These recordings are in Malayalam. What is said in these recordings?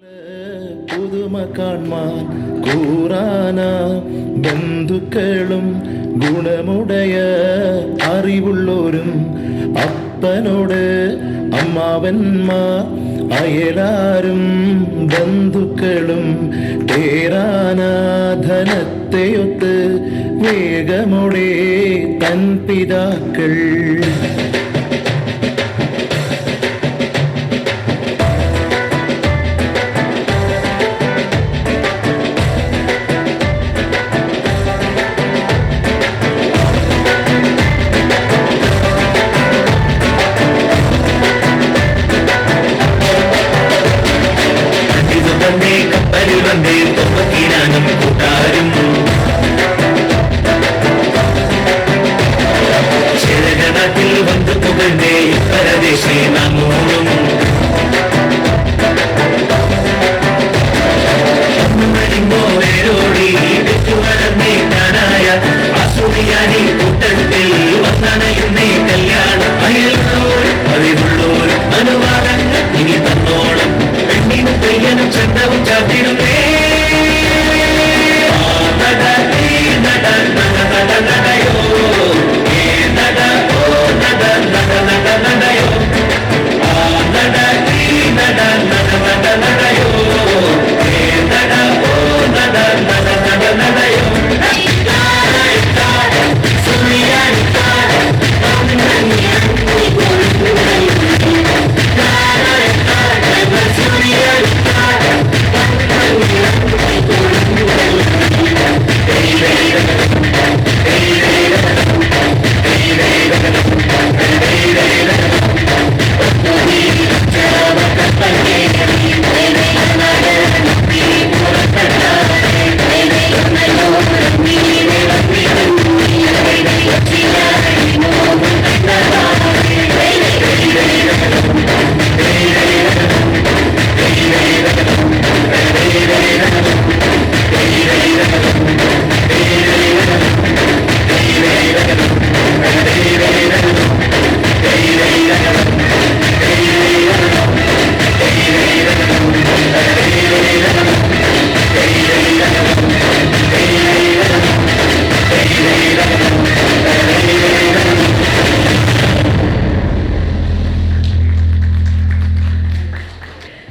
പുതുമ കാൺമാൻ കൂറാന ബന്ധുക്കളും ഗുണമുടയ അറിവുള്ളോരും അപ്പനോട് അമ്മാവന്മാർ അയലാരും ബന്ധുക്കളും തേരാനാധനത്തെയൊത്ത് വേഗമോടെ തൻ പിതാക്കൾ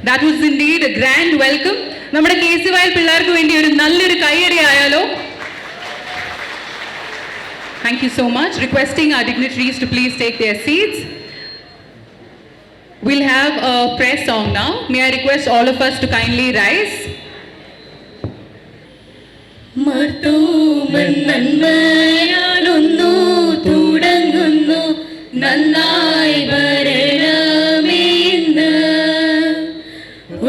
That was indeed a grand welcome. നമ്മുടെ KCY പിള്ളേർക്ക് വേണ്ടി ഒരു നല്ലൊരു കൈയടി ആയാലോ? Thank you so much. Requesting our dignitaries to please take their seats. We'll have a prayer song now. May I request all of us to kindly rise. മർത്തൂമൻ നന്മയാലൊന്നു തുടങ്ങുന്നു നന്നായി വരണമേ ഇന്ന്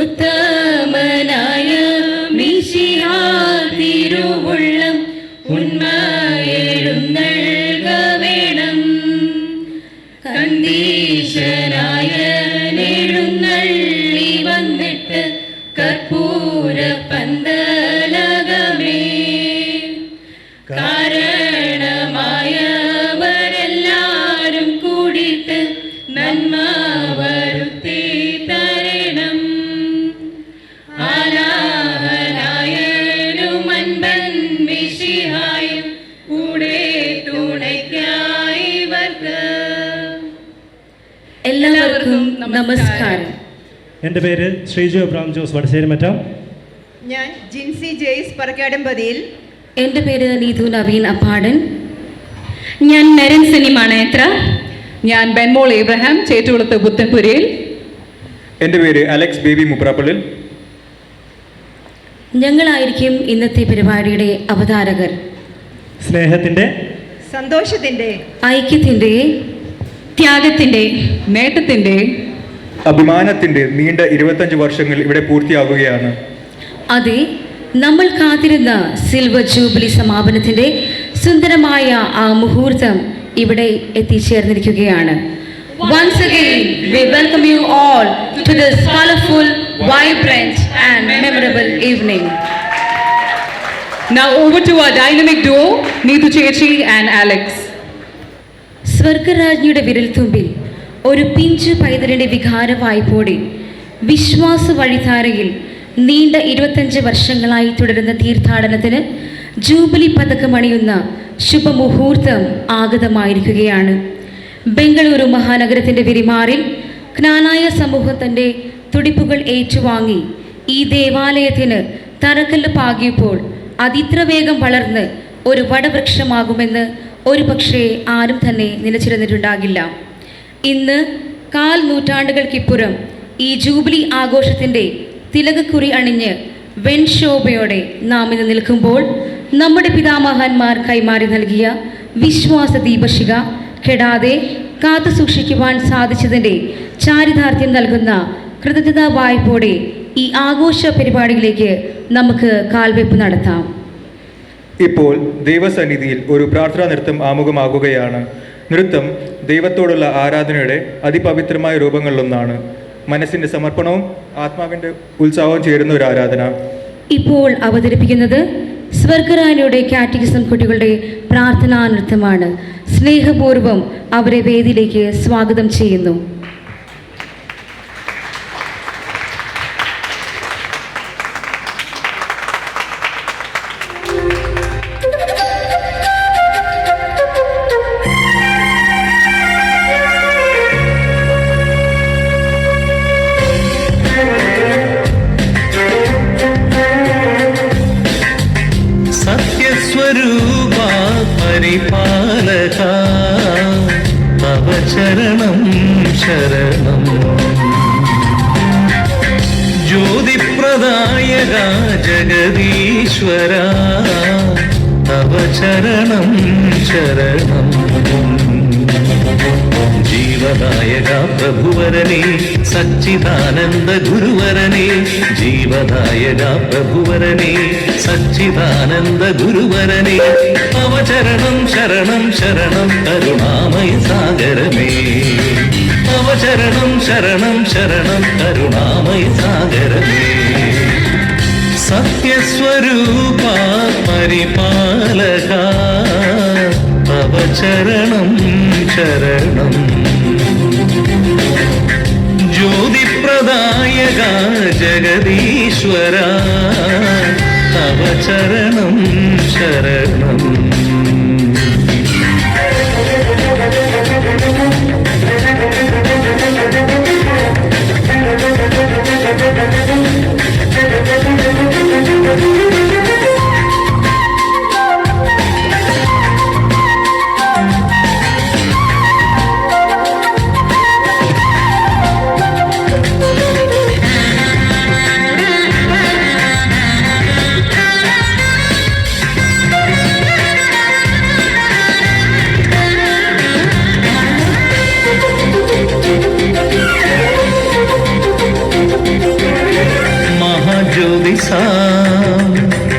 ഉത്തമനായ മിശിഹാ തിരുവുള്ളം ഉന്മയെഴുന്നള്ളുക വേണം കണ്ടീശനായ എഴുന്നള്ളി വന്നിട്ട് കർപ്പൂര പന്തലകമേ കാരണമായവരെല്ലാരും കൂടിയിട്ട് നന്മ വരുത്തി തരണം ആലാഹനായനും അൻപൻ മിശിഹായും കൂടെ തുണയ്ക്കായി ഇവർക്ക്. എല്ലാവർക്കും നമസ്കാരം. എൻ്റെ പേര് ശ്രീജു അബ്രാം ജോസ് വടശ്ശേരിമറ്റം. ഞാൻ ജിൻസി ജെയ്സ് പറക്കാടമ്പതിയിൽ. എൻ്റെ പേര് നീതു നവീൻ അപ്പാടൻ. ഞാൻ മെരൻ സിനിമാണേത്ര. ഞാൻ ബെൻമോൾ ഏബ്രഹാം ചേറ്റുകുളത്ത് പുത്തൻപുരയിൽ. എൻ്റെ പേര് അലക്സ് ബേബി മുപ്രാപ്പള്ളിൽ. ഞങ്ങളായിരിക്കും ഇന്നത്തെ പരിപാടിയുടെ അവതാരകർ. സ്നേഹത്തിൻ്റെ, സന്തോഷത്തിൻ്റെ, ഐക്യത്തിൻ്റെ, ത്യാഗത്തിൻ്റെ, നേട്ടത്തിൻ്റെ, അഭിമാനത്തിൻ്റെ നീണ്ട 25 വർഷങ്ങൾ ഇവിടെ പൂർത്തിയാകുകയാണ്. അതെ, നമ്മൾ കാത്തിരുന്ന സിൽവർ ജൂബിലി സമാപനത്തിൻ്റെ സുന്ദരമായ ആ മുഹൂർത്തം ഇവിടെ എത്തിച്ചേർന്നിരിക്കുകയാണ്. Once again, we welcome you all to this colorful, vibrant and memorable evening. Now over to our dynamic duo, Neetu Chechi and Alex. സ്വർഗരാജ്ഞിയുടെ വിരൽത്തുമ്പിൽ ഒരു പിഞ്ചു പൈതലിൻ്റെ വികാര വായ്പോടെ വിശ്വാസ വഴിധാരയിൽ നീണ്ട 25 വർഷങ്ങളായി തുടരുന്ന തീർത്ഥാടനത്തിന് ജൂബിലി പതക്കമണിയുന്ന ശുഭമുഹൂർത്തം ആഗതമായിരിക്കുകയാണ്. ബംഗളൂരു മഹാനഗരത്തിൻ്റെ വിരിമാറിൽ ജ്ഞാനായ സമൂഹത്തിൻ്റെ തുടിപ്പുകൾ ഏറ്റുവാങ്ങി ഈ ദേവാലയത്തിന് തറക്കല്ല് പാകിയപ്പോൾ അതിത്ര വേഗം വളർന്ന് ഒരു വടവൃക്ഷമാകുമെന്ന് ഒരു പക്ഷേ ആരും തന്നെ നിലച്ചിരുന്നിട്ടുണ്ടാകില്ല. ഇന്ന് 4 നൂറ്റാണ്ടുകൾക്കിപ്പുറം ഈ ജൂബിലി ആഘോഷത്തിൻ്റെ തിലകക്കുറി അണിഞ്ഞ് വെൺശോഭയോടെ നാം ഇന്ന് നിൽക്കുമ്പോൾ നമ്മുടെ പിതാമഹന്മാർ കൈമാറി നൽകിയ വിശ്വാസ ദീപശിഖ കെടാതെ കാത്തു സൂക്ഷിക്കുവാൻ സാധിച്ചതിൻ്റെ ചാരിതാർത്ഥ്യം നൽകുന്ന കൃതജ്ഞതാ വായ്പോടെ ഈ ആഘോഷ പരിപാടിയിലേക്ക് നമുക്ക് കാൽവെപ്പ് നടത്താം. ഇപ്പോൾ ദൈവസന്നിധിയിൽ ഒരു പ്രാർത്ഥനാ നൃത്തം ആമുഖമാകുകയാണ്. നൃത്തം ദൈവത്തോടുള്ള ആരാധനയുടെ അതിപവിത്രമായ രൂപങ്ങളിലൊന്നാണ്. മനസ്സിൻ്റെ സമർപ്പണവും ആത്മാവിൻ്റെ ഉത്സാഹവും ചേരുന്ന ഒരു ആരാധന. ഇപ്പോൾ അവതരിപ്പിക്കുന്നത് സ്വർഗരായനയുടെ കാറ്റഗിസം കുട്ടികളുടെ പ്രാർത്ഥനാ നൃത്തമാണ്. സ്നേഹപൂർവ്വം അവരെ വേദിയിലേക്ക് സ്വാഗതം ചെയ്യുന്നു. സത്യസ്വരൂപാ പരിപാലക തവ ചരണം ശരണം. ജ്യോതിപ്രദായക ജഗദീശ്വര തവ ചരണം ശരണം. ജീവദായക പ്രഭുവരനെ സച്ചിദാനന്ദ ഗുരുവരനെ. ജീവദായക പ്രഭുവരനെ സച്ചിദാനന്ദ ഗുരുവരനെ. തവ ചരണം ശരണം ശരണം കരുണാമയ സാഗരമേ. തവ ചരണം ശരണം ശരണം കരുണാമയ സാഗരമേ. സത്യസ്വരൂപ പരിപാലക തവ ചരണം ശരണം. ജ്യോതിപ്രദായക ജഗദീശ്വര തവ ചരണം ശരണം.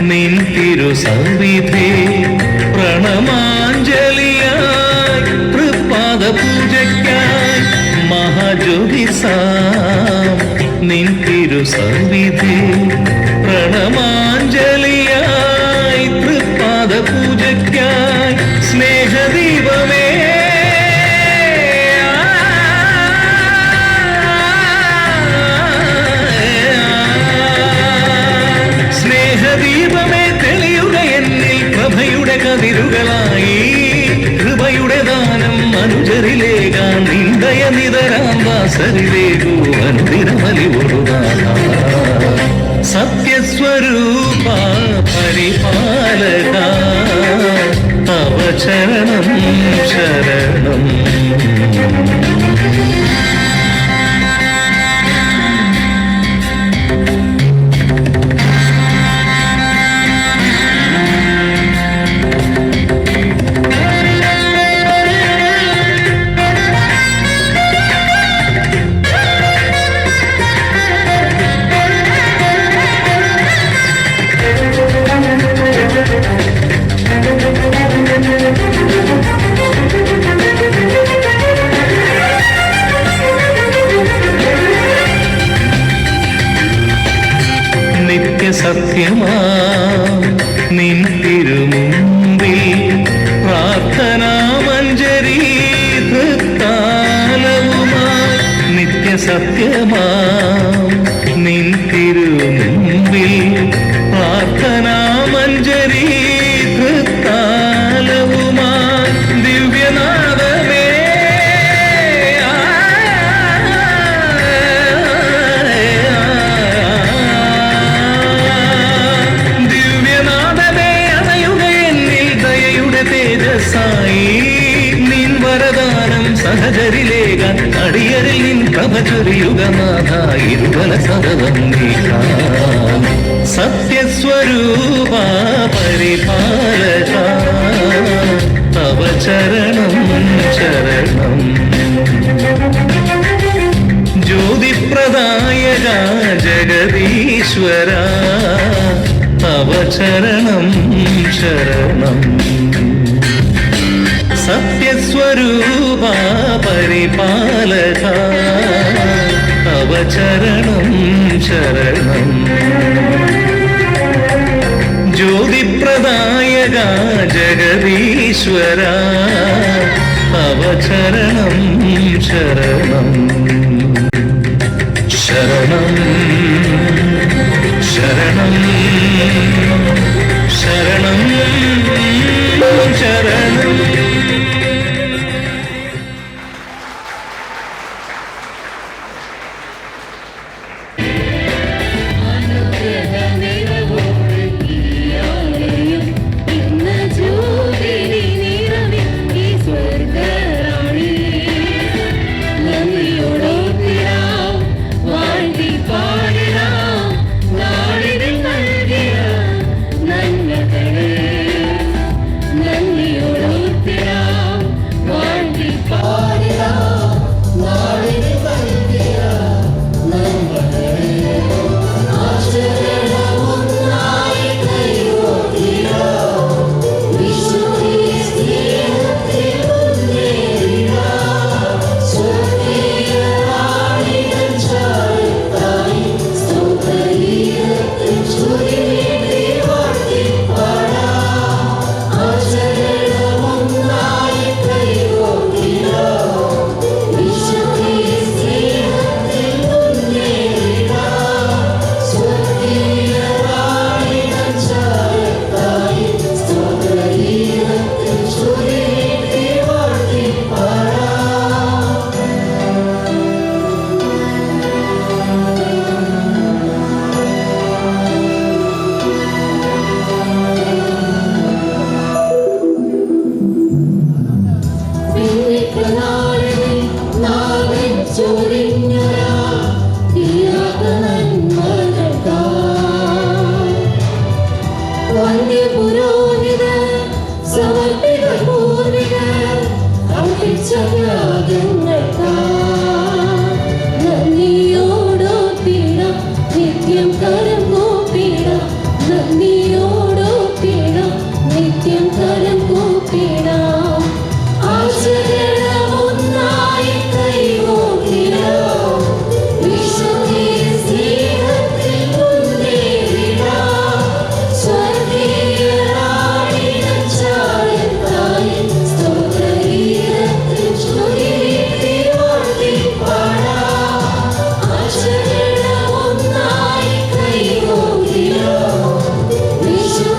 നിൻ തിരുസവിധേ പ്രണമാഞ്ജലിയായി തൃപാദ പൂജയ്ക്കായി. മഹാജ്യോതിസാം നിൻ തിരുസവിധേ പ്രണമാഞ്ജലിയായി തൃപാദ പൂജയ്ക്കായി. സ്നേഹദീപമേ ദീപമേ തെളിയുക എന്നിൽ പ്രഭയുടെ കതിരുകളായി. കൃപയുടെ ദാനം അനുചരിലേകാൻ നിന്ദയ നിതരാം വാസരിലേകൂ അനുദിനമലിവൊടുതാ. സത്യസ്വരൂപ പരിപാലക തവ ചരണം ശരണം. സത്യമാ നിൻ തിരുമുമ്പിൽ പ്രാർത്ഥനാമഞ്ജരി തൃത്താലവുമായി. നിത്യസത്യമാ നിൻ തിരുമുമ്പിൽ സഹചരിലേകാൻ അടിയരിൽ നിൻ പ്രഭ ചൊരിയുഗനാഥ ഇരുവല സതതം നീക്കാൻ സത്യസ്വരൂപ പരിപാലക തവ ചരണം ശരണം ജ്യോതിപ്രദായക ജഗദീശ്വര തവ ചരണം ശരണം സത്യസ്വരൂപ പരിപാലക തവ ചരണം ശരണം ജ്യോതിപ്രദായക ജഗദീശ്വര തവ ചരണം ശരണം ശരണം ശരണം ശരണം ശരണം Wish you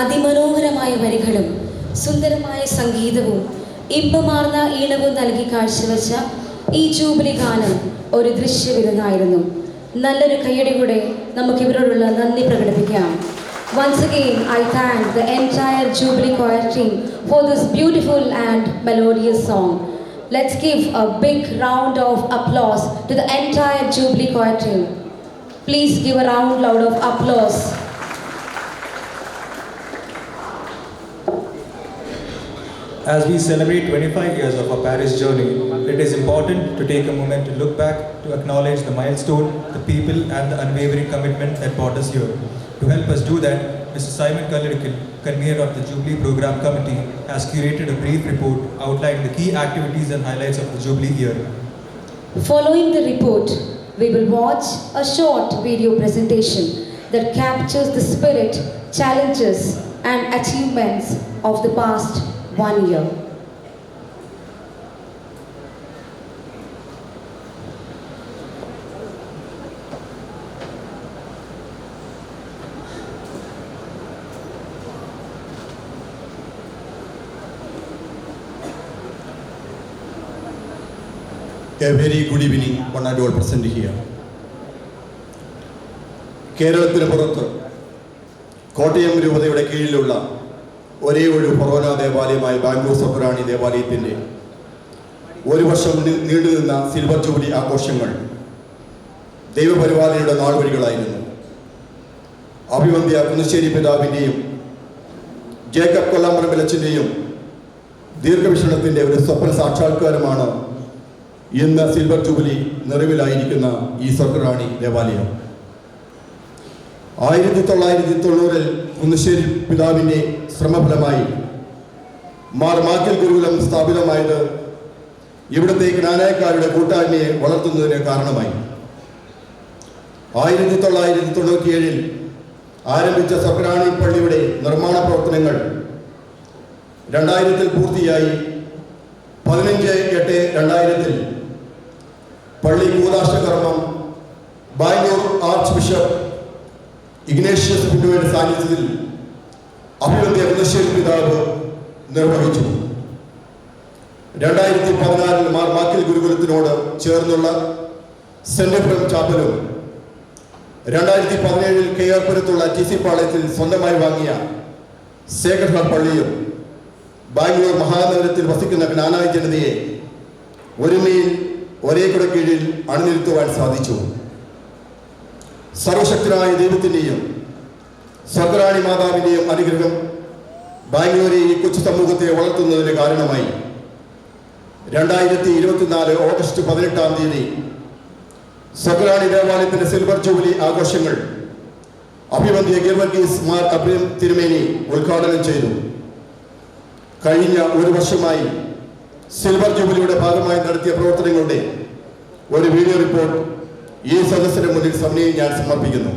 അതിമനോഹരമായ വരികളും സുന്ദരമായ സംഗീതവും ഇമ്പമാർന്ന ഈണവും നൽകി കാഴ്ചവെച്ച ഈ ജൂബിലി ഗാനം ഒരു ദൃശ്യവിരുന്നായിരുന്നു. നല്ലൊരു കയ്യടി കൂടെ നമുക്ക് ഇവരോടുള്ള നന്ദി പ്രകടിപ്പിക്കാം. Once again, I thank the entire Jubilee Choir team for this beautiful and melodious song. Let's give a big round of applause to the entire Jubilee Choir team. Please give a round of applause. As we celebrate 25 years of our Paris journey, it is important to take a moment to look back, to acknowledge the milestone, the people and the unwavering commitment that brought us here. To help us do that, Mr. Simon Kalladikil, convener of the Jubilee Program Committee, has curated a brief report outlining the key activities and highlights of the Jubilee year. Following the report, we will watch a short video presentation that captures the spirit, challenges and achievements of the past 1 year. A very good evening, one and all present here. കേരളത്തിന് പുറത്ത് കോട്ടയം രൂപതയുടെ കീഴിലുള്ള ഒരേ ഒരു ഫൊറോന ദേവാലയമായ ബാംഗ്ലൂർ സ്വപ്രാണി ദേവാലയത്തിൻ്റെ ഒരു വർഷം നീണ്ടുനിന്ന സിൽവർ ജൂബിലി ആഘോഷങ്ങൾ ദൈവപരിപാലനയുടെ നാൾവഴികളായിരുന്നു. അഭിവന്ദ്യ കുന്നശ്ശേരി പിതാവിൻ്റെയും ജേക്കബ് കൊല്ലാമ്പറമ്പിലച്ചൻ്റെയും ദീർഘവീക്ഷണത്തിൻ്റെ ഒരു സ്വപ്ന സാക്ഷാത്കാരമാണ് ഇന്ന് സിൽവർ ജൂബിലി നിറവിലായിരിക്കുന്ന ഈ സ്വർഗറാണി ദേവാലയം. 1990 കുന്നശ്ശേരി പിതാവിൻ്റെ ശ്രമഫലമായി മാർ മാക്കൽ ഗുരുകുലം സ്ഥാപിതമായത് ഇവിടുത്തെ ജ്ഞാനക്കാരുടെ കൂട്ടായ്മയെ വളർത്തുന്നതിന് കാരണമായി. 1997 ആരംഭിച്ച സ്വർഗറാണി പള്ളിയുടെ നിർമ്മാണ പ്രവർത്തനങ്ങൾ 2000 പൂർത്തിയായി. 15/8/2000 പള്ളി കൂദാശകർമ്മം ബാംഗ്ലൂർ ആർച്ച് ബിഷപ്പ് ഇഗ്നേഷ്യസ് പിന്നോയുടെ സാന്നിധ്യത്തിൽ അഭിവന്ദ്യ കുന്നശ്ശേരി പിതാവ് നിർവഹിച്ചു. 2014 മാർ മാക്കിൽ ഗുരുകുലത്തിനോട് ചേർന്നുള്ള സെന്റ് എഫ്രേം ചാപ്പലും 2017 കെയർപുരത്തുള്ള TC പാളയത്തിൽ സ്വന്തമായി വാങ്ങിയ സേക്രഡ് ഹാർട്ട് പള്ളിയും ബാംഗ്ലൂർ മഹാനഗരത്തിൽ വസിക്കുന്ന ജ്ഞാനായ ജനതയെ ഒരുമയിൽ ഒരേ കുട കീഴിൽ അണിനിരത്തുവാൻ സാധിച്ചു. സർവശക്തനായ ദൈവത്തിൻ്റെയും സ്വർഗറാണി മാതാവിൻ്റെയും അനുഗ്രഹം ബാംഗ്ലൂരിൽ ഈ കൊച്ചു സമൂഹത്തെ വളർത്തുന്നതിന് കാരണമായി. 2024 ഓഗസ്റ്റ് 18 സ്വർഗറാണി ദേവാലയത്തിൻ്റെ സിൽവർ ജൂബിലി ആഘോഷങ്ങൾ അഭിവന്ദ്യ ഗീവർഗീസ് മാർ അബ്രഹാം തിരുമേനി ഉദ്ഘാടനം ചെയ്തു. കഴിഞ്ഞ ഒരു വർഷമായി സിൽവർ ജൂബിലിയുടെ ഭാഗമായി നടത്തിയ പ്രവർത്തനങ്ങളുടെ ഒരു വീഡിയോ റിപ്പോർട്ട് ഈ സദസ്സിന് മുന്നിൽ സമയം ഞാൻ സമർപ്പിക്കുന്നു.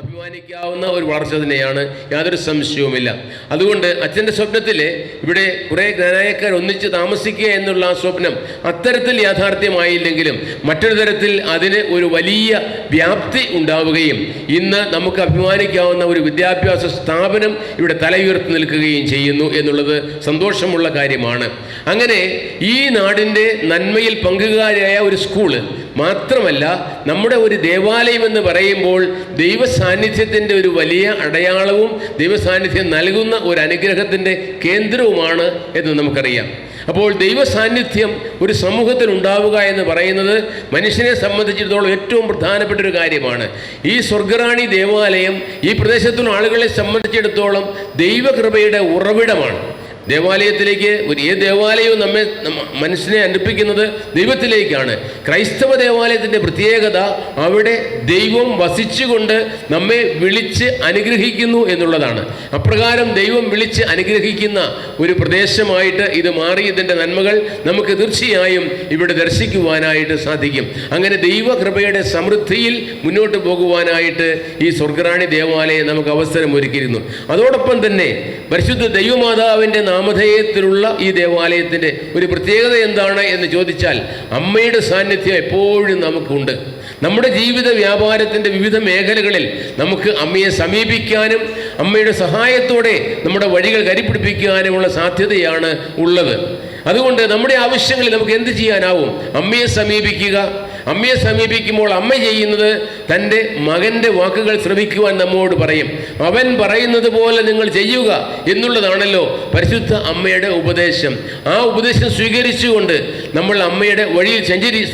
അഭിമാനിക്കാവുന്ന ഒരു വളർച്ച തന്നെയാണ്, യാതൊരു സംശയവുമില്ല. അതുകൊണ്ട് അച്ഛൻ്റെ സ്വപ്നത്തിൽ ഇവിടെ കുറേ ജ്ഞാനായക്കാർ ഒന്നിച്ച് താമസിക്കുക എന്നുള്ള ആ സ്വപ്നം അത്തരത്തിൽ യാഥാർത്ഥ്യമായില്ലെങ്കിലും മറ്റൊരു തരത്തിൽ അതിന് ഒരു വലിയ വ്യാപ്തി ഉണ്ടാവുകയും ഇന്ന് നമുക്ക് അഭിമാനിക്കാവുന്ന ഒരു വിദ്യാഭ്യാസ സ്ഥാപനം ഇവിടെ തലയുയർത്തി നിൽക്കുകയും ചെയ്യുന്നു എന്നുള്ളത് സന്തോഷമുള്ള കാര്യമാണ്. അങ്ങനെ ഈ നാടിൻ്റെ നന്മയിൽ പങ്കുകാരായ ഒരു സ്കൂള് മാത്രമല്ല, നമ്മുടെ ഒരു ദേവാലയം എന്ന് പറയുമ്പോൾ ദൈവ സാന്നിധ്യത്തിൻ്റെ ഒരു വലിയ അടയാളവും ദൈവ സാന്നിധ്യം നൽകുന്ന ഒരു അനുഗ്രഹത്തിൻ്റെ കേന്ദ്രവുമാണ് എന്ന് നമുക്കറിയാം. അപ്പോൾ ദൈവ സാന്നിധ്യം ഒരു സമൂഹത്തിൽ ഉണ്ടാവുക എന്ന് പറയുന്നത് മനുഷ്യനെ സംബന്ധിച്ചിടത്തോളം ഏറ്റവും പ്രധാനപ്പെട്ട ഒരു കാര്യമാണ്. ഈ സ്വർഗറാണി ദേവാലയം ഈ പ്രദേശത്തുള്ള ആളുകളെ സംബന്ധിച്ചിടത്തോളം ദൈവകൃപയുടെ ഉറവിടമാണ്. ദേവാലയത്തിലേക്ക് ഏത് ദേവാലയവും മനുഷ്യനെ അടുപ്പിക്കുന്നത് ദൈവത്തിലേക്കാണ്. ക്രൈസ്തവ ദേവാലയത്തിൻ്റെ പ്രത്യേകത അവിടെ ദൈവം വസിച്ചുകൊണ്ട് നമ്മെ വിളിച്ച് അനുഗ്രഹിക്കുന്നു എന്നുള്ളതാണ്. അപ്രകാരം ദൈവം വിളിച്ച് അനുഗ്രഹിക്കുന്ന ഒരു പ്രദേശമായിട്ട് ഇത് മാറി. ഇതിൻ്റെ നന്മകൾ നമുക്ക് തീർച്ചയായും ഇവിടെ ദർശിക്കുവാനായിട്ട് സാധിക്കും. അങ്ങനെ ദൈവകൃപയുടെ സമൃദ്ധിയിൽ മുന്നോട്ട് പോകുവാനായിട്ട് ഈ സ്വർഗറാണി ദേവാലയം നമുക്ക് അവസരം ഒരുക്കിയിരുന്നു. അതോടൊപ്പം തന്നെ പരിശുദ്ധ ദൈവമാതാവിൻ്റെ നാമധേയത്തിലുള്ള ഈ ദേവാലയത്തിൻ്റെ ഒരു പ്രത്യേകത എന്താണ് എന്ന് ചോദിച്ചാൽ, അമ്മയുടെ സാന്നിധ്യം എപ്പോഴും നമുക്കുണ്ട്. നമ്മുടെ ജീവിത വ്യാപാരത്തിൻ്റെ വിവിധ മേഖലകളിൽ നമുക്ക് അമ്മയെ സമീപിക്കാനും അമ്മയുടെ സഹായത്തോടെ നമ്മുടെ വഴികൾ കരിപ്പിടിപ്പിക്കാനുമുള്ള സാധ്യതയാണ് ഉള്ളത്. അതുകൊണ്ട് നമ്മുടെ ആവശ്യങ്ങളിൽ നമുക്ക് എന്ത് ചെയ്യാനാവും? അമ്മയെ സമീപിക്കുക. അമ്മയെ സമീപിക്കുമ്പോൾ അമ്മ ചെയ്യുന്നത് തൻ്റെ മകൻ്റെ വാക്കുകൾ ശ്രവിക്കുവാൻ നമ്മോട് പറയും. അവൻ പറയുന്നത് പോലെ നിങ്ങൾ ചെയ്യുക എന്നുള്ളതാണല്ലോ പരിശുദ്ധ അമ്മയുടെ ഉപദേശം. ആ ഉപദേശം സ്വീകരിച്ചുകൊണ്ട് നമ്മൾ അമ്മയുടെ വഴിയിൽ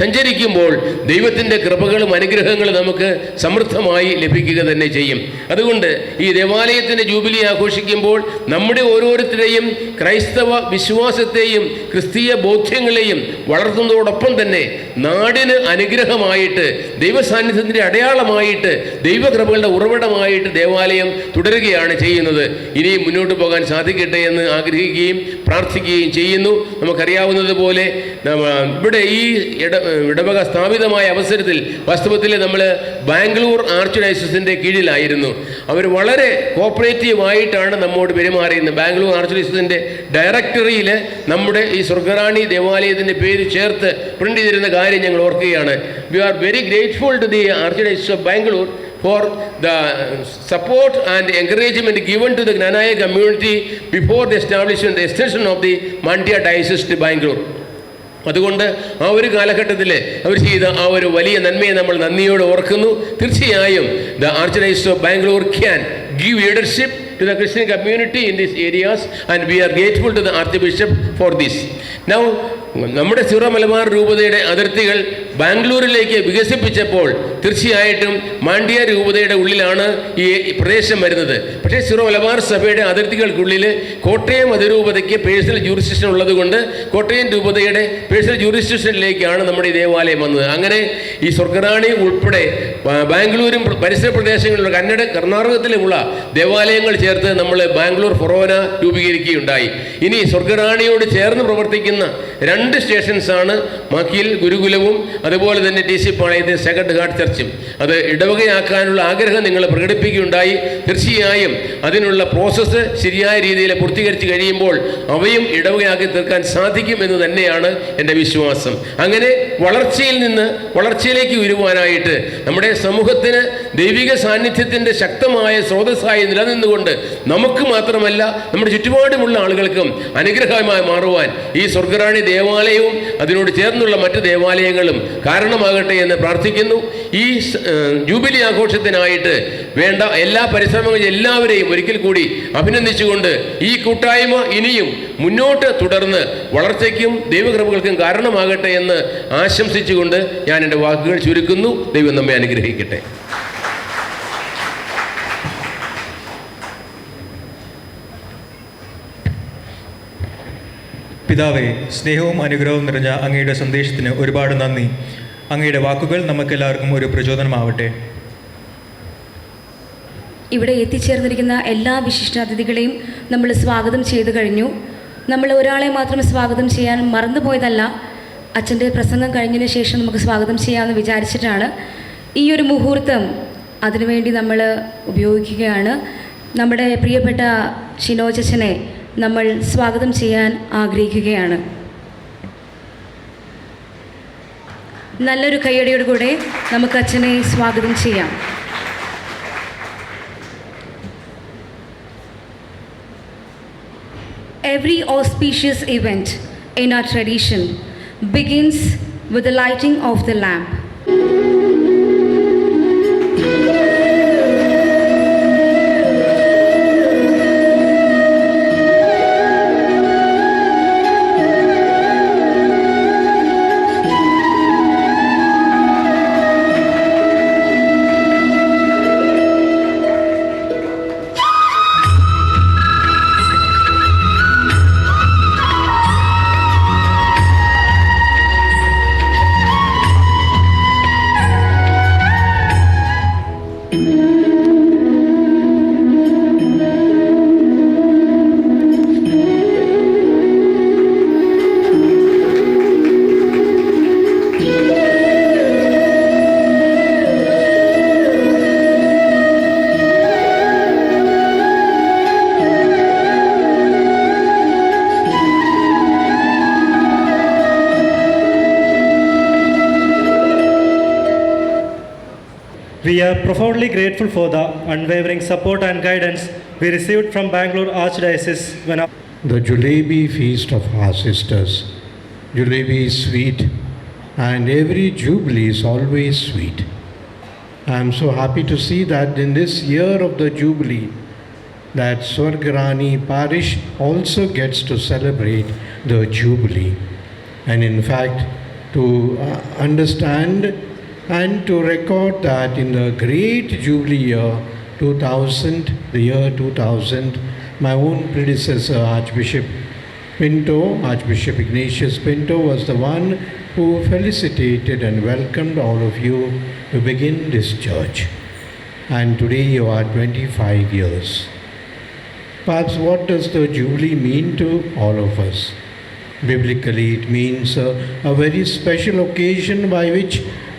സഞ്ചരിക്കുമ്പോൾ ദൈവത്തിൻ്റെ കൃപകളും അനുഗ്രഹങ്ങളും നമുക്ക് സമൃദ്ധമായി ലഭിക്കുക തന്നെ ചെയ്യും. അതുകൊണ്ട് ഈ ദേവാലയത്തിൻ്റെ ജൂബിലി ആഘോഷിക്കുമ്പോൾ നമ്മുടെ ഓരോരുത്തരെയും ക്രൈസ്തവ വിശ്വാസത്തെയും ക്രിസ്തീയ ബോധ്യങ്ങളെയും വളർത്തുന്നതോടൊപ്പം തന്നെ നാടിന് അനുഗ്രഹമായിട്ട് ദൈവസാന്നിധ്യത്തിൻ്റെ അടയാളമായിട്ട് ദൈവകൃപകളുടെ ഉറവിടമായിട്ട് ദേവാലയം തുടരുകയാണ് ചെയ്യുന്നത്. ഇനിയും മുന്നോട്ട് പോകാൻ സാധിക്കട്ടെ എന്ന് ആഗ്രഹിക്കുകയും പ്രാർത്ഥിക്കുകയും ചെയ്യുന്നു. നമുക്കറിയാവുന്നതുപോലെ ഇവിടെ ഈ ഇടവക സ്ഥാപിതമായ അവസരത്തിൽ വാസ്തവത്തിൽ നമ്മൾ ബാംഗ്ലൂർ ആർച്ച് ഡയസിസിൻ്റെ കീഴിലായിരുന്നു. അവർ വളരെ കോപ്പറേറ്റീവായിട്ടാണ് നമ്മോട് പെരുമാറിയിരുന്നത്. ബാംഗ്ലൂർ ആർച്ച് ഡയസിസിൻ്റെ ഡയറക്ടറിയിൽ നമ്മുടെ ഈ സ്വർഗറാണി ദേവാലയത്തിൻ്റെ പേര് ചേർത്ത് പ്രിൻ്റ് ചെയ്തിരുന്ന കാര്യം ഞങ്ങൾ ഓർക്കുകയാണ്. We are very grateful to the Archdiocese of Bangalore for the support and encouragement given to the Gnanaya community before the establishment, the extension of the Mandya Diocese to Bangalore. അതുകൊണ്ട് ആ ഒരു കാലഘട്ടത്തിൽ അവർ ചെയ്ത ആ ഒരു വലിയ നന്മയെ നമ്മൾ നന്ദിയോടെ ഓർക്കുന്നു. തീർച്ചയായും the Archdiocese of Bangalore can give leadership to the Christian community in these areas and we are grateful to the Archbishop for this. Now നമ്മുടെ സിറോ മലബാർ രൂപതയുടെ അതിർത്തികൾ ബാംഗ്ലൂരിലേക്ക് വികസിപ്പിച്ചപ്പോൾ തീർച്ചയായിട്ടും മാണ്ഡ്യ രൂപതയുടെ ഉള്ളിലാണ് ഈ പ്രദേശം വരുന്നത്. പക്ഷേ സിറോ മലബാർ സഭയുടെ അതിർത്തികൾക്കുള്ളിൽ കോട്ടയം അതിരൂപതയ്ക്ക് പേഴ്സണൽ ജൂറിസ്ഡിക്ഷൻ ഉള്ളതുകൊണ്ട് കോട്ടയം രൂപതയുടെ പേഴ്സണൽ ജൂറിസ്ഡിക്ഷനിലേക്കാണ് നമ്മുടെ ഈ ദേവാലയം വന്നത്. അങ്ങനെ ഈ സ്വർഗറാണി ഉൾപ്പെടെ ബാംഗ്ലൂരും പരിസര പ്രദേശങ്ങളിലുള്ള കർണാടകത്തിലുമുള്ള ദേവാലയങ്ങൾ ചേർത്ത് നമ്മൾ ബാംഗ്ലൂർ ഫൊറോന രൂപീകരിക്കുകയുണ്ടായി. ഇനി സ്വർഗറാണിയോട് ചേർന്ന് പ്രവർത്തിക്കുന്ന 2 സ്റ്റേഷൻസാണ് മാക്കിയിൽ ഗുരുകുലവും അതുപോലെ തന്നെ ടി സി പാളയത്തെ സെക്കൻഡ് ഹാർട്ട് ചർച്ചും. അത് ഇടവകയാക്കാനുള്ള ആഗ്രഹം നിങ്ങൾ പ്രകടിപ്പിക്കുകയുണ്ടായി. തീർച്ചയായും അതിനുള്ള പ്രോസസ്സ് ശരിയായ രീതിയിൽ പൂർത്തീകരിച്ച് കഴിയുമ്പോൾ അവയും ഇടവകയാക്കി തീർക്കാൻ സാധിക്കും എന്ന് തന്നെയാണ് എൻ്റെ വിശ്വാസം. അങ്ങനെ വളർച്ചയിൽ നിന്ന് വളർച്ചയിലേക്ക് വരുവാനായിട്ട് നമ്മുടെ സമൂഹത്തിന് ദൈവിക സാന്നിധ്യത്തിൻ്റെ ശക്തമായ സ്രോതസ്സായി നിലനിന്നുകൊണ്ട് നമുക്ക് മാത്രമല്ല നമ്മുടെ ചുറ്റുപാടുമുള്ള ആളുകൾക്കും അനുഗ്രഹമായി മാറുവാൻ ഈ സ്വർഗറാണി ദേവാലയവും അതിനോട് ചേർന്നുള്ള മറ്റ് ദേവാലയങ്ങളും കാരണമാകട്ടെ എന്ന് പ്രാർത്ഥിക്കുന്നു. ഈ ജൂബിലി ആഘോഷത്തിനായിട്ട് വേണ്ട എല്ലാ പരിശ്രമങ്ങളും എല്ലാവരെയും ഒരിക്കൽ കൂടി അഭിനന്ദിച്ചുകൊണ്ട് ഈ കൂട്ടായ്മ ഇനിയും മുന്നോട്ട് തുടർന്ന് വളർച്ചയ്ക്കും ദൈവകൃപകൾക്കും കാരണമാകട്ടെ എന്ന് ആശംസിച്ചുകൊണ്ട് ഞാൻ എൻ്റെ വാക്കുകൾ ചുരുക്കുന്നു. ദൈവം നമ്മെ അനുഗ്രഹിക്കട്ടെ. പിതാവേ, സ്നേഹവും അനുഗ്രഹവും നിറഞ്ഞ അങ്ങയുടെ സന്ദേശത്തിന് ഒരുപാട് നന്ദി. അങ്ങയുടെ വാക്കുകൾ നമുക്കെല്ലാവർക്കും ഒരു പ്രചോദനമാവട്ടെ. ഇവിടെ എത്തിച്ചേർന്നിരിക്കുന്ന എല്ലാ വിശിഷ്ടാതിഥികളെയും നമ്മൾ സ്വാഗതം ചെയ്തു കഴിഞ്ഞു. നമ്മൾ ഒരാളെ മാത്രം സ്വാഗതം ചെയ്യാൻ മറന്നുപോയതല്ല, അച്ഛൻ്റെ പ്രസംഗം കഴിഞ്ഞതിന് ശേഷം നമുക്ക് സ്വാഗതം ചെയ്യാമെന്ന് വിചാരിച്ചിട്ടാണ്. ഈ ഒരു മുഹൂർത്തം അതിനുവേണ്ടി നമ്മൾ ഉപയോഗിക്കുകയാണ്. നമ്മുടെ പ്രിയപ്പെട്ട ഷിനോജച്ചനെ നമ്മൾ സ്വാഗതം ചെയ്യാൻ ആഗ്രഹിക്കുകയാണ്. നല്ലൊരു കയ്യടിയോടുകൂടെ നമുക്ക് അച്ഛനെ സ്വാഗതം ചെയ്യാം. Every auspicious event in our tradition begins with the lighting of the lamp. We are profoundly grateful for the unwavering support and guidance we received from Bangalore Archdiocese when our The Jalebi feast of our sisters. Jalebi is sweet, and every Jubilee is always sweet. I am so happy to see that in this year of the Jubilee, that Swargarani parish also gets to celebrate the Jubilee. And in fact, to understand and to record that in the great Jubilee year 2000, the year 2000, my own predecessor, Archbishop Pinto, Archbishop Ignatius Pinto, was the one who felicitated and welcomed all of you to begin this church. And today you are 25 years. Perhaps what does the Jubilee mean to all of us? Biblically, it means a very special occasion by which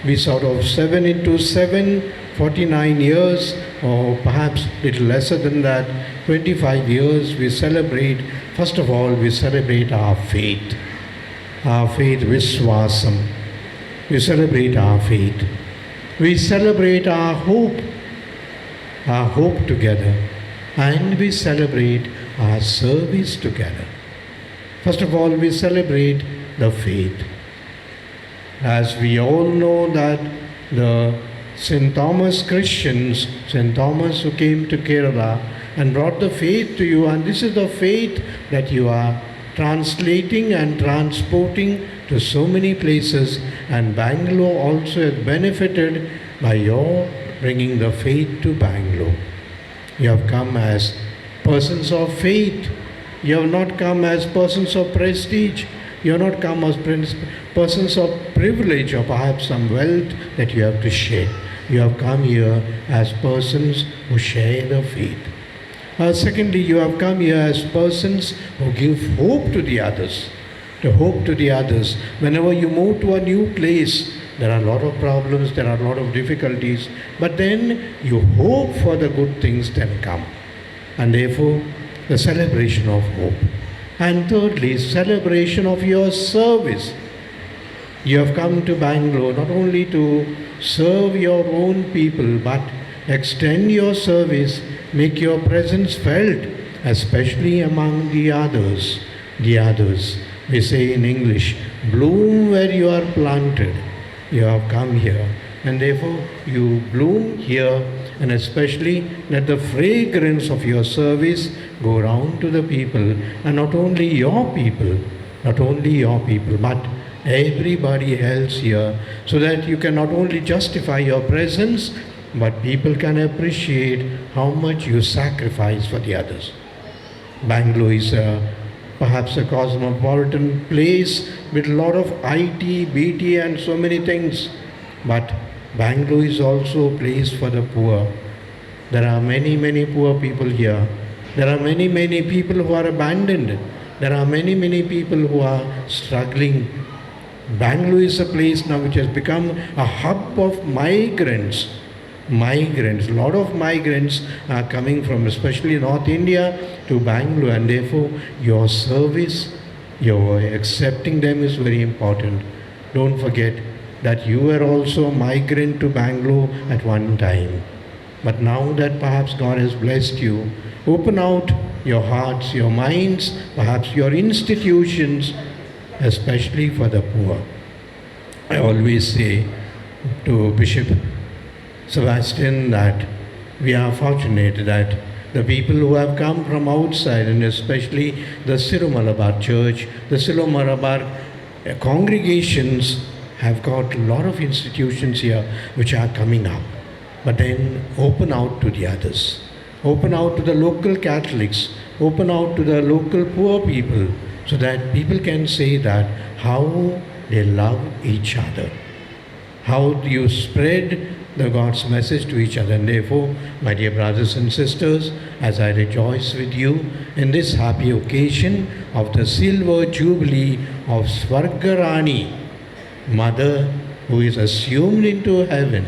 we sort of 7 into 7, 49 years, or perhaps little lesser than that, 25 years, we celebrate, first of all, we celebrate our faith, Viswasam. We celebrate our faith. We celebrate our hope together, and we celebrate our service together. First of all, we celebrate the faith. As we all know that the St. Thomas Christians, St. Thomas who came to Kerala and brought the faith to you, and this is the faith that you are translating and transporting to so many places, and Bangalore also has benefited by your bringing the faith to Bangalore. You have come as persons of faith. You have not come as persons of prestige. You have not come as persons of privilege or perhaps some wealth that you have to share. You have come here as persons who share the faith. Secondly, you have come here as persons who give hope to the others. To hope to the others. Whenever you move to a new place, there are a lot of problems, there are a lot of difficulties, but then you hope for the good things that come. And therefore, the celebration of hope. And thirdly, celebration of your service. You have come to Bangalore not only to serve your own people, but extend your service, make your presence felt, especially among the others. The others. We say in English, bloom where you are planted. You have come here, and therefore you bloom here, and especially let the fragrance of your service go round to the people, and not only your people, but everybody else here, so that you can not only justify your presence, but people can appreciate how much you sacrifice for the others. Bangalore is perhaps a cosmopolitan place with a lot of IT, BT and so many things, but Bangalore is also a place for the poor. There are many, many poor people here. There are many, many people who are abandoned. There are many, many people who are struggling. Bangalore is a place now which has become a hub of migrants. migrants. A lot of migrants are coming from especially North India to Bangalore, and therefore your service, your accepting them is very important. Don't forget that you were also a migrant to Bangalore at one time. But now that perhaps God has blessed you, open out your hearts, your minds, perhaps your institutions, especially for the poor. I always say to Bishop Sebastian that we are fortunate that the people who have come from outside, and especially the Syro-Malabar Church, the Syro-Malabar congregations have got a lot of institutions here which are coming up. But then open out to the others. Open out to the local Catholics. Open out to the local poor people, so that people can say that how they love each other. How do you spread the God's message to each other? And therefore, my dear brothers and sisters, as I rejoice with you in this happy occasion of the Silver Jubilee of Swargarani, Mother who is assumed into heaven.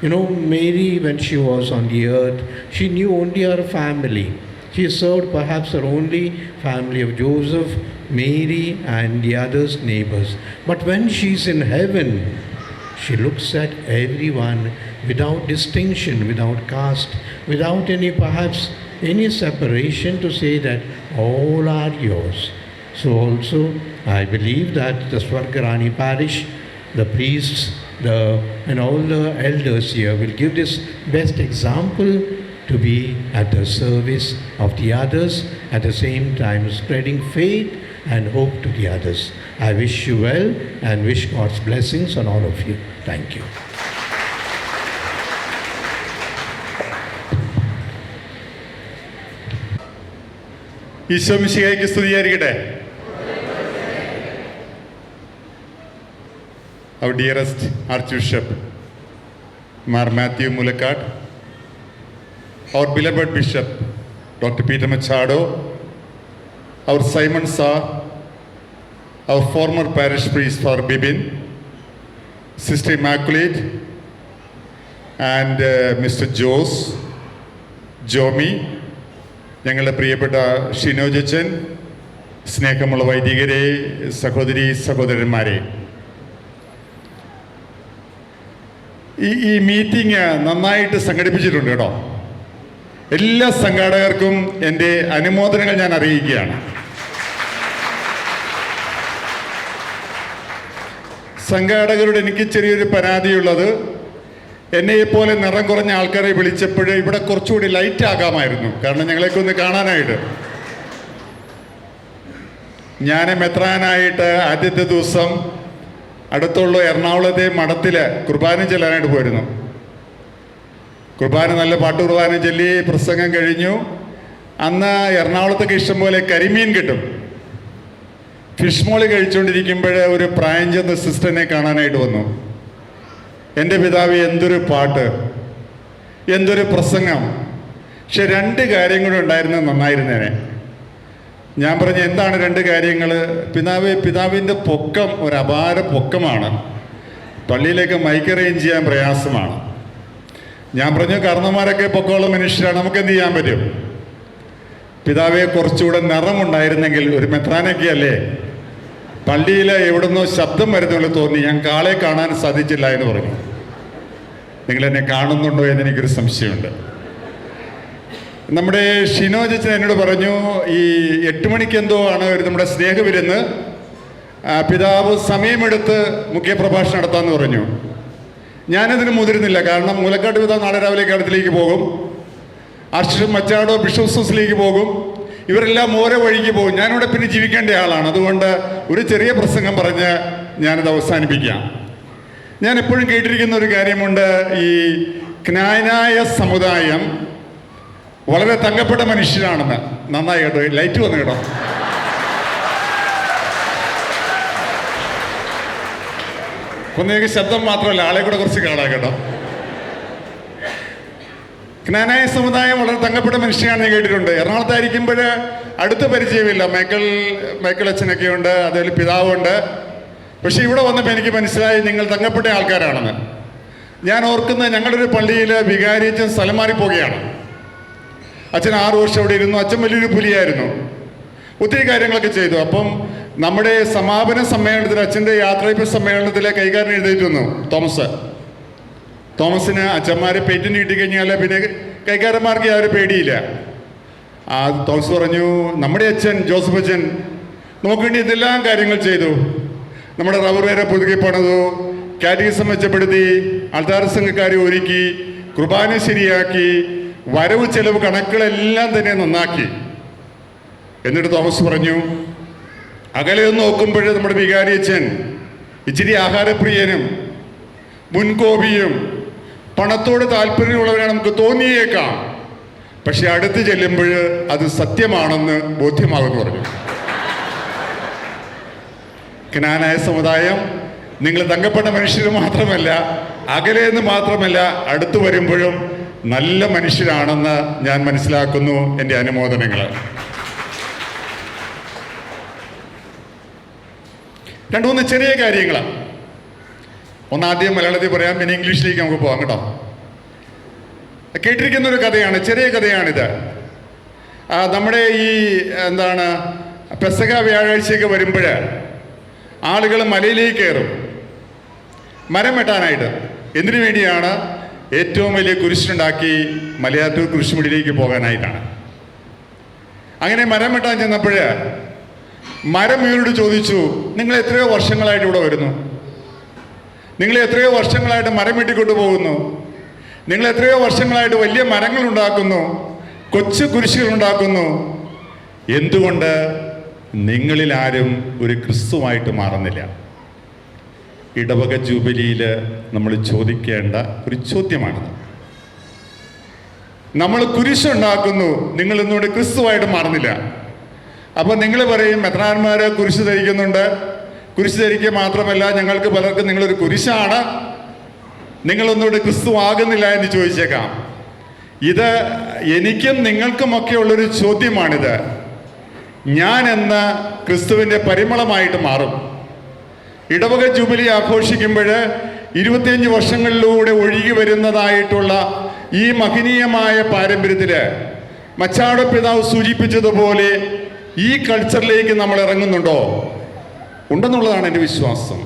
You know, Mary, when she was on the earth, she knew only her family. She served perhaps her only family of Joseph, Mary, and the others' neighbors. But when she's in heaven, she looks at everyone without distinction, without caste, without perhaps any separation, to say that all are yours. So also, I believe that the Swargarani parish, the priests, and all the elders here will give this best example to be at the service of the others, at the same time spreading faith and hope to the others. I wish you well and wish God's blessings on all of you. Thank you. Isho മിശിഹായ്ക്ക് സ്തുതിയായിരിക്കട്ടെ. Our dearest Archbishop Mar Matthew Mulakad, our beloved Bishop Dr. Peter Machado, our Simon Sa, our former parish priest for Bibin, Sister Immaculate, and Mr. Jomi, ഞങ്ങളുടെ പ്രിയപ്പെട്ട ഷിനോ ജച്ചൻ, സ്നേഹമുള്ള വൈദികരെ, സഹോദരന്മാരെ, ഈ മീറ്റിംഗ് നന്നായിട്ട് സംഘടിപ്പിച്ചിട്ടുണ്ട് കേട്ടോ. എല്ലാ സംഘാടകർക്കും എൻ്റെ അനുമോദനങ്ങൾ ഞാൻ അറിയിക്കുകയാണ്. സംഘാടകരോട് എനിക്ക് ചെറിയൊരു പരാതിയുള്ളത്, എന്നെപ്പോലെ നിറം കുറഞ്ഞ ആൾക്കാരെ വിളിച്ചപ്പോൾ ഇവിടെ കുറച്ചുകൂടി ലൈറ്റ് ആകാമായിരുന്നു, കാരണം ഞങ്ങളെയൊക്കെ ഒന്ന് കാണാനായിട്ട്. ഞാൻ മെത്രാനായിട്ട് ആദ്യത്തെ ദിവസം അടുത്തുള്ള എറണാകുളത്തെ മഠത്തിൽ കുർബാന ചെല്ലാനായിട്ട് പോയിരുന്നു. കുർബാന നല്ല പാട്ട് കുർബാന ചൊല്ലി പ്രസംഗം കഴിഞ്ഞു. അന്ന് എറണാകുളത്തൊക്കെ ഇഷ്ടംപോലെ കരിമീൻ കിട്ടും. ഫിഷ് മോളി കഴിച്ചുകൊണ്ടിരിക്കുമ്പോൾ ഒരു പ്രായം ചെന്ന സിസ്റ്ററിനെ കാണാനായിട്ട് വന്നു. എൻ്റെ പിതാവ്, എന്തൊരു പാട്ട്, എന്തൊരു പ്രസംഗം, പക്ഷെ 2 കാര്യങ്ങളും ഉണ്ടായിരുന്നത് നന്നായിരുന്നേനെ. ഞാൻ പറഞ്ഞു, എന്താണ് 2 കാര്യങ്ങൾ? പിതാവിൻ്റെ പൊക്കം ഒരു അപാര പൊക്കമാണ്, പള്ളിയിലേക്ക് മൈക്ക് അറേഞ്ച് ചെയ്യാൻ പ്രയാസമാണ്. ഞാൻ പറഞ്ഞു, കാരണന്മാരൊക്കെ പൊക്കമുള്ള മനുഷ്യരാണ്, നമുക്ക് എന്ത് ചെയ്യാൻ പറ്റും? പിതാവെ കുറച്ചുകൂടെ നിറമുണ്ടായിരുന്നെങ്കിൽ, ഒരു മെത്രാനൊക്കെ അല്ലേ, പള്ളിയിൽ എവിടുന്നോ ശബ്ദം വരുന്നപോലെ തോന്നി, ഞങ്ങൾക്ക് ആളെ കാണാൻ സാധിച്ചില്ല എന്ന് പറഞ്ഞു. നിങ്ങളെന്നെ കാണുന്നുണ്ടോ എന്ന് എനിക്കൊരു സംശയമുണ്ട്. നമ്മുടെ ഷിനോ ജച്ചൻ എന്നോട് പറഞ്ഞു, ഈ 8 മണിക്ക് എന്തോ ആണ് നമ്മുടെ സ്നേഹവിരുന്ന്, പിതാവ് സമയമെടുത്ത് മുഖ്യപ്രഭാഷണം നടത്താമെന്ന് പറഞ്ഞു. ഞാനതിന് മുതിരുന്നില്ല, കാരണം മുലക്കാട്ട് പിതാവ് നാളെ രാവിലെ കേരളത്തിലേക്ക് പോകും, ആർച്ച് മച്ചാടോ ബിഷപ്പ് ഹൗസിലേക്ക് പോകും, ഇവരെല്ലാം ഓരോ വഴിക്ക് പോകും. ഞാനിവിടെ പിന്നെ ജീവിക്കേണ്ട ആളാണ്. അതുകൊണ്ട് ഒരു ചെറിയ പ്രസംഗം പറഞ്ഞ് ഞാനത് അവസാനിപ്പിക്കാം. ഞാൻ എപ്പോഴും കേട്ടിരിക്കുന്ന ഒരു കാര്യമുണ്ട്, ഈ ക്നാനായ സമുദായം വളരെ തങ്കപ്പെട്ട മനുഷ്യരാണെന്ന്. നന്നായി കേട്ടോ, ലൈറ്റ് വന്നു കേട്ടോ. ഒന്നേക്ക് ശബ്ദം മാത്രമല്ല, ആളെ കൂടെ കുറച്ച് കാണാം കേട്ടോ. ക്നാനായ സമുദായം വളരെ തങ്കപ്പെട്ട മനുഷ്യനാണെന്ന് കേട്ടിട്ടുണ്ട്. എറണാകുളത്തായിരിക്കുമ്പോൾ അടുത്ത പരിചയമില്ല, മൈക്കിൾ അച്ഛനൊക്കെ ഉണ്ട്, അതുപോലെ പിതാവുണ്ട്. പക്ഷെ ഇവിടെ വന്നപ്പോൾ എനിക്ക് മനസ്സിലായി നിങ്ങൾ തങ്കപ്പെട്ട ആൾക്കാരാണെന്ന്. ഞാൻ ഓർക്കുന്നത് ഞങ്ങളുടെ ഒരു പള്ളിയിൽ വികാരിയച്ഛൻ സ്ഥലം മാറിപ്പോവുകയാണ്. അച്ഛൻ 6 വർഷം അവിടെ ഇരുന്നു. അച്ഛൻ വലിയൊരു പുലിയായിരുന്നു, ഒത്തിരി കാര്യങ്ങളൊക്കെ ചെയ്തു. അപ്പം നമ്മുടെ സമാപന സമ്മേളനത്തിൽ, അച്ഛൻ്റെ യാത്രയപ്പ് സമ്മേളനത്തിലെ കൈകാരൻ എഴുന്നേറ്റ് വന്നു, തോമസിന് അച്ഛന്മാരെ പേറ്റന്റ് കിട്ടിക്കഴിഞ്ഞാൽ പിന്നെ കൈകാരന്മാർക്ക് യാതൊരു പേടിയില്ല. തോമസ് പറഞ്ഞു, നമ്മുടെ അച്ഛൻ ജോസഫ് അച്ഛൻ നമുക്ക് വേണ്ടി എന്തെല്ലാം കാര്യങ്ങൾ ചെയ്തു. നമ്മുടെ റബ്ബർ വരെ പുതുക്കി പണിതു, കാറ്റഗിസം മെച്ചപ്പെടുത്തി, അൾത്താര സംഘക്കാരെ ഒരുക്കി, കുർബാന ശരിയാക്കി, വരവ് ചെലവ് കണക്കുകളെല്ലാം തന്നെ നന്നാക്കി. എന്നിട്ട് തോമസ് പറഞ്ഞു, അകലെ ഒന്ന് നോക്കുമ്പോൾ നമ്മുടെ വികാരിയച്ഛൻ ഇച്ചിരി ആഹാരപ്രിയനും മുൻകോപിയും പണത്തോട് താല്പര്യമുള്ളവരാണ് നമുക്ക് തോന്നിയേക്കാം, പക്ഷെ അടുത്ത് ചെല്ലുമ്പോൾ അത് സത്യമാണെന്ന് ബോധ്യമാകുമെന്ന് പറഞ്ഞു. ക്നാനായ സമുദായം നിങ്ങൾ തങ്കപ്പെട്ട മനുഷ്യർ മാത്രമല്ല, അകലെ നിന്ന് മാത്രമല്ല, അടുത്തു വരുമ്പോഴും നല്ല മനുഷ്യരാണെന്ന് ഞാൻ മനസ്സിലാക്കുന്നു. എൻ്റെ അനുമോദനങ്ങൾ. 2-3 ചെറിയ കാര്യങ്ങളാണ്. ഒന്നാദ്യം മലയാളത്തിൽ പറയാം, പിന്നെ ഇംഗ്ലീഷിലേക്ക് നമുക്ക് പോകാം കേട്ടോ. കേട്ടിരിക്കുന്ന ഒരു കഥയാണ്, ചെറിയ കഥയാണിത്. നമ്മുടെ ഈ പെസക വ്യാഴാഴ്ചയൊക്കെ വരുമ്പോൾ ആളുകൾ മലയിലേക്ക് കയറും മരം വെട്ടാനായിട്ട്. എന്തിനു വേണ്ടിയാണ്? ഏറ്റവും വലിയ കുരിശുണ്ടാക്കി മലയാറ്റൂർ കുരിശുമുടിയിലേക്ക് പോകാനായിട്ടാണ്. അങ്ങനെ മരം വെട്ടാൻ ചെന്നപ്പോൾ മരം ഇവരോട് ചോദിച്ചു, നിങ്ങൾ എത്രയോ വർഷങ്ങളായിട്ട് ഇവിടെ വരുന്നു? നിങ്ങൾ എത്രയോ വർഷങ്ങളായിട്ട് മരം വെട്ടിക്കൊണ്ടു പോകുന്നു? നിങ്ങൾ എത്രയോ വർഷങ്ങളായിട്ട് വലിയ മരങ്ങൾ ഉണ്ടാക്കുന്നു, കൊച്ചു കുരിശുകൾ ഉണ്ടാക്കുന്നു. എന്തുകൊണ്ട് നിങ്ങളിൽ ആരും ഒരു ക്രിസ്തുവായിട്ട് മാറുന്നില്ല? ഇടവക ജൂബിലിയിൽ നമ്മൾ ചോദിക്കേണ്ട ഒരു ചോദ്യമാണിത്. നമ്മൾ കുരിശുണ്ടാക്കുന്നു, നിങ്ങൾ ഇന്നുകൊണ്ട് ക്രിസ്തുവായിട്ട് മാറുന്നില്ല. അപ്പോൾ നിങ്ങൾ പറയും, മെത്രാന്മാർ കുരിശ് ധരിക്കുന്നുണ്ട്, കുരിശ് ധരിക്കുക മാത്രമല്ല ഞങ്ങൾക്ക് പലർക്കും നിങ്ങളൊരു കുരിശാണ്, നിങ്ങളൊന്നുകൂടെ ക്രിസ്തു ആകുന്നില്ല എന്ന് ചോദിച്ചേക്കാം. ഇത് എനിക്കും നിങ്ങൾക്കുമൊക്കെ ഉള്ളൊരു ചോദ്യമാണിത്. ഞാൻ എന്ന ക്രിസ്തുവിൻ്റെ പരിമളമായിട്ട് മാറും. ഇടവക ജൂബിലി ആഘോഷിക്കുമ്പോൾ 25 വർഷങ്ങളിലൂടെ ഒഴുകി വരുന്നതായിട്ടുള്ള ഈ മഹനീയമായ പാരമ്പര്യത്തിൽ മച്ചാട പിതാവ് സൂചിപ്പിച്ചതുപോലെ ഈ കൾച്ചറിലേക്ക് നമ്മൾ ഇറങ്ങുന്നുണ്ടോ? ഉണ്ടെന്നുള്ളതാണ് എൻ്റെ വിശ്വാസം.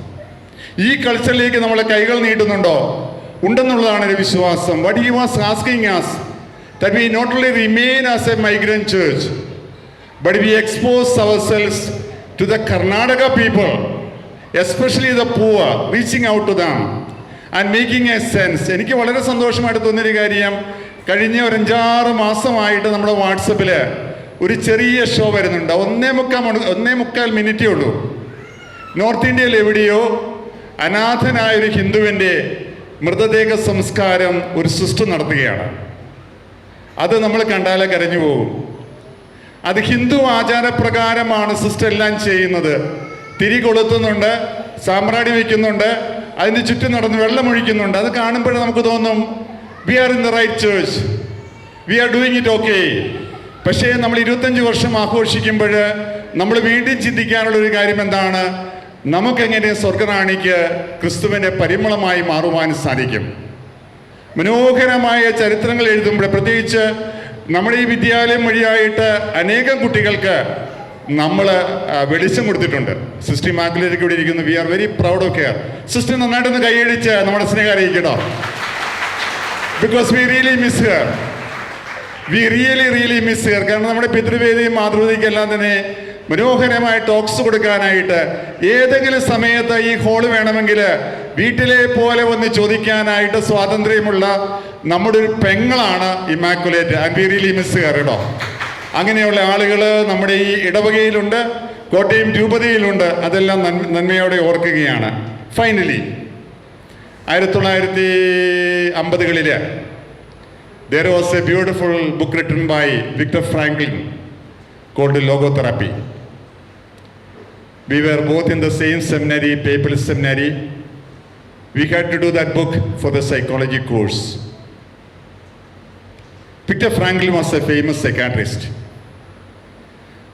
ഈ കൾച്ചറിലേക്ക് നമ്മളെ കൈകൾ നീട്ടുന്നുണ്ടോ? ഉണ്ടെന്നുള്ളതാണ് എൻ്റെ വിശ്വാസം. What he was asking us, that we not only remain as a migrant church, but we expose ourselves to the Karnataka people, especially the poor, reaching out to them and making a sense. എനിക്ക് വളരെ സന്തോഷമായിട്ട് തോന്നിയൊരു കാര്യം, കഴിഞ്ഞ ഒരു 5-6 മാസമായിട്ട് നമ്മുടെ വാട്സപ്പിൽ ഒരു ചെറിയ ഷോ വരുന്നുണ്ട്. 1.25 മിനിറ്റേ ഉള്ളൂ. നോർത്ത് ഇന്ത്യയിൽ എവിടെയോ അനാഥനായൊരു ഹിന്ദുവിൻ്റെ മൃതദേഹ സംസ്കാരം ഒരു സിസ്റ്റർ നടത്തുകയാണ്. അത് നമ്മൾ കണ്ടാലേ കരഞ്ഞു പോകും. അത് ഹിന്ദു ആചാരപ്രകാരമാണ് സിസ്റ്റർ എല്ലാം ചെയ്യുന്നത്. തിരി കൊളുത്തുന്നുണ്ട്, സാമ്പ്രാണി വയ്ക്കുന്നുണ്ട്, അതിന് ചുറ്റും നടന്ന് വെള്ളമൊഴിക്കുന്നുണ്ട്. അത് കാണുമ്പോൾ നമുക്ക് തോന്നും, we are in the right church, we are doing it okay. പക്ഷേ നമ്മൾ 25 വർഷം ആഘോഷിക്കുമ്പോൾ നമ്മൾ വീണ്ടും ചിന്തിക്കാനുള്ളൊരു കാര്യം എന്താണ്? നമുക്കെങ്ങനെ സ്വർഗറാണിക്ക് ക്രിസ്തുവിൻ്റെ പരിമളമായി മാറുവാൻ സാധിക്കും? മനോഹരമായ ചരിത്രങ്ങൾ എഴുതുമ്പോൾ, പ്രത്യേകിച്ച് നമ്മുടെ ഈ വിദ്യാലയം വഴിയായിട്ട് അനേകം കുട്ടികൾക്ക് നമ്മൾ വെളിച്ചം കൊടുത്തിട്ടുണ്ട്. സിസ്റ്റർ മാക്കുലേക്ക് ഇവിടെ ഇരിക്കുന്നു. We are very proud of care. Sister നന്നായിട്ടൊന്ന് കൈയടിച്ച് നമ്മുടെ സ്നേഹം അറിയിക്കട്ടോ. Because we really miss her. We really miss her. കാരണം നമ്മുടെ പിതൃവേദിയും മാതൃവേദിക്കെല്ലാം തന്നെ മനോഹരമായ ടോക്സ് കൊടുക്കാനായിട്ട് ഏതെങ്കിലും സമയത്ത് ഈ ഹോള് വേണമെങ്കിൽ വീട്ടിലെ പോലെ വന്ന് ചോദിക്കാനായിട്ട് സ്വാതന്ത്ര്യമുള്ള നമ്മുടെ ഒരു പെങ്ങളാണ് Immaculate. And we really miss her കേട്ടോ. അങ്ങനെയുള്ള ആളുകൾ നമ്മുടെ ഈ ഇടവകയിലുണ്ട്, കോട്ടയം രൂപതയിലുണ്ട്. അതെല്ലാം നന്മയോടെ ഓർക്കുകയാണ്. ഫൈനലി 1950കളിൽ there was a beautiful book written by Viktor Frankl called Logotherapy. We were both in the same seminary, Papal Seminary. We had to do that book for the psychology course. Viktor Frankl was a famous psychiatrist.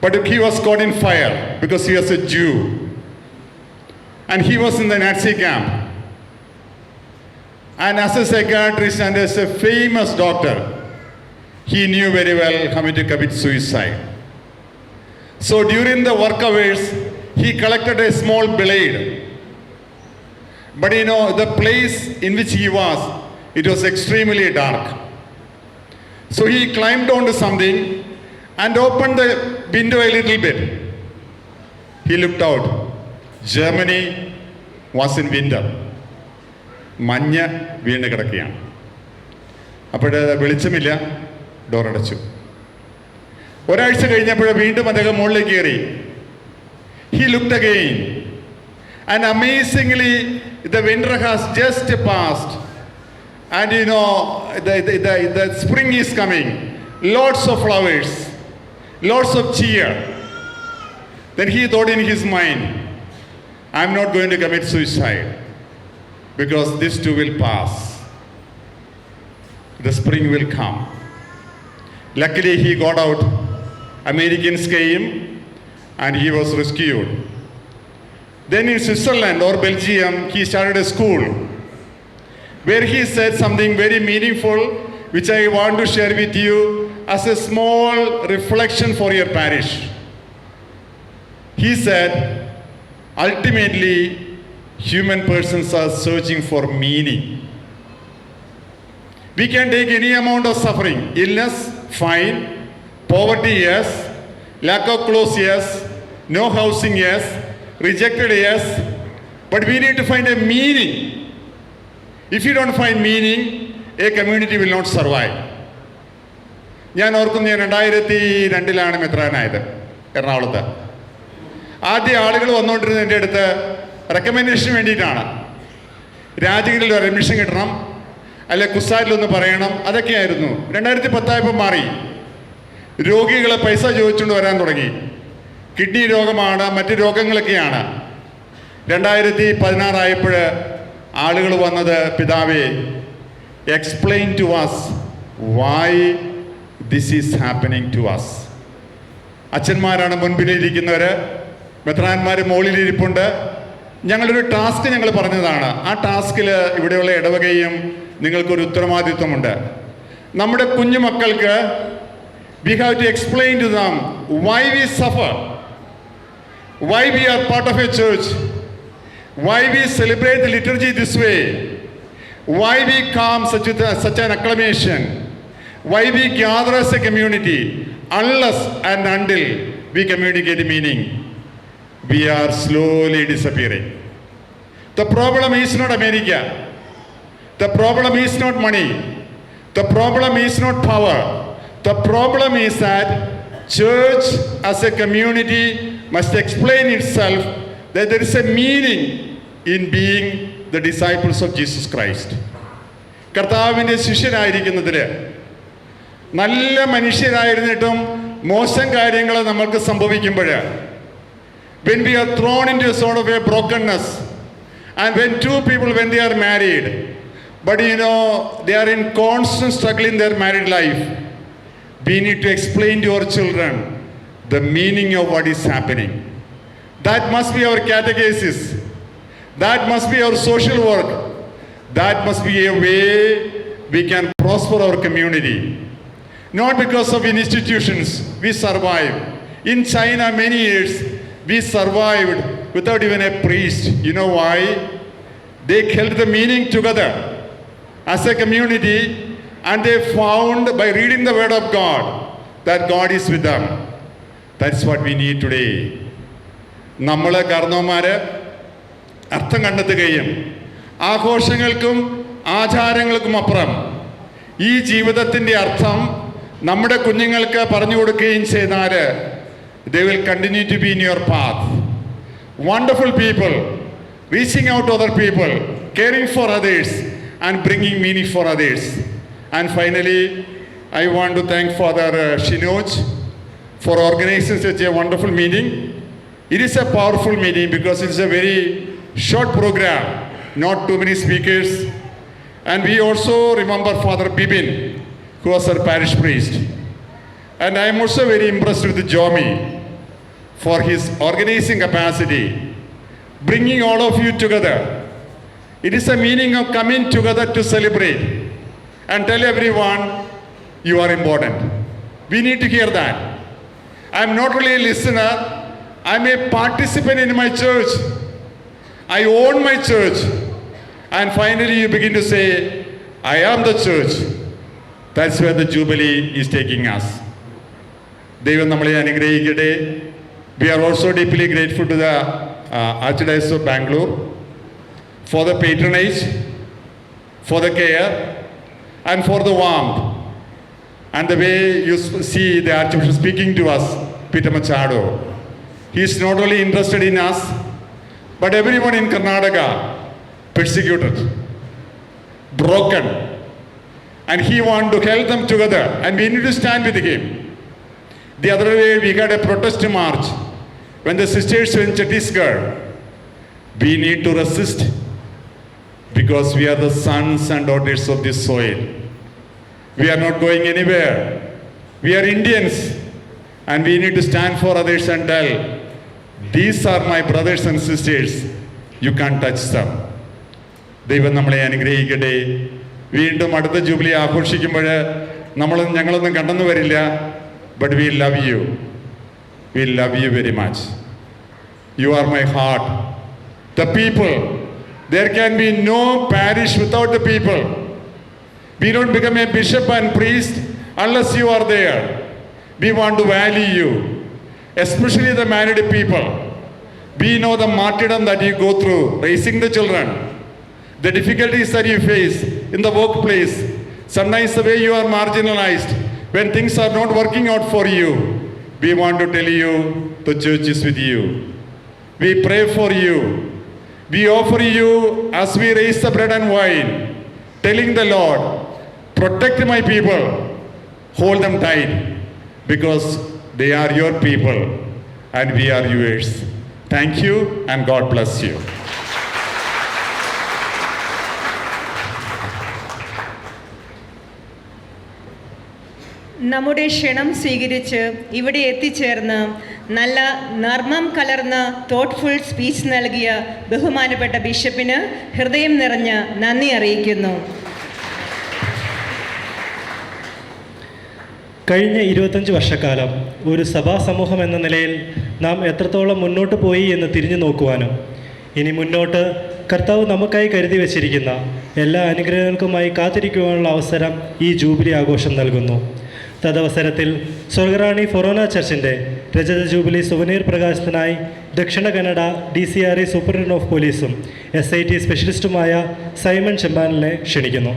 But he was caught in fire because he was a Jew. And he was in the Nazi camp. And as a psychiatrist and as a famous doctor, he knew very well how to commit suicide. So during the work hours, he collected a small blade. But the place in which he was, it was extremely dark. So he climbed onto something and opened the window a little bit. He looked out. Germany was in winter. മഞ്ഞ വീണ് കിടക്കുകയാണ്. അപ്പോൾ വെളിച്ചമില്ല, ഡോറടച്ചു. ഒരാഴ്ച കഴിഞ്ഞപ്പോൾ വീണ്ടും അദ്ദേഹം മുകളിലേക്ക് കയറി. He looked again, and amazingly the winter has just passed, and the spring is coming. Lots of flowers, lots of cheer. Then he thought in his mind, I'm not going to commit suicide, because this too will pass. The spring will come. Luckily he got out. Americans came and he was rescued. Then in Switzerland or Belgium, he started a school where he said something very meaningful, which I want to share with you as a small reflection for your parish. He said, ultimately, human persons are searching for meaning. We can take any amount of suffering. Illness, fine. Poverty, yes. Lack of clothes, yes. No housing, yes. Rejected, yes. But we need to find a meaning. If you don't find meaning, a community will not survive. ഞാൻ ഓർക്കുന്നു, ഞാൻ 2002 മെത്രാനായത് എറണാകുളത്ത്. ആദ്യ ആളുകൾ വന്നുകൊണ്ടിരുന്നത് എൻ്റെ അടുത്ത് റെക്കമെൻഡേഷന് വേണ്ടിയിട്ടാണ്. രാജഗിരിയിൽ ഒരു അഡ്മിഷൻ കിട്ടണം, അല്ലെ കുസാരിലൊന്ന് പറയണം, അതൊക്കെയായിരുന്നു. 2010 മാറി. രോഗികളെ പൈസ ചോദിച്ചുകൊണ്ട് വരാൻ തുടങ്ങി. കിഡ്നി രോഗമാണ്, മറ്റ് രോഗങ്ങളൊക്കെയാണ്. 2016 ആളുകൾ വന്നത്, പിതാവേ, explain to us why this is happening to us. അച്ഛന്മാരാണ് മുൻപിലിരിക്കുന്നവർ, മെത്രാന്മാർ മുകളിലിരിപ്പുണ്ട്. ഞങ്ങളൊരു ടാസ്ക് ഞങ്ങൾ പറഞ്ഞതാണ്. ആ ടാസ്കിൽ ഇവിടെയുള്ള ഇടവകയും നിങ്ങൾക്കൊരു ഉത്തരവാദിത്വമുണ്ട്. നമ്മുടെ കുഞ്ഞു മക്കൾക്ക് we have to explain to them why we suffer, why we are part of a church, why we celebrate the liturgy this way, why we come such an acclamation, why we gather as a community. Unless and until we communicate meaning, we are slowly disappearing. The problem is not America. The problem is not money. The problem is not power. The problem is that church as a community must explain itself that there is a meaning in being the disciples of Jesus Christ. കർത്താവിൻ്റെ ശിഷ്യരായിരിക്കുന്നതിൽ, നല്ല മനുഷ്യരായിരുന്നിട്ടും മോശം കാര്യങ്ങൾ നമ്മൾക്ക് സംഭവിക്കുമ്പോൾ, when we are thrown into a sort of a brokenness, and when two people, when they are married, but they are in constant struggle in their married life, we need to explain to our children the meaning of what is happening. That must be our catechesis. That must be our social work. That must be a way we can prosper our community. Not because of institutions, we survive. In China, many years, we survived without even a priest. You know why? They held the meaning together as a community, and they found by reading the word of God that God is with them. That's what we need today. നമ്മൾ കാരണവന്മാർ അർത്ഥം കണ്ടെത്തുകയും ആഘോഷങ്ങൾക്കും ആചാരങ്ങൾക്കും അപ്പുറം ഈ ജീവിതത്തിൻ്റെ അർത്ഥം നമ്മുടെ കുഞ്ഞുങ്ങൾക്ക് പറഞ്ഞു കൊടുക്കുകയും ചെയ്താൽ, they will continue to be in your path. Wonderful people, reaching out to other people, caring for others, and bringing meaning for others. And finally, I want to thank Father Shinoj for organizing such a wonderful meeting. It is a powerful meeting because it is a very short program, not too many speakers. And we also remember Father Bibin, who was our parish priest. And I am also very impressed with Jomi for his organizing capacity, bringing all of you together It is a meaning of coming together to celebrate and tell everyone you are important. We need to hear that. I am not only a listener, I am a participant in my church. I own my church. And finally you begin to say, I am the church. That's where the Jubilee is taking us. ദൈവം നമ്മളെ അനുഗ്രഹിക്കട്ടെ. We are also deeply grateful to the Archdiocese of Bangalore for the patronage, for the care, and for the warmth. And the way you see the Archbishop speaking to us, Peter Machado. He is not only interested in us, but everyone in Karnataka persecuted, broken. And he wants to help them together. And we need to stand with him. The other day we had a protest march when the sisters were in Chhattisgarh. We need to resist because we are the sons and daughters of this soil. We are not going anywhere. We are Indians and we need to stand for others and tell, these are my brothers and sisters. You can't touch them. ദൈവം നമ്മളെ അനുഗ്രഹിക്കട്ടെ. വീണ്ടും അടുത്ത ജൂബിലി ആഘോഷിക്കുമ്പോൾ ഞങ്ങളൊന്നും കണ്ടെന്ന് വരില്ല. But we love you. We love you very much. You are my heart. The people. There can be no parish without the people. We don't become a bishop and priest unless you are there. We want to value you, especially the married people. We know the martyrdom that you go through, raising the children, the difficulties that you face in the workplace, sometimes the way you are marginalized, when things are not working out for you. We want to tell you, the church is with you. We pray for you. We offer you as we raise the bread and wine, telling the Lord, protect my people, hold them tight, because they are your people and we are yours. Thank you and God bless you. നമ്മുടെ ക്ഷണം സ്വീകരിച്ച് ഇവിടെ എത്തിച്ചേർന്ന് നല്ല നർമ്മം കലർന്ന തോട്ട്ഫുൾ സ്പീച്ച് നൽകിയ ബഹുമാനപ്പെട്ട ബിഷപ്പിന് ഹൃദയം നിറഞ്ഞ നന്ദി അറിയിക്കുന്നു. കഴിഞ്ഞ 25 വർഷക്കാലം ഒരു സഭാ സമൂഹം എന്ന നിലയിൽ നാം എത്രത്തോളം മുന്നോട്ട് പോയി എന്ന് തിരിഞ്ഞു നോക്കുവാനും ഇനി മുന്നോട്ട് കർത്താവ് നമുക്കായി കരുതി വച്ചിരിക്കുന്ന എല്ലാ അനുഗ്രഹങ്ങൾക്കുമായി കാത്തിരിക്കുവാനുള്ള അവസരം ഈ ജൂബിലി ആഘോഷം നൽകുന്നു. തദവസരത്തിൽ സ്വർഗറാണി ഫൊറോന ചർച്ചിൻ്റെ രജത jubilee souvenir പ്രകാശത്തിനായി Dakshina Kannada DCRE superintendent of പോലീസും SIT സ്പെഷ്യലിസ്റ്റുമായ സൈമൺ ചെമ്പാനിനെ ക്ഷണിക്കുന്നു.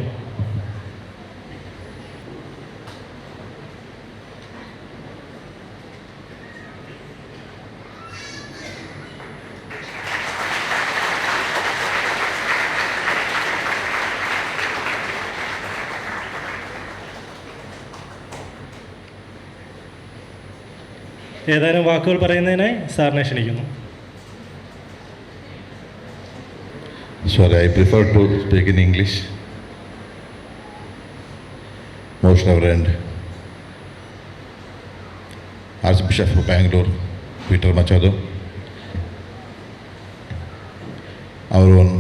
ഏതാനും വാക്കുകൾ പറയുന്നതിനായി സാറിനെ ക്ഷണിക്കുന്നു. Sorry, I prefer to speak in English. Most Reverend Archbishop of Bangalore, Peter Machado, our own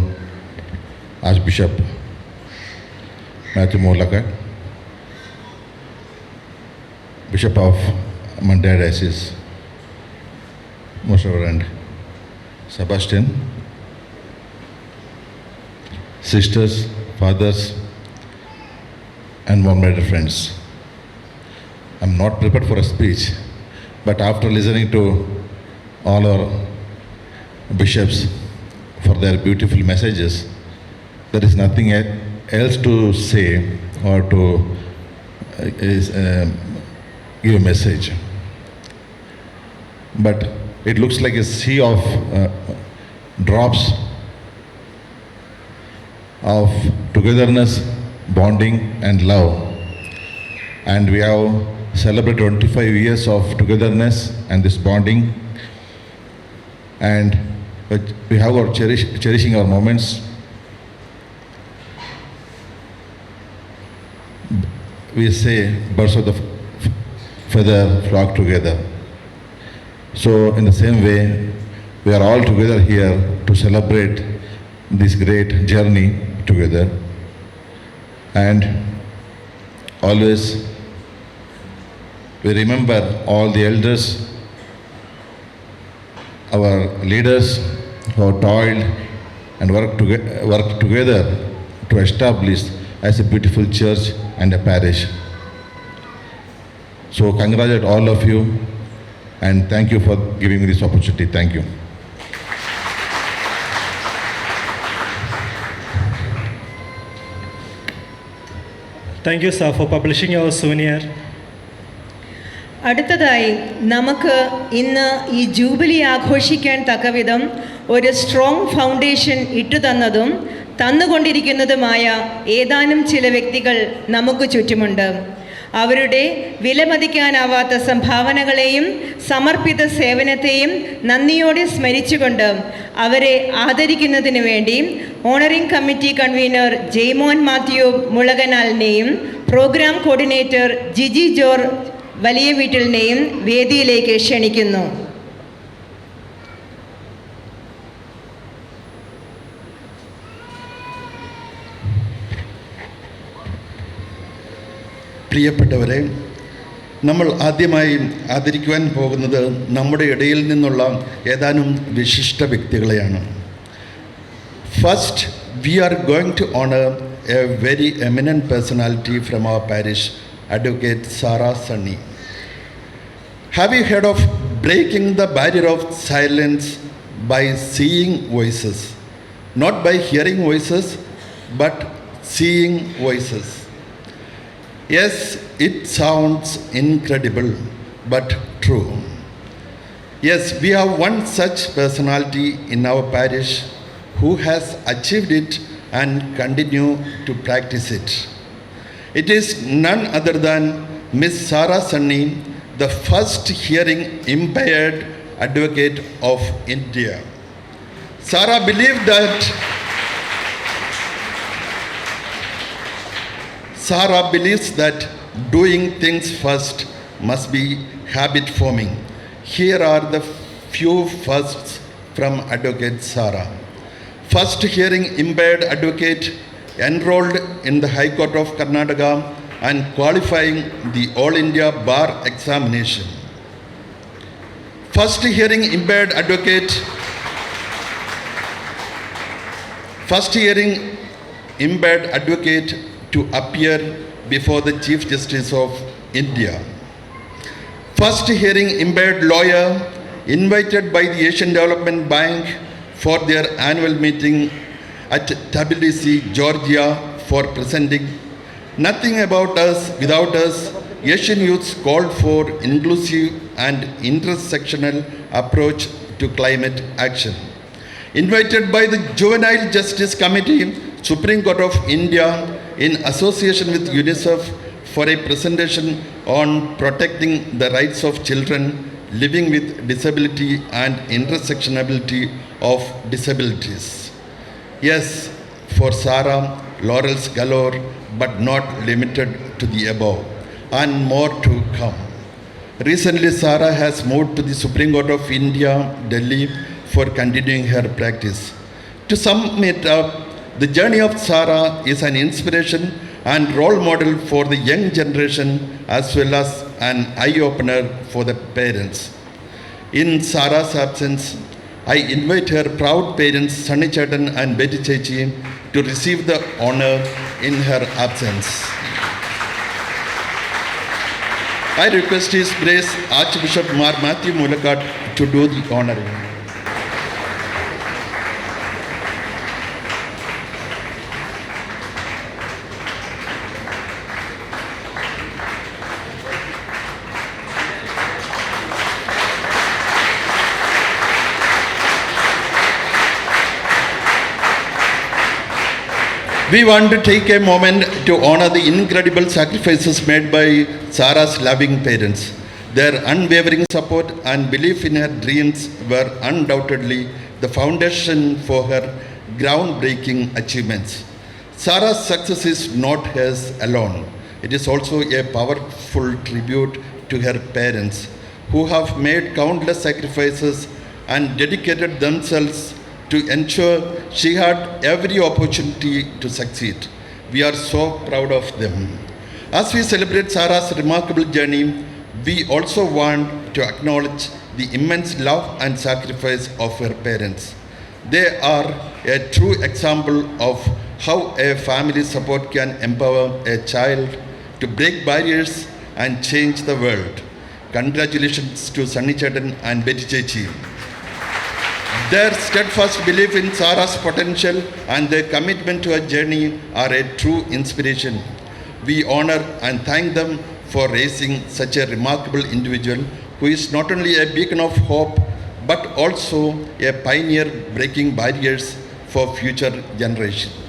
Archbishop Matthew Molaka, Bishop of Mandya Diocese, Most Reverend Sebastian, sisters, fathers, and warm dear friends. I'm not prepared for a speech, but after listening to all our bishops for their beautiful messages, there is nothing else to say or to give a message. But it looks like a sea of drops of togetherness, bonding and love. And we have celebrated 25 years of togetherness and this bonding. And we have our cherishing our moments. We say birds of the feather flock together. So in the same way, we are all together here to celebrate this great journey together. And always we remember all the elders, our leaders who have toiled and worked together to establish as a beautiful church and a parish. So congratulate all of you and thank you for giving me this opportunity. Thank you. Thank you, sir, for publishing your souvenir. അടുത്തതായി നമുക്ക് ഇന്ന് ഈ ജൂബിലി ആഘോഷിക്കാൻ തക്കവിധം ഒരു സ്ട്രോങ് ഫൗണ്ടേഷൻ ഇട്ടുതന്നതും തന്നുകൊണ്ടിരിക്കുന്നതുമായ ഏതാനും ചില വ്യക്തികൾ നമുക്ക് ചുറ്റുമുണ്ട്. അവരുടെ വിലമതിക്കാനാവാത്ത സംഭാവനകളെയും സമർപ്പിത സേവനത്തെയും നന്ദിയോടെ സ്മരിച്ചുകൊണ്ട് അവരെ ആദരിക്കുന്നതിന് വേണ്ടി honouring committee convener Jaimon Mathew മുളകനാലിനെയും പ്രോഗ്രാം കോർഡിനേറ്റർ ജിജി ജോർ വലിയ വീട്ടിലിനെയും വേദിയിലേക്ക് ക്ഷണിക്കുന്നു. പ്രിയപ്പെട്ടവരെ, നമ്മൾ ആദ്യമായി ആദരിക്കുവാൻ പോകുന്നത് നമ്മുടെ ഇടയിൽ നിന്നുള്ള ഏതാനും വിശിഷ്ട വ്യക്തികളെയാണ്. First, we are going to honor a very eminent personality from our parish, Advocate Sarah Sunny. Have you heard of breaking the barrier of silence by seeing voices? Not by hearing voices, but seeing voices. Yes, it sounds incredible, but true. Yes, we have one such personality in our parish who has achieved it and continue to practice it. It is none other than Miss Sarah Sunny, the first hearing impaired advocate of India. Sarah believes that doing things first must be habit forming. Here are the few firsts from Advocate Sarah. First hearing impaired advocate enrolled in the High Court of Karnataka and qualifying the All India Bar Examination. First hearing impaired advocate to appear before the Chief Justice of India. First hearing impaired lawyer invited by the Asian Development Bank for their annual meeting at Tbilisi, Georgia, for presenting "Nothing about us without us." Asian youths called for inclusive and intersectional approach to climate action. Invited by the Juvenile Justice Committee, Supreme Court of India, in association with UNICEF, for a presentation on protecting the rights of children living with disability and intersectionality of disabilities. Yes, for Sarah, laurels galore, but not limited to the above, and more to come. Recently, Sarah has moved to the Supreme Court of India, Delhi, for continuing her practice. To sum it up, the journey of Sarah is an inspiration and role model for the young generation, as well as an eye-opener for the parents. In Sarah's absence, I invite her proud parents Sunny Chetan and Betty Chechi to receive the honor in her absence. I request His Grace Archbishop Mar Matthew Mulakat to do the honoring. We want to take a moment to honor the incredible sacrifices made by Sarah's loving parents. Their unwavering support and belief in her dreams were undoubtedly the foundation for her groundbreaking achievements. Sarah's success is not hers alone. It is also a powerful tribute to her parents, who have made countless sacrifices and dedicated themselves to ensure she had every opportunity to succeed. We are so proud of them. As we celebrate Sarah's remarkable journey, we also want to acknowledge the immense love and sacrifice of her parents. They are a true example of how a family support can empower a child to break barriers and change the world. Congratulations to Sunny Chetan and Betty Chechi. Their steadfast belief in Sarah's potential and their commitment to her journey are a true inspiration. We honor and thank them for raising such a remarkable individual who is not only a beacon of hope but also a pioneer breaking barriers for future generations.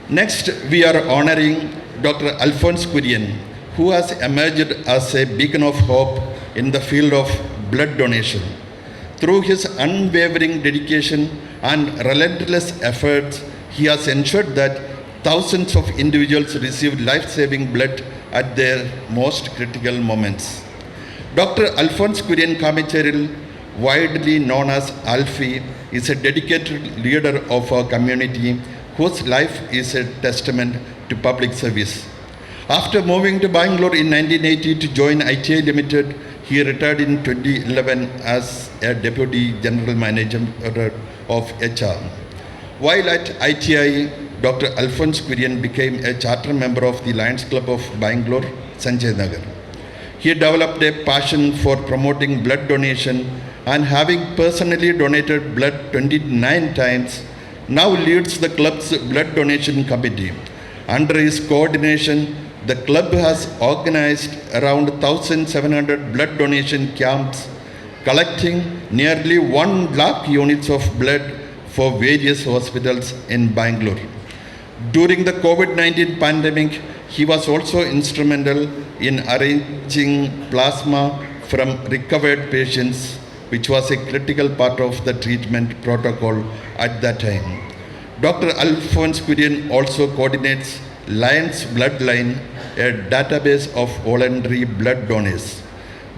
Next, we are honoring Dr. Alphonse Kurian, who has emerged as a beacon of hope in the field of blood donation. Through his unwavering dedication and relentless efforts, he has ensured that thousands of individuals receive life-saving blood at their most critical moments. Dr. Alphonse Kurian Kamicheril, widely known as Alfie, is a dedicated leader of our community whose life is a testament to public service. After moving to Bangalore in 1980 to join ITI Limited, he retired in 2011 as a Deputy General Manager of HR. While at ITI, Dr. Alphonse Kurian became a charter member of the Lions Club of Bangalore, Sanjay Nagar. He developed a passion for promoting blood donation and, having personally donated blood 29 times, now leads the club's blood donation committee. Under his coordination, the club has organized around 1,700 blood donation camps, collecting nearly 1 lakh units of blood for various hospitals in Bangalore. During the COVID-19 pandemic, he was also instrumental in arranging plasma from recovered patients, which was a critical part of the treatment protocol at that time. Dr. Alphonse Kurian also coordinates Lions Bloodline, a database of voluntary blood donors.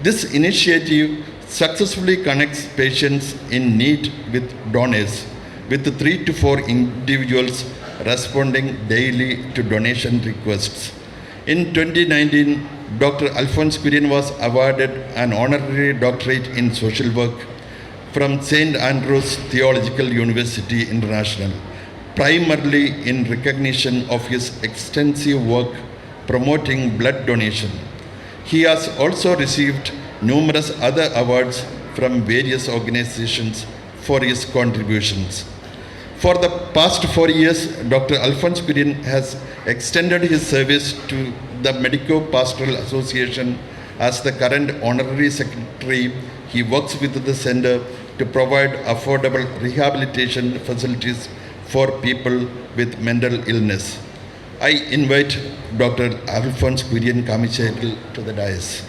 This initiative successfully connects patients in need with donors, with 3 to 4 individuals responding daily to donation requests. In 2019, Dr. Alphonse Kurian was awarded an honorary doctorate in social work from St. Andrews Theological University International, primarily in recognition of his extensive work promoting blood donation. He has also received numerous other awards from various organizations for his contributions. For the past 4 years, Dr. Alphonse Kurian has extended his service to the Medico-Pastoral Association as the current honorary secretary. He works with the center to provide affordable rehabilitation facilities for people with mental illness. I invite Dr. Alphonse Kurian Kamicheril to the dais.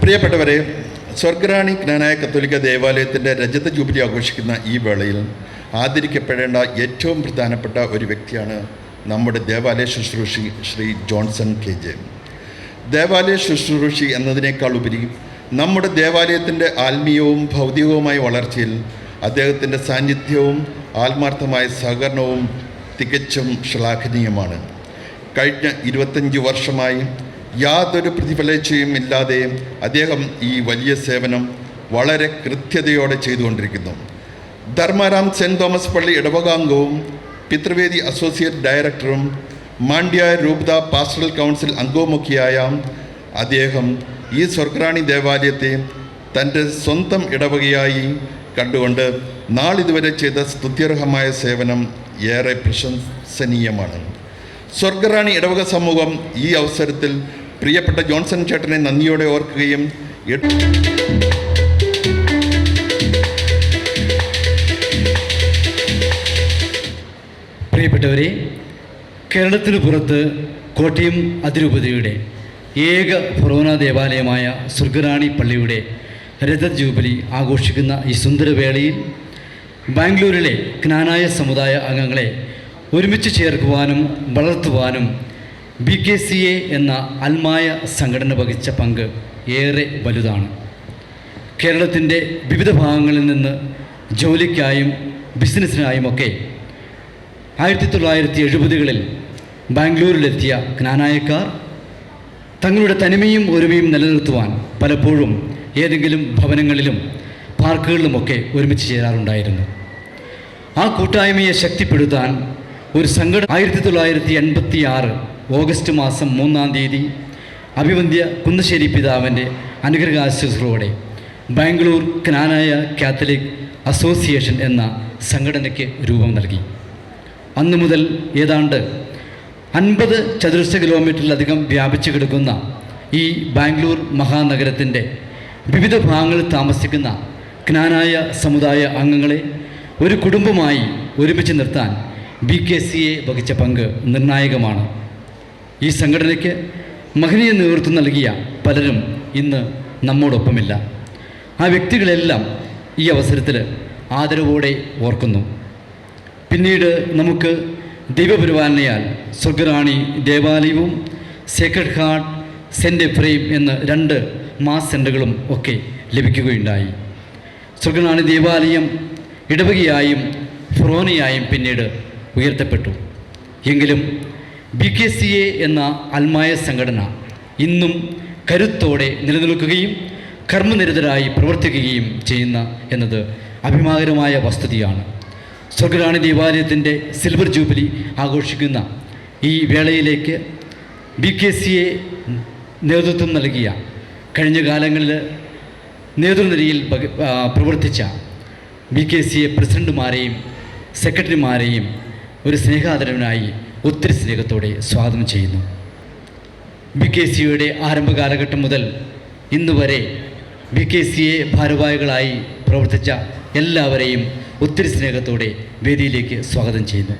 പ്രിയപ്പെട്ടവരെ, സ്വർഗ്ഗറാണി ജ്ഞാനായ കത്തോലിക്ക ദേവാലയത്തിൻ്റെ രജത ജൂബിലി ആഘോഷിക്കുന്ന ഈ വേളയിൽ ആദരിക്കപ്പെടേണ്ട ഏറ്റവും പ്രധാനപ്പെട്ട ഒരു വ്യക്തിയാണ് നമ്മുടെ ദേവാലയ ശുശ്രൂഷി ശ്രീ ജോൺസൺ KJ. ദേവാലയ ശുശ്രൂഷി എന്നതിനേക്കാൾ ഉപരി നമ്മുടെ ദേവാലയത്തിൻ്റെ ആത്മീയവും ഭൗതികവുമായ വളർച്ചയിൽ അദ്ദേഹത്തിൻ്റെ സാന്നിധ്യവും ആത്മാർത്ഥമായ സഹകരണവും തികച്ചും ശ്ലാഘനീയമാണ്. കഴിഞ്ഞ 25 വർഷമായി യാതൊരു പ്രതിഫലേച്ഛയും ഇല്ലാതെ അദ്ദേഹം ഈ വലിയ സേവനം വളരെ കൃത്യതയോടെ ചെയ്തുകൊണ്ടിരിക്കുന്നു. ധർമാരാം സെൻറ്റ് തോമസ് പള്ളി ഇടവകാംഗവും പിതൃവേദി അസോസിയേറ്റ് ഡയറക്ടറും മാണ്ഡ്യ രൂപത പാസ്റ്ററൽ കൗൺസിൽ അംഗവുമൊക്കെയായ അദ്ദേഹം ഈ സ്വർഗ്ഗറാണി ദേവാലയത്തെ തൻ്റെ സ്വന്തം ഇടവകയായി കണ്ടുകൊണ്ട് നാളിതുവരെ ചെയ്ത സ്തുത്യർഹമായ സേവനം ഏറെ പ്രശംസനീയമാണ്. സ്വർഗറാണി ഇടവക സമൂഹം ഈ അവസരത്തിൽ പ്രിയപ്പെട്ട ജോൺസൺ ചേട്ടനെ നന്ദിയോടെ ഓർക്കുകയും പ്രിയപ്പെട്ടവരെ, കേരളത്തിനു പുറത്ത് കോട്ടയം അതിരൂപതയുടെ ഏക ഫൊറോന ദേവാലയമായ സ്വർഗറാണി പള്ളിയുടെ രഥ ജൂബിലി ആഘോഷിക്കുന്ന ഈ സുന്ദരവേളയിൽ ബാംഗ്ലൂരിലെ ജ്ഞാനായ സമുദായ അംഗങ്ങളെ ഒരുമിച്ച് ചേർക്കുവാനും വളർത്തുവാനും BKCA എന്ന അൽമായ സംഘടന വഹിച്ച പങ്ക് ഏറെ വലുതാണ്. കേരളത്തിൻ്റെ വിവിധ ഭാഗങ്ങളിൽ നിന്ന് ജോലിക്കായും ബിസിനസ്സിനായുമൊക്കെ 1970കളിൽ ബാംഗ്ലൂരിലെത്തിയ ജ്ഞാനായക്കാർ തങ്ങളുടെ തനിമയും ഒരുമയും നിലനിർത്തുവാൻ പലപ്പോഴും ഏതെങ്കിലും ഭവനങ്ങളിലും പാർക്കുകളിലുമൊക്കെ ഒരുമിച്ച് ചേരാറുണ്ടായിരുന്നു. ആ കൂട്ടായ്മയെ ശക്തിപ്പെടുത്താൻ ഒരു സംഘടന 1986 ഓഗസ്റ്റ് മാസം 3-ാം തീയതി അഭിവന്ദ്യ കുന്നശ്ശേരി പിതാവിൻ്റെ അനുഗ്രഹാശിസ്സുകളോടെ ബാംഗ്ലൂർ ജ്ഞാനായ കാത്തലിക് അസോസിയേഷൻ എന്ന സംഘടനയ്ക്ക് രൂപം നൽകി. അന്നു മുതൽ ഏതാണ്ട് 50 ചതുരശ്ര കിലോമീറ്ററിലധികം വ്യാപിച്ചു കിടക്കുന്ന ഈ ബാംഗ്ലൂർ മഹാനഗരത്തിൻ്റെ വിവിധ ഭാഗങ്ങളിൽ താമസിക്കുന്ന ജ്ഞാനായ സമുദായ അംഗങ്ങളെ ഒരു കുടുംബമായി ഒരുമിച്ച് നിർത്താൻ BKCA വഹിച്ച പങ്ക് നിർണായകമാണ്. ഈ സംഘടനയ്ക്ക് മഹനീയ നേതൃത്വം നൽകിയ പലരും ഇന്ന് നമ്മോടൊപ്പമില്ല. ആ വ്യക്തികളെല്ലാം ഈ അവസരത്തിൽ ആദരവോടെ ഓർക്കുന്നു. പിന്നീട് നമുക്ക് ദൈവപരിപാലനയാൽ സ്വർഗറാണി ദേവാലയവും സേക്രഡ് ഹാർട്ട് സെൻറ്റ് എഫ്രൈം എന്ന 2 മാസ് സെൻ്ററുകളും ഒക്കെ ലഭിക്കുകയുണ്ടായി. സ്വർഗറാണി ദേവാലയം ഇടവകയായും ഫൊറോനയായും പിന്നീട് ഉയർത്തപ്പെട്ടു. എങ്കിലും BKCA എന്ന അൽമായ സംഘടന ഇന്നും കരുത്തോടെ നിലനിൽക്കുകയും കർമ്മനിരതരായി പ്രവർത്തിക്കുകയും ചെയ്യുന്ന എന്നത് അഭിമാനകരമായ വസ്തുതയാണ്. സ്വർഗറാണി ദേവാലയത്തിൻ്റെ സിൽവർ ജൂബിലി ആഘോഷിക്കുന്ന ഈ വേളയിലേക്ക് BKCA നേതൃത്വം നൽകിയ കഴിഞ്ഞ കാലങ്ങളിൽ നേതൃനിരയിൽ പ്രവർത്തിച്ച BKCA പ്രസിഡന്റുമാരെയും സെക്രട്ടറിമാരെയും ഒരു സ്നേഹാദരവനായി ഒത്തിരി സ്നേഹത്തോടെ സ്വാഗതം ചെയ്യുന്നു. BKCAയുടെ ആരംഭ കാലഘട്ടം മുതൽ ഇന്ന് വരെ BKCA ഭാരവാഹികളായി പ്രവർത്തിച്ച എല്ലാവരെയും ഒത്തിരി സ്നേഹത്തോടെ വേദിയിലേക്ക് സ്വാഗതം ചെയ്യുന്നു.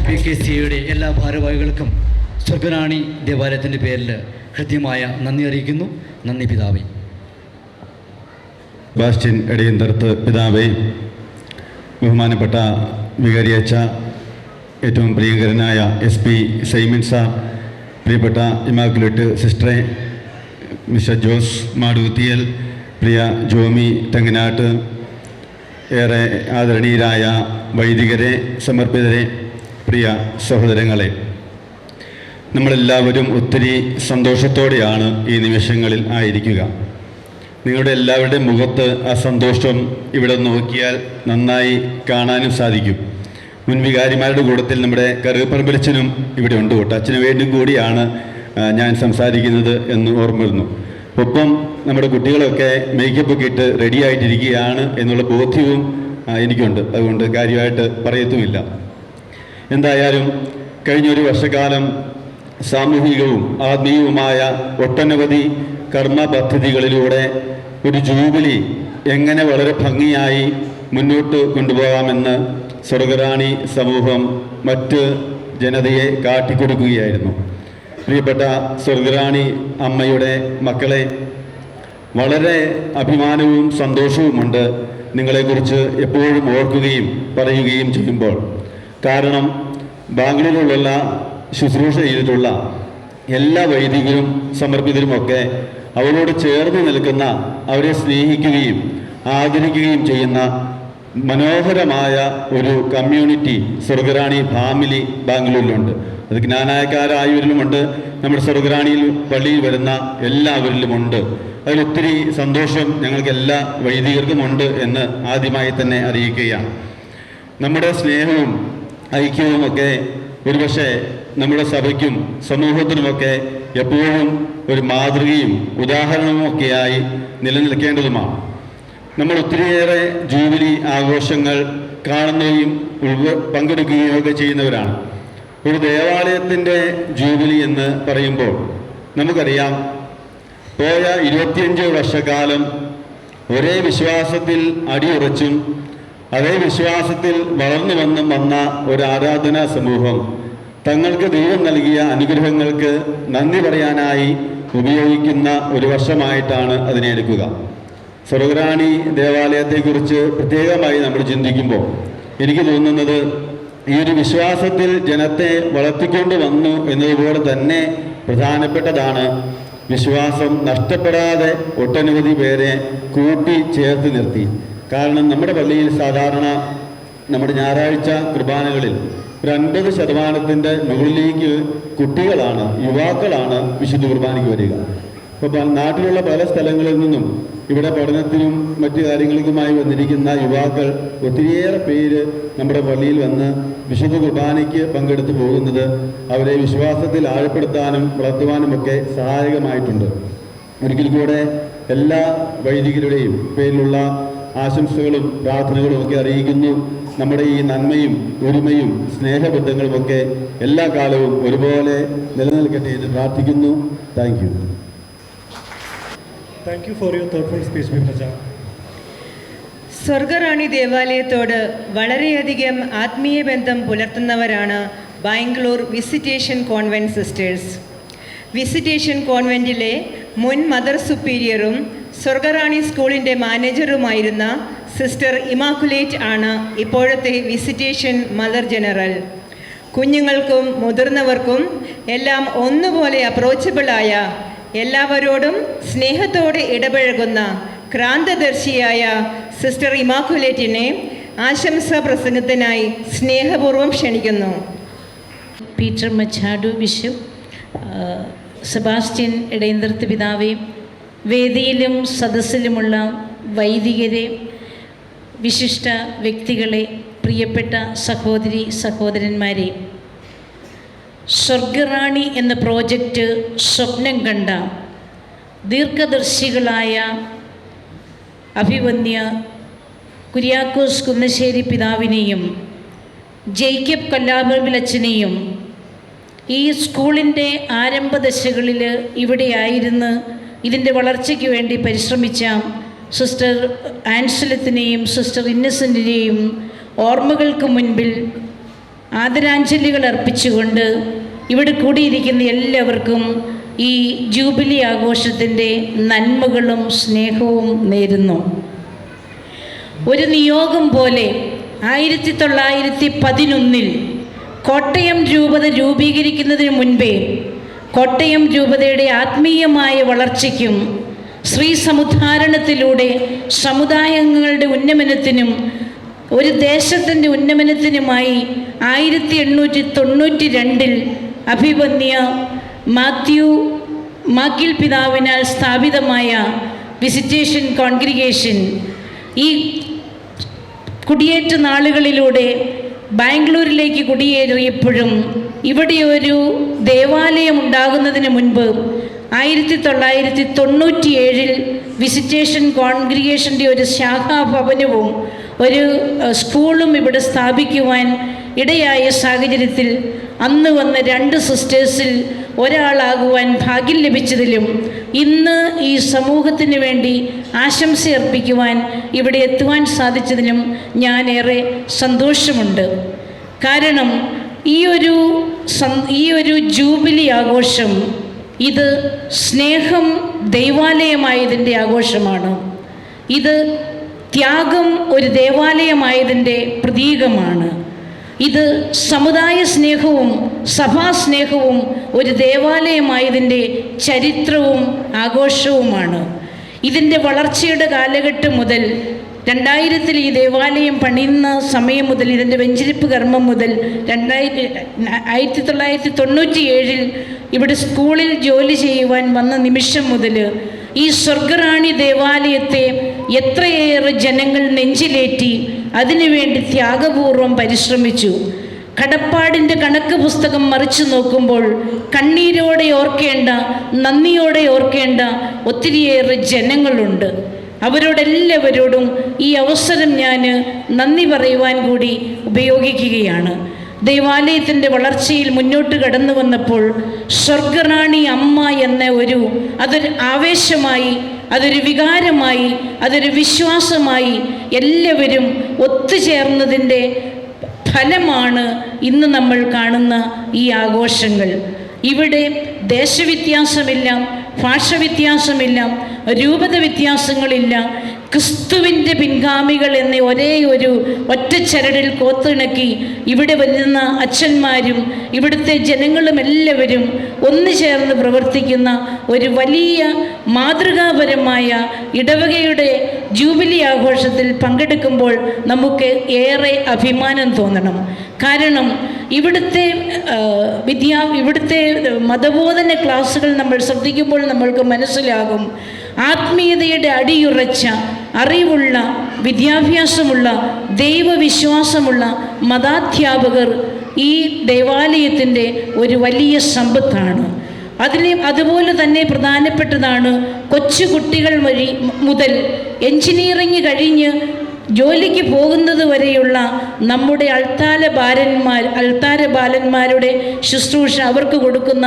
BKCAയുടെ എല്ലാ ഭാരവാഹികൾക്കും സ്വർഗറാണി ദേവാലയത്തിൻ്റെ പേരിൽ ഹൃദ്യമായ നന്ദി അറിയിക്കുന്നു. നന്ദി പിതാവേ. ബാസ്റ്റ്യൻ എടയന്തർത്ത് പിതാവേ, ബഹുമാനപ്പെട്ട വികാരിയച്ച, ഏറ്റവും പ്രിയങ്കരനായ SP സൈമൻ സാർ, പ്രിയപ്പെട്ട ഇമാക്കുലേറ്റ് സിസ്റ്ററെ, മിസ്റ്റർ ജോസ് മാടൂത്തിയൽ, പ്രിയ ജോമി തെങ്ങനാട്ട്, ഏറെ ആദരണീയരായ വൈദികരെ, സമർപ്പിതരെ, പ്രിയ സഹോദരങ്ങളെ, നമ്മളെല്ലാവരും ഒത്തിരി സന്തോഷത്തോടെയാണ് ഈ നിമിഷങ്ങളിൽ ആയിരിക്കുക. നിങ്ങളുടെ എല്ലാവരുടെയും മുഖത്ത് ആ സന്തോഷം ഇവിടെ നോക്കിയാൽ നന്നായി കാണാനും സാധിക്കും. മുൻ വികാരിമാരുടെ കൂട്ടത്തിൽ നമ്മുടെ കറുപ്പറമ്പലച്ചനും ഇവിടെ ഉണ്ട് കേട്ടോ. അച്ഛന് വേണ്ടിയും കൂടിയാണ് ഞാൻ സംസാരിക്കുന്നത് എന്ന് ഓർമ്മ വരുന്നു. ഒപ്പം നമ്മുടെ കുട്ടികളൊക്കെ മേക്കപ്പ് ഒക്കെ ഇട്ട് റെഡി ആയിട്ടിരിക്കുകയാണ് എന്നുള്ള ബോധ്യവും എനിക്കുണ്ട്. അതുകൊണ്ട് കാര്യമായിട്ട് പറയത്തുമില്ല. എന്തായാലും കഴിഞ്ഞൊരു വർഷക്കാലം സാമൂഹികവും ആത്മീയവുമായ ഒട്ടനവധി കർമ്മ പദ്ധതികളിലൂടെ ഒരു ജൂബിലി എങ്ങനെ വളരെ ഭംഗിയായി മുന്നോട്ട് കൊണ്ടുപോകാമെന്ന് സ്വർഗറാണി സമൂഹം മറ്റ് ജനതയെ കാട്ടിക്കൊടുക്കുകയായിരുന്നു. പ്രിയപ്പെട്ട സ്വർഗറാണി അമ്മയുടെ മക്കളെ, വളരെ അഭിമാനവും സന്തോഷവുമുണ്ട് നിങ്ങളെക്കുറിച്ച് എപ്പോഴും ഓർക്കുകയും പറയുകയും ചെയ്യുമ്പോൾ. കാരണം ബാംഗ്ലൂരിലുള്ള ശുശ്രൂഷ ചെയ്തിട്ടുള്ള എല്ലാ വൈദികരും സമർപ്പിതരുമൊക്കെ അവരോട് ചേർന്ന് നിൽക്കുന്ന, അവരെ സ്നേഹിക്കുകയും ആദരിക്കുകയും ചെയ്യുന്ന മനോഹരമായ ഒരു കമ്മ്യൂണിറ്റി സ്വർഗറാണി ഫാമിലി ബാംഗ്ലൂരിലുണ്ട്. അത് ജ്ഞാനായക്കാരായവരിലുമുണ്ട്, നമ്മുടെ സ്വർഗറാണിയിൽ പള്ളിയിൽ വരുന്ന എല്ലാവരിലുമുണ്ട്. അതിലൊത്തിരി സന്തോഷം ഞങ്ങൾക്ക് എല്ലാ വൈദികർക്കുമുണ്ട് എന്ന് ആദ്യമായി തന്നെ അറിയിക്കുകയാണ്. നമ്മുടെ സ്നേഹവും ഐക്യവുമൊക്കെ ഒരുപക്ഷെ നമ്മുടെ സഭയ്ക്കും സമൂഹത്തിനുമൊക്കെ എപ്പോഴും ഒരു മാതൃകയും ഉദാഹരണവുമൊക്കെയായി നിലനിൽക്കേണ്ടതുമാണ്. നമ്മൾ ഒത്തിരിയേറെ ജൂബിലി ആഘോഷങ്ങൾ കാണുകയും പങ്കെടുക്കുകയും ഒക്കെ ചെയ്യുന്നവരാണ്. ഒരു ദേവാലയത്തിൻ്റെ ജൂബിലി എന്ന് പറയുമ്പോൾ നമുക്കറിയാം, പോയ 25 വർഷക്കാലം ഒരേ വിശ്വാസത്തിൽ അടിയുറച്ചും അതേ വിശ്വാസത്തിൽ വളർന്നു വന്ന ഒരു ആരാധനാ സമൂഹം തങ്ങൾക്ക് ദൈവം നൽകിയ അനുഗ്രഹങ്ങൾക്ക് നന്ദി പറയാനായി ഉപയോഗിക്കുന്ന ഒരു വർഷമായിട്ടാണ് അതിനെ എടുക്കുക. സ്വർഗറാണി ദേവാലയത്തെക്കുറിച്ച് പ്രത്യേകമായി നമ്മൾ ചിന്തിക്കുമ്പോൾ എനിക്ക് തോന്നുന്നത്, ഈ ഒരു വിശ്വാസത്തിൽ ജനത്തെ വളർത്തിക്കൊണ്ട് വന്നു എന്നതുപോലെ തന്നെ പ്രധാനപ്പെട്ടതാണ് വിശ്വാസം നഷ്ടപ്പെടാതെ ഒട്ടനവധി പേരെ കൂട്ടി ചേർത്ത് നിർത്തി. കാരണം നമ്മുടെ പള്ളിയിൽ സാധാരണ നമ്മുടെ ഞായറാഴ്ച കുർബാനകളിൽ ഒരു 50% മുകളിലേക്ക് കുട്ടികളാണ്, യുവാക്കളാണ് വിശുദ്ധ കുർബാനയ്ക്ക് വരിക. അപ്പോൾ നാട്ടിലുള്ള പല സ്ഥലങ്ങളിൽ നിന്നും ഇവിടെ പഠനത്തിനും മറ്റു കാര്യങ്ങൾക്കുമായി വന്നിരിക്കുന്ന യുവാക്കൾ ഒത്തിരിയേറെ പേര് നമ്മുടെ പള്ളിയിൽ വന്ന് വിശുദ്ധ കുർബാനയ്ക്ക് പങ്കെടുത്തു പോകുന്നത് അവരെ വിശ്വാസത്തിൽ ആഴപ്പെടുത്താനും വളർത്തുവാനുമൊക്കെ സഹായകമായിട്ടുണ്ട്. ഒരിക്കൽ കൂടെ എല്ലാ വൈദികരുടെയും പേരിലുള്ള ആശംസകളും പ്രാർത്ഥനകളും ഒക്കെ അറിയിക്കുന്നു. നമ്മുടെ ഈ നന്മയും ഒരുമയും സ്നേഹബന്ധങ്ങളുമൊക്കെ എല്ലാ കാലവും ഒരുപോലെ നിലനിൽക്കട്ടെ എന്ന് പ്രാർത്ഥിക്കുന്നു. Thank you. Thank you for your thoughtful speech, ബിപ്രജ. സ്വർഗറാണി ദേവാലയത്തോട് വളരെയധികം ആത്മീയ ബന്ധം പുലർത്തുന്നവരാണ് Bangalore Visitation Convent Sisters. Visitation കോൺവെൻറ്റിലെ മുൻ മദർ സുപ്പീരിയറും സ്വർഗറാണി സ്കൂളിൻ്റെ മാനേജറുമായിരുന്ന സിസ്റ്റർ ഇമാക്കുലേറ്റ് ആണ് ഇപ്പോഴത്തെ വിസിറ്റേഷൻ മദർ ജനറൽ. കുഞ്ഞുങ്ങൾക്കും മുതിർന്നവർക്കും എല്ലാം ഒന്നുപോലെ അപ്രോച്ചബിളായ, എല്ലാവരോടും സ്നേഹത്തോടെ ഇടപഴകുന്ന ക്രാന്തദർശിയായ സിസ്റ്റർ ഇമാക്കുലേറ്റിനെ ആശംസാ പ്രസംഗത്തിനായി സ്നേഹപൂർവ്വം ക്ഷണിക്കുന്നു. പീറ്റർ മച്ചാഡു ബിഷപ്പ്, സെബാസ്റ്റ്യൻ ഇടയന്തിർത്ത് പിതാവേ, വേദിയിലും സദസ്സിലുമുള്ള വൈദികരെ, വിശിഷ്ട വ്യക്തികളെ, പ്രിയപ്പെട്ട സഹോദരി സഹോദരന്മാരെ, സ്വർഗറാണി എന്ന പ്രോജക്റ്റ് സ്വപ്നം കണ്ട ദീർഘദർശികളായ അഭിവന്യ കുര്യാക്കോസ് കുന്നശ്ശേരി പിതാവിനെയും ജേക്കബ് കല്ലാപറമ്പിലച്ഛനെയും ഈ സ്കൂളിൻ്റെ ആരംഭദശകളിൽ ഇവിടെയായിരുന്ന് ഇതിൻ്റെ വളർച്ചയ്ക്ക് വേണ്ടി പരിശ്രമിച്ച സിസ്റ്റർ ആൻസലത്തിനെയും സിസ്റ്റർ ഇന്നസെൻറ്റിനെയും ഓർമ്മകൾക്ക് മുൻപിൽ ആദരാഞ്ജലികൾ അർപ്പിച്ചുകൊണ്ട് ഇവിടെ കൂടിയിരിക്കുന്ന എല്ലാവർക്കും ഈ ജൂബിലി ആഘോഷത്തിൻ്റെ നന്മകളും സ്നേഹവും നേരുന്നു. ഒരു നിയോഗം പോലെ 1911 കോട്ടയം രൂപത രൂപീകരിക്കുന്നതിന് മുൻപേ കോട്ടയം രൂപതയുടെ ആത്മീയമായ വളർച്ചയ്ക്കും ശ്രീ സമുദ്ധാരണത്തിലൂടെ സമുദായങ്ങളുടെ ഉന്നമനത്തിനും ഒരു ദേശത്തിൻ്റെ ഉന്നമനത്തിനുമായി 1892 അഭിവന്യ മാക്കിൽ പിതാവിനാൽ സ്ഥാപിതമായ വിസിറ്റേഷൻ കോൺഗ്രിഗേഷൻ ഈ കുടിയേറ്റ നാളുകളിലൂടെ ബാംഗ്ലൂരിലേക്ക് കുടിയേറിയപ്പോഴും ഇവിടെ ഒരു ദേവാലയം ഉണ്ടാകുന്നതിന് മുൻപ് 1997 വിസിറ്റേഷൻ കോൺഗ്രിഗേഷൻ്റെ ഒരു ശാഖാഭവനവും ഒരു സ്കൂളും ഇവിടെ സ്ഥാപിക്കുവാൻ ഇടയായ സാഹചര്യത്തിൽ അന്ന് വന്ന 2 സിസ്റ്റേഴ്സിൽ ഒരാളാകുവാൻ ഭാഗ്യം ലഭിച്ചതിലും ഇന്ന് ഈ സമൂഹത്തിന് വേണ്ടി ആശംസയർപ്പിക്കുവാൻ ഇവിടെ എത്തുവാൻ സാധിച്ചതിലും ഞാനേറെ സന്തോഷമുണ്ട്. കാരണം ഈ ഒരു ജൂബിലി ആഘോഷം ഇത് സ്നേഹം ദൈവാലയമായതിൻ്റെ ആഘോഷമാണ്. ഇത് ത്യാഗം ഒരു ദേവാലയമായതിൻ്റെ പ്രതീകമാണ്. ഇത് സമുദായ സ്നേഹവും സഭാസ്നേഹവും ഒരു ദേവാലയമായതിൻ്റെ ചരിത്രവും ആഘോഷവുമാണ്. ഇതിൻ്റെ വളർച്ചയുടെ കാലഘട്ടം മുതൽ 2000 ഈ ദേവാലയം പണിയുന്ന സമയം മുതൽ, ഇതിൻ്റെ വെഞ്ചരിപ്പ് കർമ്മം മുതൽ 1997 ഇവിടെ സ്കൂളിൽ ജോലി ചെയ്യുവാൻ വന്ന നിമിഷം മുതൽ ഈ സ്വർഗറാണി ദേവാലയത്തെ എത്രയേറെ ജനങ്ങൾ നെഞ്ചിലേറ്റി അതിനുവേണ്ടി ത്യാഗപൂർവം പരിശ്രമിച്ചു. കടപ്പാടിൻ്റെ കണക്ക് പുസ്തകം മറിച്ചു നോക്കുമ്പോൾ കണ്ണീരോടെ ഓർക്കേണ്ട, നന്ദിയോടെ ഓർക്കേണ്ട ഒത്തിരിയേറെ ജനങ്ങളുണ്ട്. അവരോടെല്ലാവരോടും ഈ അവസരം ഞാൻ നന്ദി പറയുവാൻ കൂടി ഉപയോഗിക്കുകയാണ്. ദേവാലയത്തിൻ്റെ വളർച്ചയിൽ മുന്നോട്ട് കടന്നു വന്നപ്പോൾ സ്വർഗറാണി അമ്മ എന്ന അതൊരു ആവേശമായി, അതൊരു വികാരമായി, അതൊരു വിശ്വാസമായി എല്ലാവരും ഒത്തുചേർന്നതിൻ്റെ ഫലമാണ് ഇന്ന് നമ്മൾ കാണുന്ന ഈ ആഘോഷങ്ങൾ. ഇവിടെ ദേശവ്യത്യാസമില്ല, ഭാഷ വ്യത്യാസമില്ല, രൂപത വ്യത്യാസങ്ങളില്ല. ക്രിസ്തുവിൻ്റെ പിൻഗാമികൾ എന്ന ഒറ്റച്ചരടിൽ കോത്തിണക്കി ഇവിടെ വരുന്ന അച്ഛന്മാരും ഇവിടുത്തെ ജനങ്ങളും എല്ലാവരും ഒന്നു ചേർന്ന് പ്രവർത്തിക്കുന്ന ഒരു വലിയ മാതൃകാപരമായ ഇടവകയുടെ ജൂബിലി ആഘോഷത്തിൽ പങ്കെടുക്കുമ്പോൾ നമുക്ക് ഏറെ അഭിമാനം തോന്നണം. കാരണം ഇവിടുത്തെ മതബോധന ക്ലാസ്സുകൾ നമ്മൾ ശ്രദ്ധിക്കുമ്പോൾ നമ്മൾക്ക് മനസ്സിലാകും, ആത്മീയതയുടെ അടിയുറച്ച, അറിവുള്ള, വിദ്യാഭ്യാസമുള്ള, ദൈവവിശ്വാസമുള്ള മതാധ്യാപകർ ഈ ദേവാലയത്തിൻ്റെ ഒരു വലിയ സമ്പത്താണ്. അതുപോലെ തന്നെ പ്രധാനപ്പെട്ടതാണ് കൊച്ചുകുട്ടികൾ മുതൽ എൻജിനീയറിംഗ് കഴിഞ്ഞ് ജോലിക്ക് പോകുന്നത് വരെയുള്ള നമ്മുടെ അൾത്താര ബാലന്മാരുടെ ശുശ്രൂഷ, അവർക്ക് കൊടുക്കുന്ന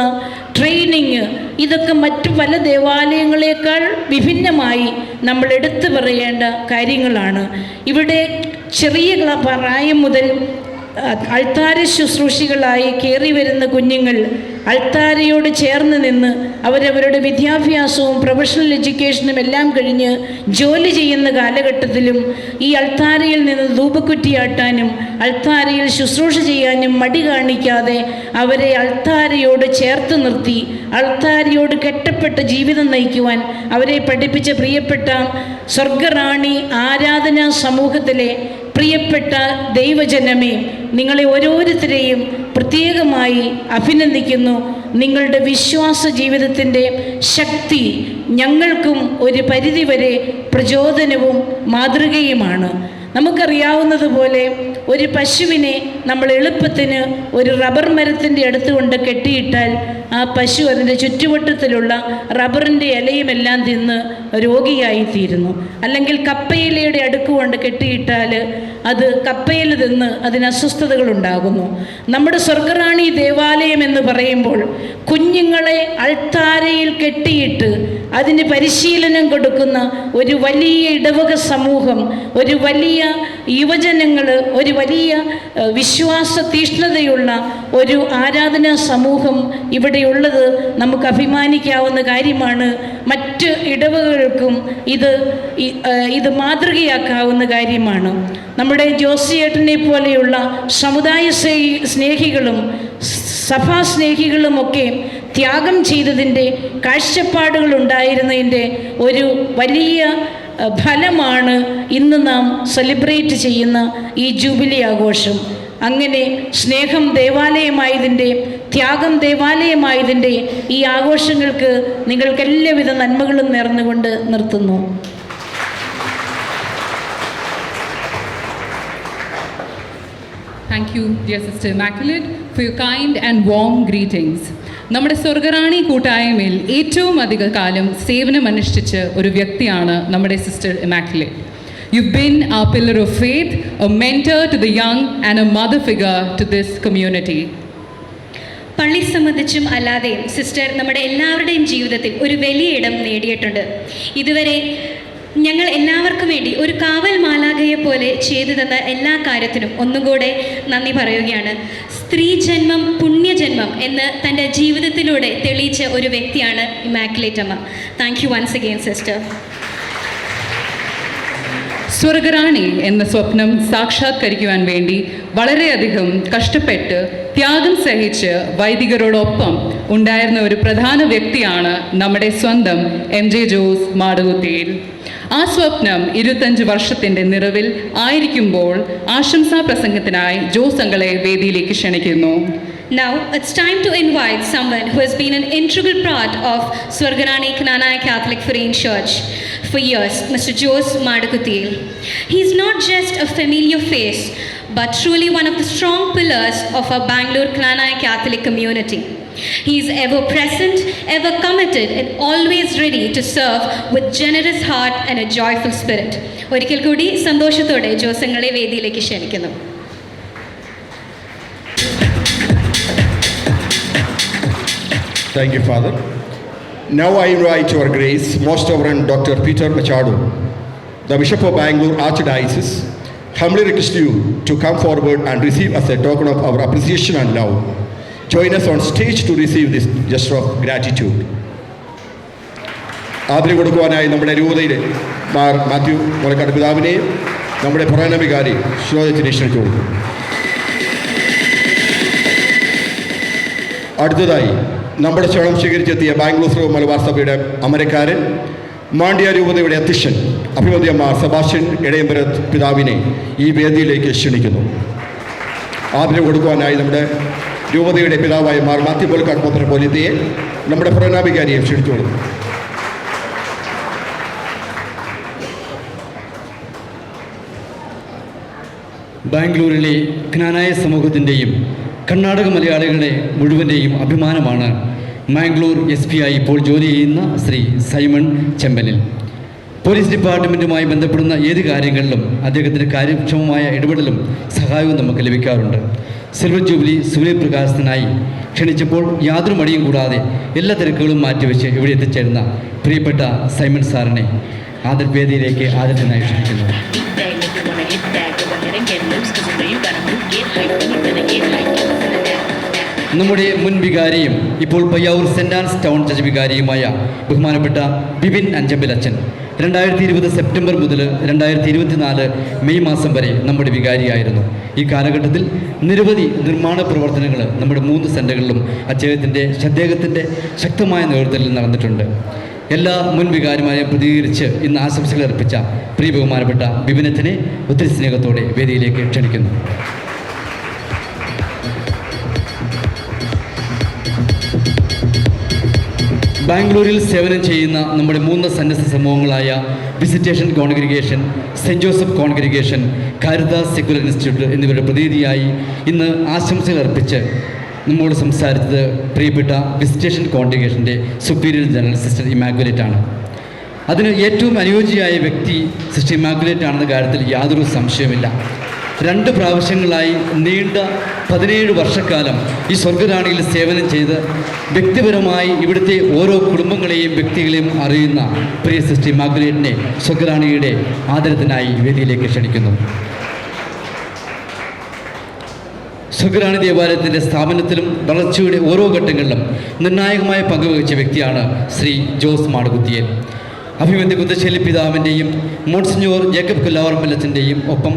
ട്രെയിനിങ്, ഇതൊക്കെ മറ്റു പല ദേവാലയങ്ങളെക്കാൾ വിഭിന്നമായി നമ്മൾ എടുത്തു പറയേണ്ട കാര്യങ്ങളാണ്. ഇവിടെ ചെറിയ പ്രായം മുതൽ അൾത്താര ശുശ്രൂഷികളായി കയറി വരുന്ന കുഞ്ഞുങ്ങൾ അൾത്താരയോട് ചേർന്ന് നിന്ന് അവരവരുടെ വിദ്യാഭ്യാസവും പ്രൊഫഷണൽ എഡ്യൂക്കേഷനും എല്ലാം കഴിഞ്ഞ് ജോലി ചെയ്യുന്ന കാലഘട്ടത്തിലും ഈ അൾത്താരയിൽ നിന്ന് ധൂപക്കുറ്റിയാട്ടാനും അൾത്താരയിൽ ശുശ്രൂഷ ചെയ്യാനും മടി കാണിക്കാതെ അവരെ അൾത്താരയോട് ചേർത്ത് നിർത്തി അൾത്താരയോട് കെട്ടപ്പെട്ട ജീവിതം നയിക്കുവാൻ അവരെ പഠിപ്പിച്ച പ്രിയപ്പെട്ട സ്വർഗറാണി ആരാധനാ സമൂഹത്തിലെ പ്രിയപ്പെട്ട ദൈവജനമേ, നിങ്ങളെ ഓരോരുത്തരെയും പ്രത്യേകമായി അഭിനന്ദിക്കുന്നു. നിങ്ങളുടെ വിശ്വാസ ജീവിതത്തിൻ്റെ ശക്തി ഞങ്ങൾക്കും ഒരു പരിധിവരെ പ്രചോദനവും മാതൃകയുമാണ്. നമുക്കറിയാവുന്നതുപോലെ ഒരു പശുവിനെ നമ്മൾ എളുപ്പത്തിന് ഒരു റബ്ബർ മരത്തിൻ്റെ അടുത്ത് കൊണ്ട് കെട്ടിയിട്ടാൽ ആ പശു അതിൻ്റെ ചുറ്റുവട്ടത്തിലുള്ള റബ്ബറിൻ്റെ ഇലയുമെല്ലാം തിന്ന് രോഗിയായിത്തീരുന്നു. അല്ലെങ്കിൽ കപ്പയിലയുടെ അടുക്ക് കൊണ്ട് കെട്ടിയിട്ടാൽ അത് കപ്പയിൽ തിന്ന് അതിന് അസ്വസ്ഥതകളുണ്ടാകുന്നു. നമ്മുടെ സ്വർഗറാണി ദേവാലയം എന്ന് പറയുമ്പോൾ കുഞ്ഞുങ്ങളെ അൾത്താരയിൽ കെട്ടിയിട്ട് അതിന് പരിശീലനം കൊടുക്കുന്ന ഒരു വലിയ ഇടവക സമൂഹം, ഒരു വലിയ യുവജനങ്ങൾ, ഒരു വലിയ വിശ്വാസ തീഷ്ണതയുള്ള ഒരു ആരാധനാ സമൂഹം ഇവിടെയുള്ളത് നമുക്ക് അഭിമാനിക്കാവുന്ന കാര്യമാണ്. മറ്റ് ഇടവകകൾക്കും ഇത് മാതൃകയാക്കാവുന്ന കാര്യമാണ്. നമ്മുടെ ജോസിയേട്ടനെ പോലെയുള്ള സമുദായ സ്നേഹികളും സഭാസ്നേഹികളുമൊക്കെ ത്യാഗം ചെയ്തതിൻ്റെ, കാഴ്ചപ്പാടുകൾ ഉണ്ടായിരുന്നതിൻ്റെ ഒരു വലിയ ഫലമാണ് ഇന്ന് നാം സെലിബ്രേറ്റ് ചെയ്യുന്ന ഈ ജൂബിലി ആഘോഷം. അങ്ങനെ സ്നേഹം ദേവാലയമായതിൻ്റെ, ത്യാഗം ദേവാലയമായതിൻ്റെ ഈ ആഘോഷങ്ങൾക്ക് നിങ്ങൾക്ക് എല്ലാവിധ നന്മകളും നേർന്നുകൊണ്ട് നിർത്തുന്നു. Thank you, dear Sister Immaculate, for your kind and warm greetings. നമ്മുടെ സ്വർഗറാണി കൂട്ടായ്മയിൽ ഏറ്റവും അധിക കാലം സേവനമനുഷ്ഠിച്ച ഒരു വ്യക്തിയാണ് നമ്മുടെ sister immaculate. You've been our pillar of faith, a mentor to the young and a mother figure to this community. പള്ളി സംബന്ധിച്ചും അല്ലാതെയും സിസ്റ്റർ നമ്മുടെ എല്ലാവരുടെയും ജീവിതത്തിൽ ഒരു വലിയ ഇടം നേടിയിട്ടുണ്ട്. ഇതുവരെ ഞങ്ങൾ എല്ലാവർക്കും വേണ്ടി ഒരു കാവൽ മാലാഖയെ പോലെ ചെയ്തു തന്ന എല്ലാ കാര്യത്തിനും ഒന്നുകൂടെ നന്ദി പറയുകയാണ്. സ്ത്രീ ജന്മം പുണ്യജന്മം എന്ന് തൻ്റെ ജീവിതത്തിലൂടെ തെളിയിച്ച ഒരു വ്യക്തിയാണ് ഇമാക്കുലേറ്റ് അമ്മ. Thank you once again sister. സ്വർഗറാണി എന്ന സ്വപ്നം സാക്ഷാത്കരിക്കുവാൻ വേണ്ടി വളരെയധികം കഷ്ടപ്പെട്ട് ത്യാഗം സഹിച്ച് വൈദികരോടൊപ്പം ഉണ്ടായിരുന്ന ഒരു പ്രധാന വ്യക്തിയാണ് നമ്മുടെ സ്വന്തം MJ ജോസ് മാടുകുത്തിയിൽ. ആ സ്വപ്നം 25 വർഷത്തിൻ്റെ നിറവിൽ ആയിരിക്കുമ്പോൾ ആശംസാ പ്രസംഗത്തിനായി ജോസ് അങ്കളെ വേദിയിലേക്ക് ക്ഷണിക്കുന്നു. Now it's time to invite someone who has been an integral part of Swargarani Knanaya Catholic Foreign Church for years, Mr. Jose Madukuttil. He's not just a familiar face, but truly one of the strong pillars of our Bangalore Knanaya Catholic community. He is ever present, ever committed, and always ready to serve with generous heart and a joyful spirit. ഒരിക്കൽ കൂടി സന്തോഷത്തോടെ ജോസങ്ങളെ വേദിയിലേക്ക് ക്ഷണിക്കുന്നു. Thank you, Father. Now I invite Your Grace, Most Reverend Dr. Peter Machado, the Bishop of Bangalore Archdiocese, humbly request you to come forward and receive as a token of our appreciation and love. Join us on stage to receive this gesture of gratitude. ആദരവ് കൊടുക്കുവാനായി നമ്മുടെ രൂപതയിലെ മാർ മാത്യു മുളക്കാട് പിതാവിനെയും നമ്മുടെ പ്രധാന വികാരി ശ്രോതത്തിനെ ക്ഷണിച്ചുകൊടുക്കും. അടുത്തതായി നമ്മുടെ ക്ഷണം സ്വീകരിച്ചെത്തിയ ബാംഗ്ലൂർ മലബാർ സഭയുടെ അമരക്കാരൻ മാണ്ഡ്യ രൂപതയുടെ അധ്യക്ഷൻ അഭിമന്യമാർ സെബാസ്റ്റ്യൻ ഇടയമ്പരത്ത് പിതാവിനെ ഈ വേദിയിലേക്ക് ക്ഷണിക്കുന്നു. ആദരവ് കൊടുക്കുവാനായി നമ്മുടെ രൂപതയുടെ പിതാവായ മാർ മാത്യു മുളക്കാട് മെത്രാപ്പോലീത്തയെ നമ്മുടെ ഭരണാധികാരിയെ ക്ഷണിച്ചുകൊള്ളുന്നു. ബാംഗ്ലൂരിലെ ജ്ഞാനായ സമൂഹത്തിൻ്റെയും കർണാടക മലയാളികളുടെ മുഴുവൻ്റെയും അഭിമാനമാണ് മാംഗ്ലൂർ SP ആയി ഇപ്പോൾ ജോലി ചെയ്യുന്ന ശ്രീ സൈമൺ ചെമ്പലിൽ. പോലീസ് ഡിപ്പാർട്ട്മെൻറ്റുമായി ബന്ധപ്പെടുന്ന ഏത് കാര്യങ്ങളിലും അദ്ദേഹത്തിൻ്റെ കാര്യക്ഷമമായ ഇടപെടലും സഹായവും നമുക്ക് ലഭിക്കാറുണ്ട്. സിൽവർ ജൂബിലി സൂര്യപ്രകാശത്തിനായി ക്ഷണിച്ചപ്പോൾ യാതൊരു മടിയും കൂടാതെ എല്ലാ തിരക്കുകളും മാറ്റിവെച്ച് ഇവിടെ എത്തിച്ചേരുന്ന പ്രിയപ്പെട്ട സൈമൺ സാറിനെ ആദരവേദിയിലേക്ക് ആദരത്തിനായി ക്ഷണിക്കുന്നു. നമ്മുടെ മുൻ വികാരിയും ഇപ്പോൾ Payyavoor cent Ans town church വികാരിയുമായ ബഹുമാനപ്പെട്ട ബിപിൻ അഞ്ചമ്പിൽ അച്ഛൻ 2020 സെപ്റ്റംബർ മുതൽ 2024 മെയ് മാസം വരെ നമ്മുടെ വികാരിയായിരുന്നു. ഈ കാലഘട്ടത്തിൽ നിരവധി നിർമ്മാണ പ്രവർത്തനങ്ങൾ നമ്മുടെ 3 സെൻ്ററുകളിലും അദ്ദേഹത്തിൻ്റെ ശക്തമായ നേതൃത്വത്തിൽ നടന്നിട്ടുണ്ട്. എല്ലാ മുൻ വികാരിമാരെയും പ്രതികരിച്ച് ഇന്ന് ആശംസകൾ അർപ്പിച്ച പ്രിയ ബഹുമാനപ്പെട്ട ബിപിനച്ചനെ ഒത്തിരി സ്നേഹത്തോടെ വേദിയിലേക്ക് ക്ഷണിക്കുന്നു. ബാംഗ്ലൂരിൽ സേവനം ചെയ്യുന്ന നമ്മുടെ 3 സന്യസ്ത സമൂഹങ്ങളായ Visitation Congregation, Saint Joseph Congregation, Caritas Secular Institute എന്നിവരുടെ പ്രതിനിധിയായി ഇന്ന് ആശംസകൾ അർപ്പിച്ച് നമ്മോട് സംസാരിച്ചത് പ്രിയപ്പെട്ട വിസിറ്റേഷൻ കോൺഗ്രിഗേഷൻ്റെ സുപ്പീരിയർ ജനറൽ സിസ്റ്റർ ഇമാക്കുലേറ്റ് ആണ്. അതിന് ഏറ്റവും അനുയോജ്യയായ വ്യക്തി സിസ്റ്റർ ഇമാക്കുലേറ്റ് ആണെന്ന കാര്യത്തിൽ യാതൊരു സംശയമില്ല. 2 പ്രാവശ്യങ്ങളായി നീണ്ട 17 വർഷക്കാലം ഈ സ്വർഗറാണിയിൽ സേവനം ചെയ്ത് വ്യക്തിപരമായി ഇവിടുത്തെ ഓരോ കുടുംബങ്ങളെയും വ്യക്തികളെയും അറിയുന്ന പ്രിയ സിസ്റ്റർ ഇമാക്കുലേറ്റിനെ സ്വർഗറാണിയുടെ ആദരത്തിനായി വേദിയിലേക്ക് ക്ഷണിക്കുന്നു. സ്വർഗറാണി ദേവാലയത്തിൻ്റെ സ്ഥാപനത്തിലും വളർച്ചയുടെ ഓരോ ഘട്ടങ്ങളിലും നിർണായകമായ പങ്കുവഹിച്ച വ്യക്തിയാണ് ശ്രീ ജോസ് മാടുകുത്തിയൽ. അഭിമന്യ കുന്തശ്ശേരി പിതാവിൻ്റെയും മോൺസിഞ്ഞോർ ജേക്കബ് കുല്ലാവർമല്ലത്തിൻ്റെയും ഒപ്പം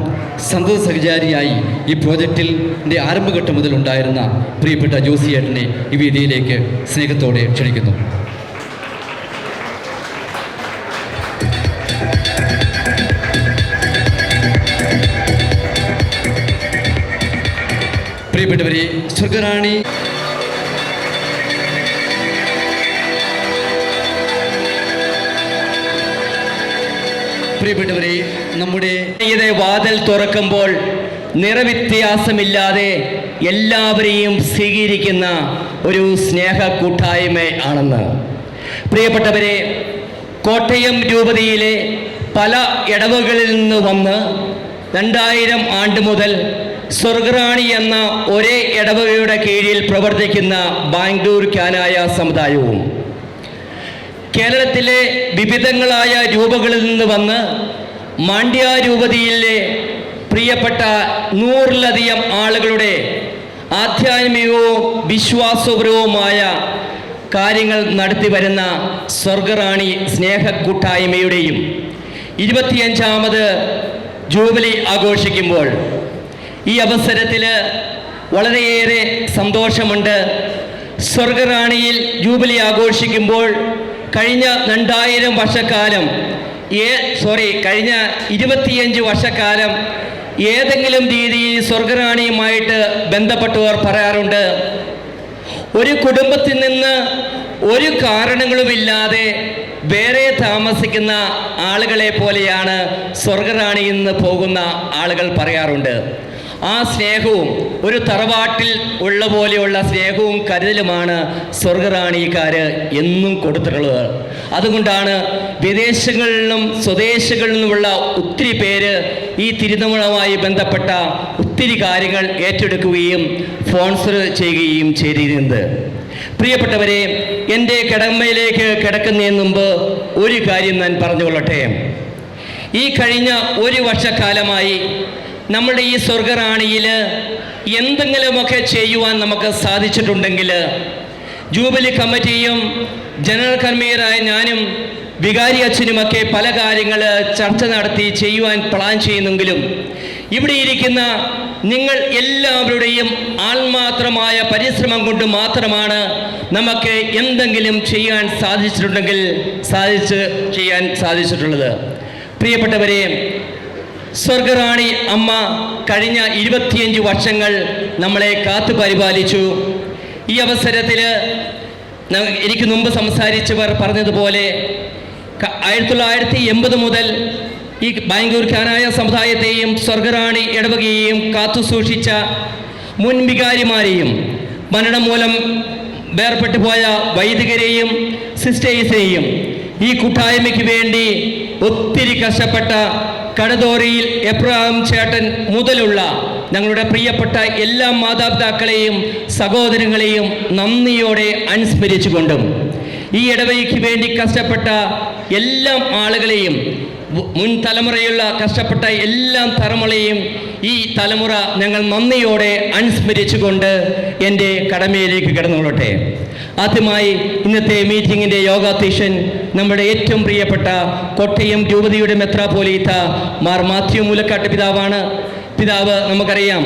സന്തത സഹചാരിയായി ഈ പ്രോജക്റ്റിൻ്റെ ആരംഭഘട്ടം മുതൽ ഉണ്ടായിരുന്ന പ്രിയപ്പെട്ട ജോസിയേട്ടനെ ഈ വേദിയിലേക്ക് സ്നേഹത്തോടെ ക്ഷണിക്കുന്നു. പ്രിയപ്പെട്ടവരെ, സ്വർഗറാണി പ്രിയപ്പെട്ടവരെ നമ്മുടെ വാതിൽ തുറക്കുമ്പോൾ നിറവ്യത്യാസമില്ലാതെ എല്ലാവരെയും സ്വീകരിക്കുന്ന ഒരു സ്നേഹ കൂട്ടായ്മ ആണെന്ന്. പ്രിയപ്പെട്ടവരെ, കോട്ടയം രൂപതയിലെ പല ഇടവകളിൽ നിന്ന് വന്ന് 2000 ആണ്ട് മുതൽ സ്വർഗറാണി എന്ന ഒരേ ഇടവകയുടെ കീഴിൽ പ്രവർത്തിക്കുന്ന ബാംഗ്ലൂർ ക്നാനായ സമുദായവും കേരളത്തിലെ വിവിധങ്ങളായ രൂപകളിൽ നിന്ന് വന്ന് മാണ്ഡ്യ രൂപതയിലെ പ്രിയപ്പെട്ട 100-ലധികം ആളുകളുടെ ആധ്യാത്മികവും വിശ്വാസപരവുമായ കാര്യങ്ങൾ നടത്തി വരുന്ന സ്വർഗറാണി സ്നേഹ കൂട്ടായ്മയുടെയും 25ാമത് ജൂബിലി ആഘോഷിക്കുമ്പോൾ ഈ അവസരത്തിൽ വളരെയേറെ സന്തോഷമുണ്ട്. സ്വർഗറാണിയിൽ ജൂബിലി ആഘോഷിക്കുമ്പോൾ കഴിഞ്ഞ 2000 വർഷക്കാലം കഴിഞ്ഞ 25 വർഷക്കാലം ഏതെങ്കിലും രീതിയിൽ സ്വർഗറാണിയുമായിട്ട് ബന്ധപ്പെട്ടവർ പറയാറുണ്ട്, ഒരു കുടുംബത്തിൽ നിന്ന് ഒരു കാരണങ്ങളുമില്ലാതെ വേറെ താമസിക്കുന്ന ആളുകളെ പോലെയാണ് സ്വർഗറാണിയിൽ നിന്ന് പോകുന്ന ആളുകൾ പറയാറുണ്ട്. ആ സ്നേഹവും ഒരു തറവാട്ടിൽ ഉള്ള പോലെയുള്ള സ്നേഹവും കരുതലുമാണ് സ്വർഗറാണിക്കാർ എന്നും കൊടുത്തിട്ടുള്ളത്. അതുകൊണ്ടാണ് വിദേശങ്ങളിലും സ്വദേശങ്ങളിലും നിന്നുമുള്ള ഒത്തിരി പേര് ഈ തിരുനാളുമായി ബന്ധപ്പെട്ട ഒത്തിരി കാര്യങ്ങൾ ഏറ്റെടുക്കുകയും സ്പോൺസർ ചെയ്യുകയും ചെയ്തിരുന്നത്. പ്രിയപ്പെട്ടവരെ, എൻ്റെ കടമയിലേക്ക് കിടക്കുന്നതിന് മുമ്പ് ഒരു കാര്യം ഞാൻ പറഞ്ഞുകൊള്ളട്ടെ. ഈ കഴിഞ്ഞ 1 വർഷക്കാലമായി നമ്മുടെ ഈ സ്വർഗറാണിയിൽ എന്തെങ്കിലുമൊക്കെ ചെയ്യുവാൻ നമുക്ക് സാധിച്ചിട്ടുണ്ടെങ്കിൽ ജൂബിലി കമ്മിറ്റിയും ജനറൽ കൺവീനറായ ഞാനും വികാരി അച്ഛനുമൊക്കെ പല കാര്യങ്ങൾ ചർച്ച നടത്തി ചെയ്യുവാൻ പ്ലാൻ ചെയ്യുന്നെങ്കിലും ഇവിടെ ഇരിക്കുന്ന നിങ്ങൾ എല്ലാവരുടെയും ആത്മാർത്ഥമായ പരിശ്രമം കൊണ്ട് മാത്രമാണ് നമുക്ക് എന്തെങ്കിലും ചെയ്യാൻ സാധിച്ചിട്ടുള്ളത്. പ്രിയപ്പെട്ടവരെ, സ്വർഗറാണി അമ്മ കഴിഞ്ഞ 25 വർഷങ്ങൾ നമ്മളെ കാത്തു പരിപാലിച്ചു. ഈ അവസരത്തിൽ എനിക്ക് മുമ്പ് സംസാരിച്ചവർ പറഞ്ഞതുപോലെ 1980 മുതൽ ഈ ബാംഗ്ലൂർ കാനായ സമുദായത്തെയും സ്വർഗറാണി ഇടവകയെയും കാത്തു സൂക്ഷിച്ച മുൻ വികാരിമാരെയും മരണം മൂലം വേർപെട്ടു പോയ വൈദികരെയും സിസ്റ്റേഴ്സിനെയും ഈ കൂട്ടായ്മയ്ക്ക് വേണ്ടി ഒത്തിരി കഷ്ടപ്പെട്ട കടതോറിയിൽ എബ്രഹാം ചേട്ടൻ മുതലുള്ള ഞങ്ങളുടെ പ്രിയപ്പെട്ട എല്ലാ മാതാപിതാക്കളെയും സഹോദരങ്ങളെയും നന്ദിയോടെ അനുസ്മരിച്ചുകൊണ്ടും ഈ ഇടവകയ്ക്ക് വേണ്ടി കഷ്ടപ്പെട്ട എല്ലാ ആളുകളെയും മുൻ തലമുറയുള്ള കഷ്ടപ്പെട്ട എല്ലാ തലമുറയും ഈ തലമുറ ഞങ്ങൾ നന്ദിയോടെ അനുസ്മരിച്ചുകൊണ്ട് എൻ്റെ കടമയിലേക്ക് കടന്നുകൊള്ളട്ടെ. ആദ്യമായി ഇന്നത്തെ മീറ്റിങ്ങിൻ്റെ യോഗാധ്യക്ഷൻ നമ്മുടെ ഏറ്റവും പ്രിയപ്പെട്ട കോട്ടയം രൂപതയുടെ മെത്രാപ്പോലീത്ത മാർ മാത്യു മൂലക്കാട്ട് പിതാവാണ്. പിതാവ് നമുക്കറിയാം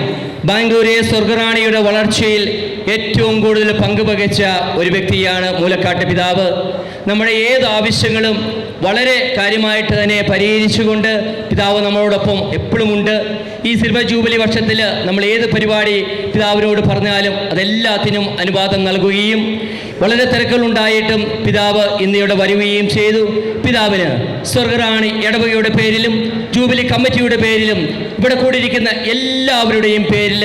ബാംഗ്ലൂരെ സ്വർഗറാണിയുടെ വളർച്ചയിൽ ഏറ്റവും കൂടുതൽ പങ്കുവഹിച്ച ഒരു വ്യക്തിയാണ് മൂലക്കാട്ട് പിതാവ്. നമ്മുടെ ഏത് ആവശ്യങ്ങളും വളരെ കാര്യമായിട്ട് തന്നെ പരിഹരിച്ചുകൊണ്ട് പിതാവ് നമ്മളോടൊപ്പം എപ്പോഴുമുണ്ട്. ഈ സിൽവർ ജൂബിലി വർഷത്തിൽ നമ്മൾ ഏത് പരിപാടി പിതാവിനോട് പറഞ്ഞാലും അതെല്ലാത്തിനും അനുവാദം നൽകുകയും വളരെ തിരക്കുകളുണ്ടായിട്ടും പിതാവ് ഇന്നിവിടെ വരികയും ചെയ്തു. പിതാവിന് സ്വർഗറാണി ഇടവകയുടെ പേരിലും ജൂബിലി കമ്മിറ്റിയുടെ പേരിലും ഇവിടെ കൂടിയിരിക്കുന്ന എല്ലാവരുടെയും പേരിൽ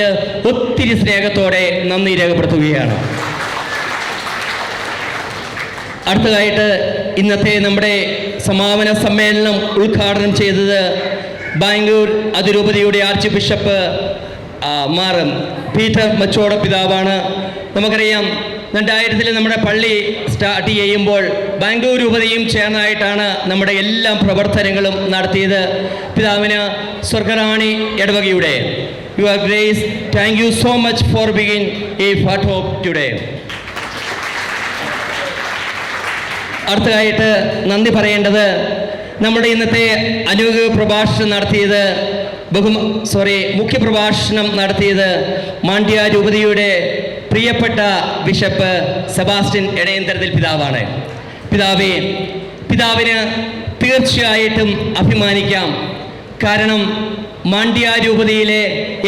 ഒത്തിരി സ്നേഹത്തോടെ നന്ദി രേഖപ്പെടുത്തുകയാണ്. അടുത്തതായിട്ട് ഇന്നത്തെ നമ്മുടെ സമാപന സമ്മേളനം ഉദ്ഘാടനം ചെയ്തത് ബാംഗ്ലൂർ അതിരൂപതയുടെ ആർച്ച് ബിഷപ്പ് മാർ പീറ്റർ മച്ചോട പിതാവാണ്. നമുക്കറിയാം 2000 നമ്മുടെ പള്ളി സ്റ്റാർട്ട് ചെയ്യുമ്പോൾ ബാംഗ്ലൂർ രൂപതയും ചേർന്നായിട്ടാണ് നമ്മുടെ എല്ലാ പ്രവർത്തനങ്ങളും നടത്തിയത്. പിതാവിന് സ്വർഗറാണി ഇടവകയുടെ your grace, thank you so much for begin A part of today. അടുത്തതായിട്ട് നന്ദി പറയേണ്ടത് നമ്മുടെ ഇന്നത്തെ അനുഗ്രഹ പ്രഭാഷണം നടത്തിയത് മുഖ്യപ്രഭാഷണം നടത്തിയത് മാണ്ഡ്യ രൂപതയുടെ പ്രിയപ്പെട്ട ബിഷപ്പ് സെബാസ്റ്റ്യൻ ഇടയന്തരത്തിൽ പിതാവാണ്. പിതാവിന് തീർച്ചയായിട്ടും അഭിമാനിക്കാം. കാരണം മാണ്ഡ്യ രൂപതയിലെ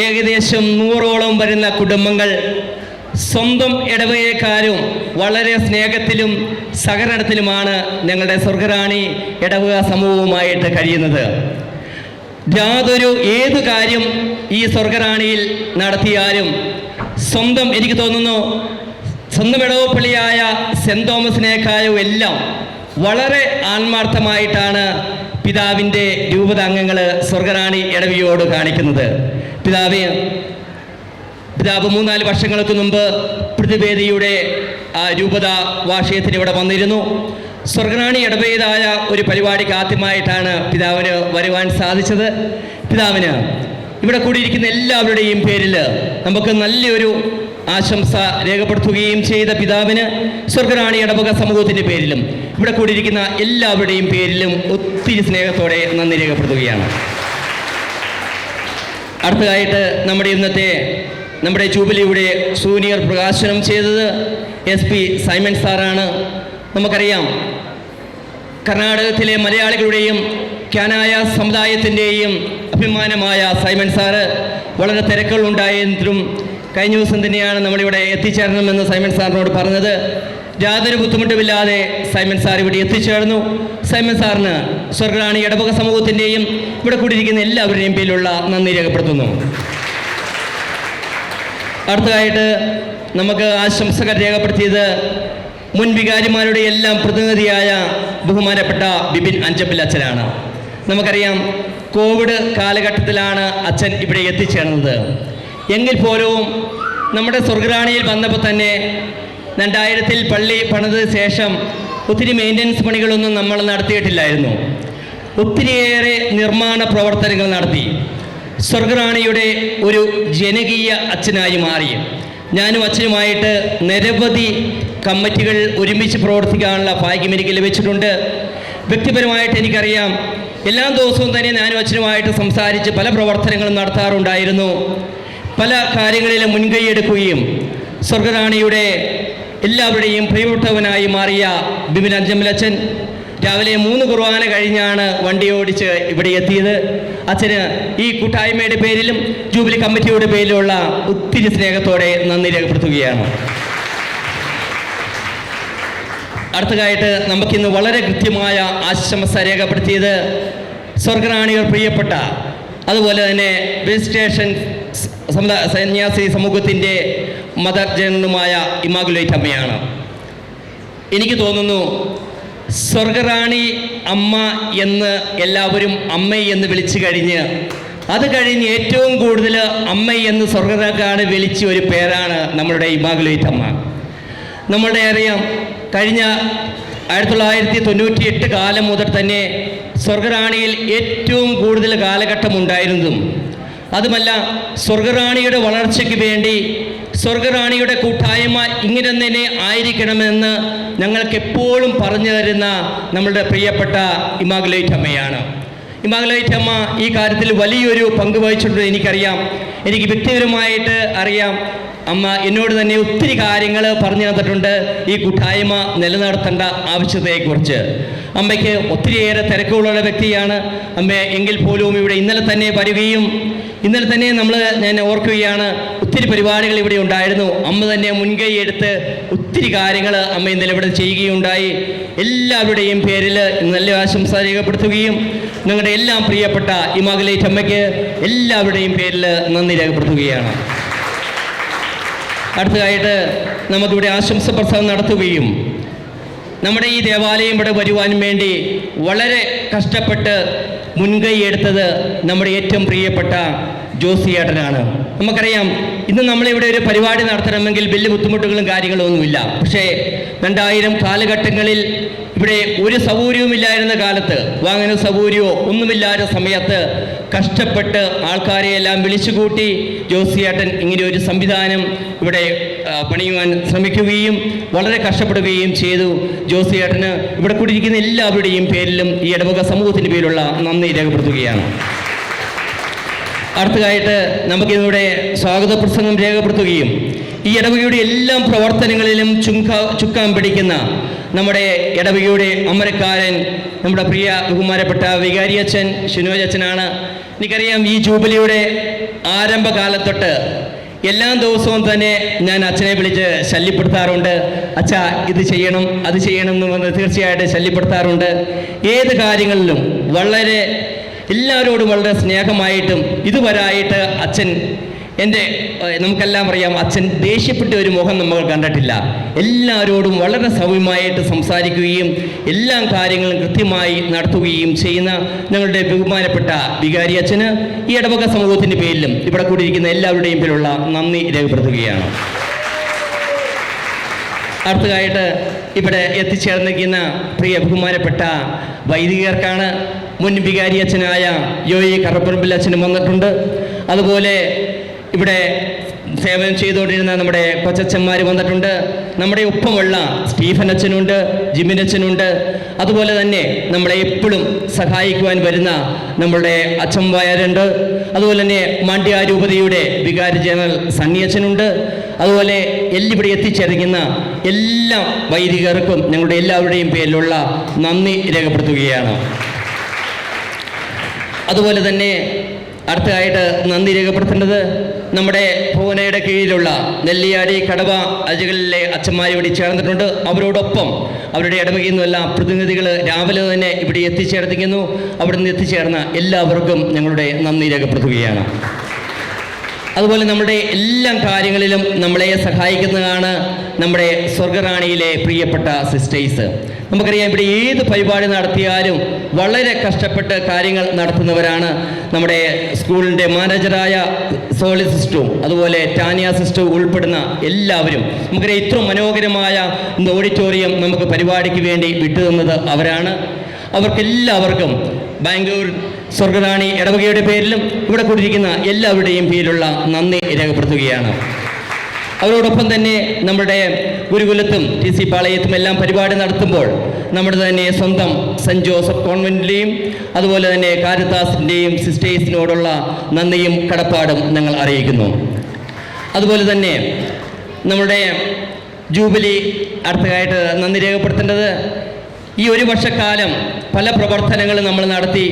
ഏകദേശം 100ഓളം വരുന്ന കുടുംബങ്ങൾ സ്വന്തം ഇടവകക്കാരും വളരെ സ്നേഹത്തിലും സഹകരണത്തിലുമാണ് ഞങ്ങളുടെ സ്വർഗറാണി ഇടവക സമൂഹവുമായിട്ട് കഴിയുന്നത്. ഏത് കാര്യം ഈ സ്വർഗറാണിയിൽ നടത്തിയാലും എനിക്ക് തോന്നുന്നു സ്വന്തം ഇടവപ്പള്ളിയായ സെൻറ് തോമസിനേക്കാളും എല്ലാം വളരെ ആത്മാർത്ഥമായിട്ടാണ് പിതാവിൻ്റെ രൂപതാംഗങ്ങൾ സ്വർഗറാണി ഇടവകയോട് കാണിക്കുന്നത്. പിതാവ് 3-4 വർഷങ്ങൾക്ക് മുമ്പ് പ്രതിവേദിയുടെ രൂപത വാർഷികത്തിന് ഇവിടെ വന്നിരുന്നു. സ്വർഗറാണി ഇടവകയായ ഒരു പരിപാടിക്ക് ആദ്യമായിട്ടാണ് പിതാവിന് വരുവാൻ സാധിച്ചത്. പിതാവിന് ഇവിടെ കൂടിയിരിക്കുന്ന എല്ലാവരുടെയും പേരിൽ നമുക്ക് നല്ലൊരു ആശംസ രേഖപ്പെടുത്തുകയും ചെയ്ത പിതാവിന് സ്വർഗറാണി ഇടവക സമൂഹത്തിൻ്റെ പേരിലും ഇവിടെ കൂടിയിരിക്കുന്ന എല്ലാവരുടെയും പേരിലും ഒത്തിരി സ്നേഹത്തോടെ നന്ദി രേഖപ്പെടുത്തുകയാണ്. അടുത്തതായിട്ട് നമ്മുടെ ജൂബിലിയുടെ സൂനിയർ പ്രകാശനം ചെയ്തത് SP സൈമൺ സാറാണ്. നമുക്കറിയാം, കർണാടകത്തിലെ മലയാളികളുടെയും ക്യാനായ സമുദായത്തിൻ്റെയും അഭിമാനമായ സൈമൺ സാറ് വളരെ തിരക്കുകളുണ്ടായെങ്കിലും കഴിഞ്ഞ ദിവസം തന്നെയാണ് നമ്മളിവിടെ എത്തിച്ചേരണമെന്ന് സൈമൺ സാറിനോട് പറഞ്ഞത്. യാതൊരു ബുദ്ധിമുട്ടുമില്ലാതെ സൈമൺ സാർ ഇവിടെ എത്തിച്ചേർന്നു. സൈമൺ സാറിന് സ്വർഗറാണി ഇടവക സമൂഹത്തിൻ്റെയും ഇവിടെ കൂടിയിരിക്കുന്ന എല്ലാവരുടെയും പേരിലുള്ള നന്ദി രേഖപ്പെടുത്തുന്നു. അടുത്തതായിട്ട് നമുക്ക് ആശംസകൾ രേഖപ്പെടുത്തിയത് മുൻ വികാരിമാരുടെ എല്ലാം പ്രതിനിധിയായ ബഹുമാനപ്പെട്ട ബിബിൻ അഞ്ചപ്പിൽ അച്ഛനാണ്. നമുക്കറിയാം, കോവിഡ് കാലഘട്ടത്തിലാണ് അച്ഛൻ ഇവിടെ എത്തിച്ചേർന്നത്. എങ്കിൽ പോലും നമ്മുടെ സ്വർഗറാണിയിൽ വന്നപ്പോൾ തന്നെ 2000 പള്ളി പണിതതിന് ശേഷം ഒത്തിരി മെയിൻ്റനൻസ് പണികളൊന്നും നമ്മൾ നടത്തിയിട്ടില്ലായിരുന്നു. ഒത്തിരിയേറെ നിർമ്മാണ പ്രവർത്തനങ്ങൾ നടത്തി സ്വർഗറാണിയുടെ ഒരു ജനകീയ അച്ഛനായി മാറി. ഞാനും അച്ഛനുമായിട്ട് നിരവധി കമ്മിറ്റികൾ ഒരുമിച്ച് പ്രവർത്തിക്കാനുള്ള ഭാഗ്യം എനിക്ക് ലഭിച്ചിട്ടുണ്ട്. വ്യക്തിപരമായിട്ട് എനിക്കറിയാം, എല്ലാ ദിവസവും തന്നെ ഞാനും അച്ഛനുമായിട്ട് സംസാരിച്ച് പല പ്രവർത്തനങ്ങളും നടത്താറുണ്ടായിരുന്നു. പല കാര്യങ്ങളിലും മുൻകൈയെടുക്കുകയും സ്വർഗറാണിയുടെ എല്ലാവരുടെയും പ്രിയപ്പെട്ടവനായി മാറിയ ബിബിൻ അഞ്ചമ്മലച്ഛൻ രാവിലെ 3 കുർബാന കഴിഞ്ഞാണ് വണ്ടി ഓടിച്ച് ഇവിടെ എത്തിയത്. അച്ഛന് ഈ കൂട്ടായ്മയുടെ പേരിലും ജൂബിലി കമ്മിറ്റിയുടെ പേരിലുള്ള ഒത്തിരി സ്നേഹത്തോടെ നന്ദി രേഖപ്പെടുത്തുകയാണ്. അടുത്തതായിട്ട് നമുക്കിന്ന് വളരെ കൃത്യമായ ആശംസ രേഖപ്പെടുത്തിയത് സ്വർഗറാണികൾ പ്രിയപ്പെട്ട, അതുപോലെ തന്നെ വെജിറ്റേഷൻ സന്യാസി സമൂഹത്തിൻ്റെ മദർ ജനറലുമായ ഇമാകുലേറ്റ് അമ്മയാണ്. എനിക്ക് തോന്നുന്നു, സ്വർഗറാണി അമ്മ എന്ന് എല്ലാവരും അമ്മ എന്ന് വിളിച്ചു കഴിഞ്ഞ് അത് കഴിഞ്ഞ് ഏറ്റവും കൂടുതൽ അമ്മ എന്ന് സ്വർഗറാണ് വിളിച്ച ഒരു പേരാണ് നമ്മളുടെ ഇമാകുലേറ്റ് അമ്മ. നമ്മളുടെ അറിയാം, കഴിഞ്ഞ 1998 കാലം മുതൽ തന്നെ സ്വർഗറാണിയിൽ ഏറ്റവും കൂടുതൽ കാലഘട്ടം ഉണ്ടായിരുന്നതും അതുമല്ല, സ്വർഗറാണിയുടെ വളർച്ചയ്ക്ക് വേണ്ടി സ്വർഗറാണിയുടെ കൂട്ടായ്മ ഇങ്ങനെ തന്നെ ആയിരിക്കണമെന്ന് ഞങ്ങൾക്ക് എപ്പോഴും പറഞ്ഞു തരുന്ന നമ്മളുടെ പ്രിയപ്പെട്ട ഇമാകുലേറ്റ് അമ്മയാണ്. ഇമാകുലേറ്റ് അമ്മ ഈ കാര്യത്തിൽ വലിയൊരു പങ്ക് വഹിച്ചിട്ടുണ്ട്. എനിക്കറിയാം, എനിക്ക് വ്യക്തിപരമായിട്ട് അറിയാം. അമ്മ എന്നോട് തന്നെ ഒത്തിരി കാര്യങ്ങൾ പറഞ്ഞു തന്നിട്ടുണ്ട് ഈ കൂട്ടായ്മ നിലനിർത്തേണ്ട ആവശ്യകതയെക്കുറിച്ച്. അമ്മയ്ക്ക് ഒത്തിരിയേറെ തിരക്കുകളുള്ള വ്യക്തിയാണ് അമ്മ. എങ്കിൽ പോലും ഇവിടെ ഇന്നലെ തന്നെ വരികയും ഇന്നലെ തന്നെ ഞാൻ ഓർക്കുകയാണ്, ഒത്തിരി പരിപാടികൾ ഇവിടെ ഉണ്ടായിരുന്നു. അമ്മ തന്നെ മുൻകൈ എടുത്ത് ഒത്തിരി കാര്യങ്ങൾ അമ്മ ഇന്നലെ ഇവിടെ ചെയ്യുകയുണ്ടായി. എല്ലാവരുടെയും പേരിൽ നല്ല ആശംസ രേഖപ്പെടുത്തുകയും നിങ്ങളുടെ എല്ലാം പ്രിയപ്പെട്ട ഇമാകുലേറ്റ് അമ്മയ്ക്ക് എല്ലാവരുടെയും പേരിൽ നന്ദി രേഖപ്പെടുത്തുകയാണ്. അടുത്തതായിട്ട് നമുക്കിവിടെ ആശംസ പ്രസംഗം നടത്തുകയും നമ്മുടെ ഈ ദേവാലയം ഇവിടെ വരുവാനും വേണ്ടി വളരെ കഷ്ടപ്പെട്ട് മുൻകൈ എടുത്തത് നമ്മുടെ ഏറ്റവും പ്രിയപ്പെട്ട ജോസിയേട്ടനാണ്. നമുക്കറിയാം, ഇന്ന് നമ്മളിവിടെ ഒരു പരിപാടി നടത്തണമെങ്കിൽ വലിയ ബുദ്ധിമുട്ടുകളും കാര്യങ്ങളും ഒന്നുമില്ല. പക്ഷേ 2000 കാലഘട്ടങ്ങളിൽ ഇവിടെ ഒരു സൗകര്യവുമില്ലായിരുന്ന കാലത്ത്, വാഹന സൗകര്യമോ ഒന്നുമില്ലാത്ത സമയത്ത് കഷ്ടപ്പെട്ട് ആൾക്കാരെ എല്ലാം വിളിച്ചുകൂട്ടി ജോസിയേട്ടൻ ഇങ്ങനെ ഒരു സംവിധാനം ഇവിടെ പണിയുവാൻ ശ്രമിക്കുകയും വളരെ കഷ്ടപ്പെടുകയും ചെയ്തു. ജോസിയേട്ടന് ഇവിടെ കൂടിയിരിക്കുന്ന എല്ലാവരുടെയും പേരിലും ഈ ഇടവക സമൂഹത്തിൻ്റെ പേരിലുള്ള നന്ദി രേഖപ്പെടുത്തുകയാണ്. അടുത്തതായിട്ട് നമുക്കിവിടെ സ്വാഗത പ്രസംഗം രേഖപ്പെടുത്തുകയും ഈ ഇടവകയുടെ എല്ലാ പ്രവർത്തനങ്ങളിലും ചുക്കാൻ പിടിക്കുന്ന നമ്മുടെ ഇടവകയുടെ അമരക്കാരൻ നമ്മുടെ പ്രിയ ബഹുമാനപ്പെട്ട വികാരിയച്ഛൻ ഷിനോജ് അച്ഛനാണ്. എനിക്കറിയാം, ഈ ജൂബിലിയുടെ ആരംഭകാലത്തൊട്ട് എല്ലാ ദിവസവും തന്നെ ഞാൻ അച്ഛനെ വിളിച്ച് ശല്യപ്പെടുത്താറുണ്ട്. അച്ഛാ, ഇത് ചെയ്യണം അത് ചെയ്യണം എന്ന് പറഞ്ഞ് തീർച്ചയായിട്ടും ശല്യപ്പെടുത്താറുണ്ട്. ഏത് കാര്യങ്ങളിലും എല്ലാവരോടും വളരെ സ്നേഹമായിട്ടും ഇതുവരായിട്ട് അച്ഛൻ നമുക്കെല്ലാം അറിയാം, അച്ഛൻ ദേഷ്യപ്പെട്ട ഒരു മുഖം നമ്മൾ കണ്ടിട്ടില്ല. എല്ലാവരോടും വളരെ സൗമ്യമായിട്ട് സംസാരിക്കുകയും എല്ലാ കാര്യങ്ങളും കൃത്യമായി നടത്തുകയും ചെയ്യുന്ന ഞങ്ങളുടെ ബഹുമാനപ്പെട്ട വികാരി അച്ഛന് ഈ ഇടവക സമൂഹത്തിൻ്റെ പേരിലും ഇവിടെ കൂടിയിരിക്കുന്ന എല്ലാവരുടെയും പേരിലുള്ള നന്ദി രേഖപ്പെടുത്തുകയാണ്. അടുത്തതായിട്ട് ഇവിടെ എത്തിച്ചേർന്നിരിക്കുന്ന പ്രിയ ബഹുമാനപ്പെട്ട വൈദികർക്കാണ്. മുൻ വികാരി അച്ഛനായ യോയി കറപ്പറമ്പിൽ അച്ഛനും വന്നിട്ടുണ്ട്. അതുപോലെ ഇവിടെ സേവനം ചെയ്തുകൊണ്ടിരുന്ന നമ്മുടെ കൊച്ചച്ഛന്മാർ വന്നിട്ടുണ്ട്. നമ്മുടെ ഒപ്പമുള്ള സ്റ്റീഫൻ അച്ഛനുണ്ട്, ജിമിൻ അച്ഛനുണ്ട്. അതുപോലെ തന്നെ നമ്മളെ എപ്പോഴും സഹായിക്കുവാൻ വരുന്ന നമ്മളുടെ അച്ഛന്മാരുണ്ട്. അതുപോലെ തന്നെ മാണ്ഡ്യ രൂപതയുടെ വികാരി ജനറൽ സണ്ണി അച്ഛനുണ്ട്. അതുപോലെ ഇവിടെ എത്തിച്ചേർക്കുന്ന എല്ലാ വൈദികർക്കും ഞങ്ങളുടെ എല്ലാവരുടെയും പേരിലുള്ള നന്ദി രേഖപ്പെടുത്തുകയാണ്. അതുപോലെ തന്നെ അടുത്തതായിട്ട് നന്ദി രേഖപ്പെടുത്തേണ്ടത് നമ്മുടെ ഭുവനയുടെ കീഴിലുള്ള നെല്ലിയാടി, കടവ അജകളിലെ അച്ഛന്മാർ ഇവിടെ ചേർന്നിട്ടുണ്ട്. അവരോടൊപ്പം അവരുടെ ഇടവകയിൽ നിന്നെല്ലാം പ്രതിനിധികൾ രാവിലെ തന്നെ ഇവിടെ എത്തിച്ചേർത്തിരിക്കുന്നു. അവിടെ നിന്ന് എത്തിച്ചേർന്ന എല്ലാവർക്കും ഞങ്ങളുടെ നന്ദി രേഖപ്പെടുത്തുകയാണ്. അതുപോലെ നമ്മുടെ എല്ലാ കാര്യങ്ങളിലും നമ്മളെ സഹായിക്കുന്നതാണ് നമ്മുടെ സ്വർഗറാണിയിലെ പ്രിയപ്പെട്ട സിസ്റ്റേഴ്സ്. നമുക്കറിയാം, ഇവിടെ ഏത് പരിപാടി നടത്തിയാലും വളരെ കഷ്ടപ്പെട്ട് കാര്യങ്ങൾ നടത്തുന്നവരാണ് നമ്മുടെ സ്കൂളിൻ്റെ മാനേജറായ സോളി സിസ്റ്ററും അതുപോലെ ടാനിയ സിസ്റ്ററും ഉൾപ്പെടുന്ന എല്ലാവരും. നമുക്കറിയാം, ഇത്ര മനോഹരമായ ഓഡിറ്റോറിയം നമുക്ക് പരിപാടിക്ക് വേണ്ടി വിട്ടുതന്നത് അവരാണ്. അവർക്കെല്ലാവർക്കും ബാംഗ്ലൂർ സ്വർഗറാണി ഇടവകയുടെ പേരിലും ഇവിടെ കൂടിയിരിക്കുന്ന എല്ലാവരുടെയും പേരിലുള്ള നന്ദി രേഖപ്പെടുത്തുകയാണ്. അവരോടൊപ്പം തന്നെ നമ്മുടെ ഗുരുകുലത്തും TC പാളയത്തും എല്ലാം പരിപാടി നടത്തുമ്പോൾ നമ്മുടെ തന്നെ സ്വന്തം സെൻറ്റ് ജോസഫ് കോൺവെൻറ്റിലെയും അതുപോലെ തന്നെ കാരിത്താസിൻ്റെയും സിസ്റ്റേഴ്സിനോടുള്ള നന്ദിയും കടപ്പാടും ഞങ്ങൾ അറിയിക്കുന്നു. അതുപോലെ തന്നെ നമ്മുടെ ജൂബിലി അടുത്തതായിട്ട് നന്ദി രേഖപ്പെടുത്തേണ്ടത്, ഈ ഒരു വർഷക്കാലം പല പ്രവർത്തനങ്ങളും നമ്മൾ നടത്തി.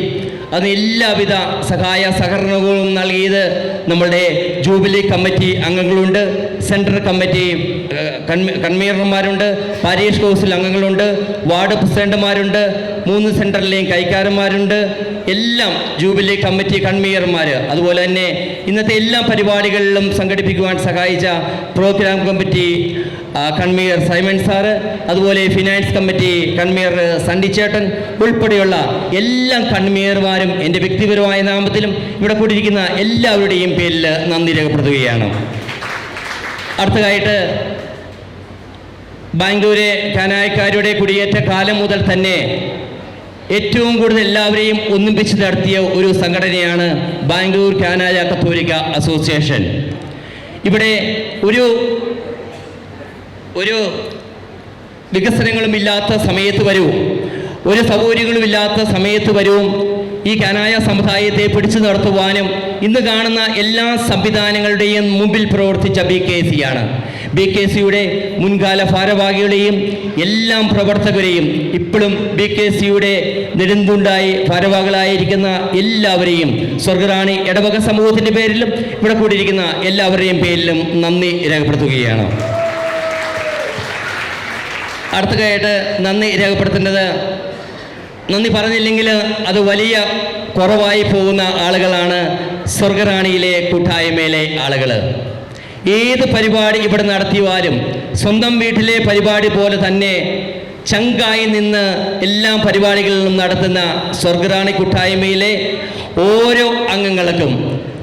അതിന് എല്ലാവിധ സഹായ സഹകരണങ്ങളും നൽകിയത് നമ്മളുടെ ജൂബിലി കമ്മിറ്റി അംഗങ്ങളുണ്ട്, സെൻട്രൽ കമ്മിറ്റി കൺവീനർമാരുണ്ട്, പാരീഷ് കൗൺസിൽ അംഗങ്ങളുണ്ട്, വാർഡ് പ്രസിഡന്റുമാരുണ്ട്, 3 സെൻറ്ററിലെയും കൈക്കാരന്മാരുണ്ട്, എല്ലാം ജൂബിലി കമ്മിറ്റി കൺവീനർമാർ. അതുപോലെ തന്നെ ഇന്നത്തെ എല്ലാ പരിപാടികളിലും സംഘടിപ്പിക്കുവാൻ സഹായിച്ച program committee convener Simon sir, അതുപോലെ ഫിനാൻസ് കമ്മിറ്റി കൺവീനർ സണ്ണി ചേട്ടൻ ഉൾപ്പെടെയുള്ള എല്ലാ കൺവീനർമാരും എൻ്റെ വ്യക്തിപരമായ നാമത്തിലും ഇവിടെ കൂടിയിരിക്കുന്ന എല്ലാവരുടെയും പേരിൽ നന്ദി രേഖപ്പെടുത്തുകയാണ്. അടുത്തതായിട്ട് ബാംഗ്ലൂരെ കാനായക്കാരുടെ കുടിയേറ്റ കാലം മുതൽ തന്നെ ഏറ്റവും കൂടുതൽ എല്ലാവരെയും ഒന്നിപ്പിച്ച് നടത്തിയ ഒരു സംഘടനയാണ് ബാംഗ്ലൂർ കാനായ കത്തോലിക്ക അസോസിയേഷൻ. ഇവിടെ ഒരു വികസനങ്ങളും ഇല്ലാത്ത സമയത്ത് വരവും ഒരു സൗകര്യങ്ങളും ഇല്ലാത്ത സമയത്ത് വരവും ഈ കാനായ സമുദായത്തെ പിടിച്ചു നിർത്തുവാനും ഇന്ന് കാണുന്ന എല്ലാ സംവിധാനങ്ങളുടെയും മുമ്പിൽ പ്രവർത്തിച്ച BKC ആണ്. BKCയുടെ മുൻകാല ഭാരവാഹികളെയും എല്ലാ പ്രവർത്തകരെയും ഇപ്പോഴും BKCയുടെ നെടുന്തുണ്ടായി ഭാരവാഹികളായിരിക്കുന്ന എല്ലാവരെയും സ്വർഗറാണി ഇടവക സമൂഹത്തിൻ്റെ പേരിലും ഇവിടെ കൂടിയിരിക്കുന്ന എല്ലാവരുടെയും പേരിലും നന്ദി രേഖപ്പെടുത്തുകയാണ്. അടുത്തതായിട്ട് നന്ദി രേഖപ്പെടുത്തേണ്ടത്, നന്ദി പറഞ്ഞില്ലെങ്കിൽ അത് വലിയ കുറവായി പോകുന്ന ആളുകളാണ് സ്വർഗറാണിയിലെ കൂട്ടായ്മയിലെ ആളുകൾ. ഏത് പരിപാടി ഇവിടെ നടത്തിയാലും സ്വന്തം വീട്ടിലെ പരിപാടി പോലെ തന്നെ ചങ്കായി നിന്ന് എല്ലാ പരിപാടികളിലും നടത്തുന്ന സ്വർഗറാണി കൂട്ടായ്മയിലെ ഓരോ അംഗങ്ങൾക്കും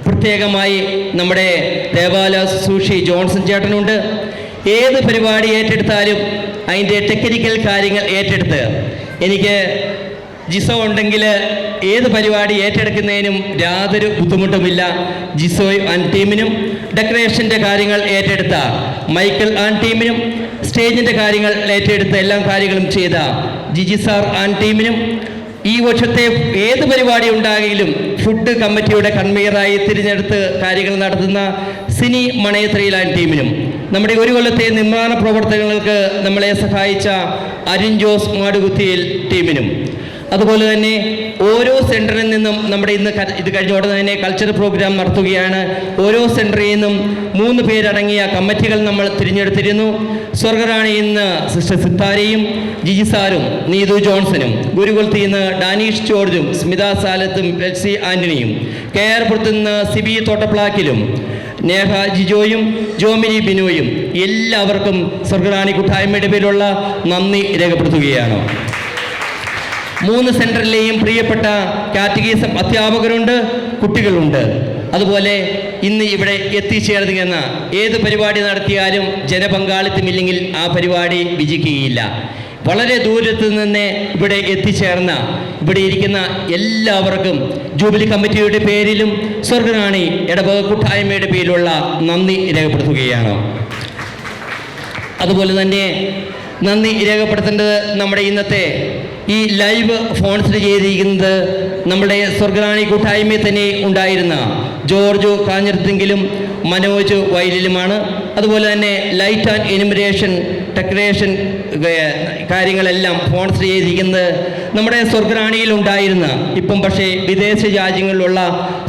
പ്രത്യേകമായി നമ്മുടെ ദേവാലയ ശുശ്രൂഷി ജോൺസൺ ചേട്ടനുണ്ട്. ഏത് പരിപാടി ഏറ്റെടുത്താലും അതിൻ്റെ ടെക്നിക്കൽ കാര്യങ്ങൾ ഏറ്റെടുത്ത്, എനിക്ക് ജിസോ ഉണ്ടെങ്കിൽ ഏത് പരിപാടി ഏറ്റെടുക്കുന്നതിനും യാതൊരു ബുദ്ധിമുട്ടുമില്ല. ജിസോയ് ആൻഡ് ടീമിനും ഡെക്കറേഷൻ്റെ കാര്യങ്ങൾ ഏറ്റെടുത്ത മൈക്കിൾ ആൻഡ് ടീമിനും സ്റ്റേജിൻ്റെ കാര്യങ്ങൾ ഏറ്റെടുത്ത എല്ലാ കാര്യങ്ങളും ചെയ്ത ജിജി സാർ ആൻഡ് ടീമിനും ഈ വർഷത്തെ ഏത് പരിപാടി ഉണ്ടാകിലും ഫുഡ് കമ്മിറ്റിയുടെ കൺവീനറായി തിരഞ്ഞെടുത്ത് കാര്യങ്ങൾ നടത്തുന്ന സിനി മണയത്രയിൽ ആൻഡ് ടീമിനും നമ്മുടെ ഒരു കൊല്ലത്തെ നിർമ്മാണ പ്രവർത്തനങ്ങൾക്ക് നമ്മളെ സഹായിച്ച അരുൺ ജോസ് മാടുകുത്തിയിൽ ടീമിനും അതുപോലെ തന്നെ ഓരോ സെൻറ്ററിൽ നിന്നും നമ്മുടെ ഇന്ന് ഇത് കഴിഞ്ഞ ഉടനെ തന്നെ കൾച്ചറൽ പ്രോഗ്രാം നടത്തുകയാണ്. ഓരോ സെൻറ്ററിൽ നിന്നും 3 പേരടങ്ങിയ കമ്മിറ്റികൾ നമ്മൾ തിരഞ്ഞെടുത്തിരുന്നു. സ്വർഗറാണിയിൽ നിന്ന് സിസ്റ്റർ സിത്താരയും ജിജി സാറും നീതു ജോൺസണും, ഗുരുകുലത്തിൽ നിന്ന് ഡാനീഷ് ജോർജും സ്മിത സാലത്തും എൽസി ആൻ്റണിയും, KR പുറത്തു നിന്ന് സിബി തോട്ടപ്ലാക്കിലും നേഹ ജിജോയും ജോമിനി ബിനോയും എല്ലാവർക്കും സ്വർഗറാണി കൂട്ടായ്മയുടെ പേരിലുള്ള നന്ദി രേഖപ്പെടുത്തുകയാണ്. 3 സെൻറ്ററിലെയും പ്രിയപ്പെട്ട കാറ്റഗീസം അധ്യാപകരുണ്ട്, കുട്ടികളുണ്ട്. അതുപോലെ ഇന്ന് ഇവിടെ എത്തിച്ചേർന്നിരുന്ന ഏത് പരിപാടി നടത്തിയാലും ജനപങ്കാളിത്തമില്ലെങ്കിൽ ആ പരിപാടി വിജയിക്കുകയില്ല. വളരെ ദൂരത്ത് നിന്ന് ഇവിടെ എത്തിച്ചേർന്ന ഇവിടെ ഇരിക്കുന്ന എല്ലാവർക്കും ജൂബിലി കമ്മിറ്റിയുടെ പേരിലും സ്വർഗറാണി ഇടവക കൂട്ടായ്മയുടെ പേരിലുള്ള നന്ദി രേഖപ്പെടുത്തുകയാണ്. അതുപോലെ തന്നെ നന്ദി രേഖപ്പെടുത്തേണ്ടത് നമ്മുടെ ഇന്നത്തെ ഈ ലൈവ് സ്പോൺസർ ചെയ്തിരിക്കുന്നത് നമ്മുടെ സ്വർഗറാണി കൂട്ടായ്മയിൽ തന്നെ ഉണ്ടായിരുന്ന ജോർജ് കാഞ്ഞിരത്തെങ്കിലും മനോജ് വയലിലുമാണ്. അതുപോലെ തന്നെ ലൈറ്റ് ആൻഡ് ഇനുമിനേഷൻ ഡെക്കറേഷൻ കാര്യങ്ങളെല്ലാം സ്പോൺസർ ചെയ്തിരിക്കുന്നത് നമ്മുടെ സ്വർഗറാണിയിൽ ഉണ്ടായിരുന്ന ഇപ്പം പക്ഷേ വിദേശ രാജ്യങ്ങളിലുള്ള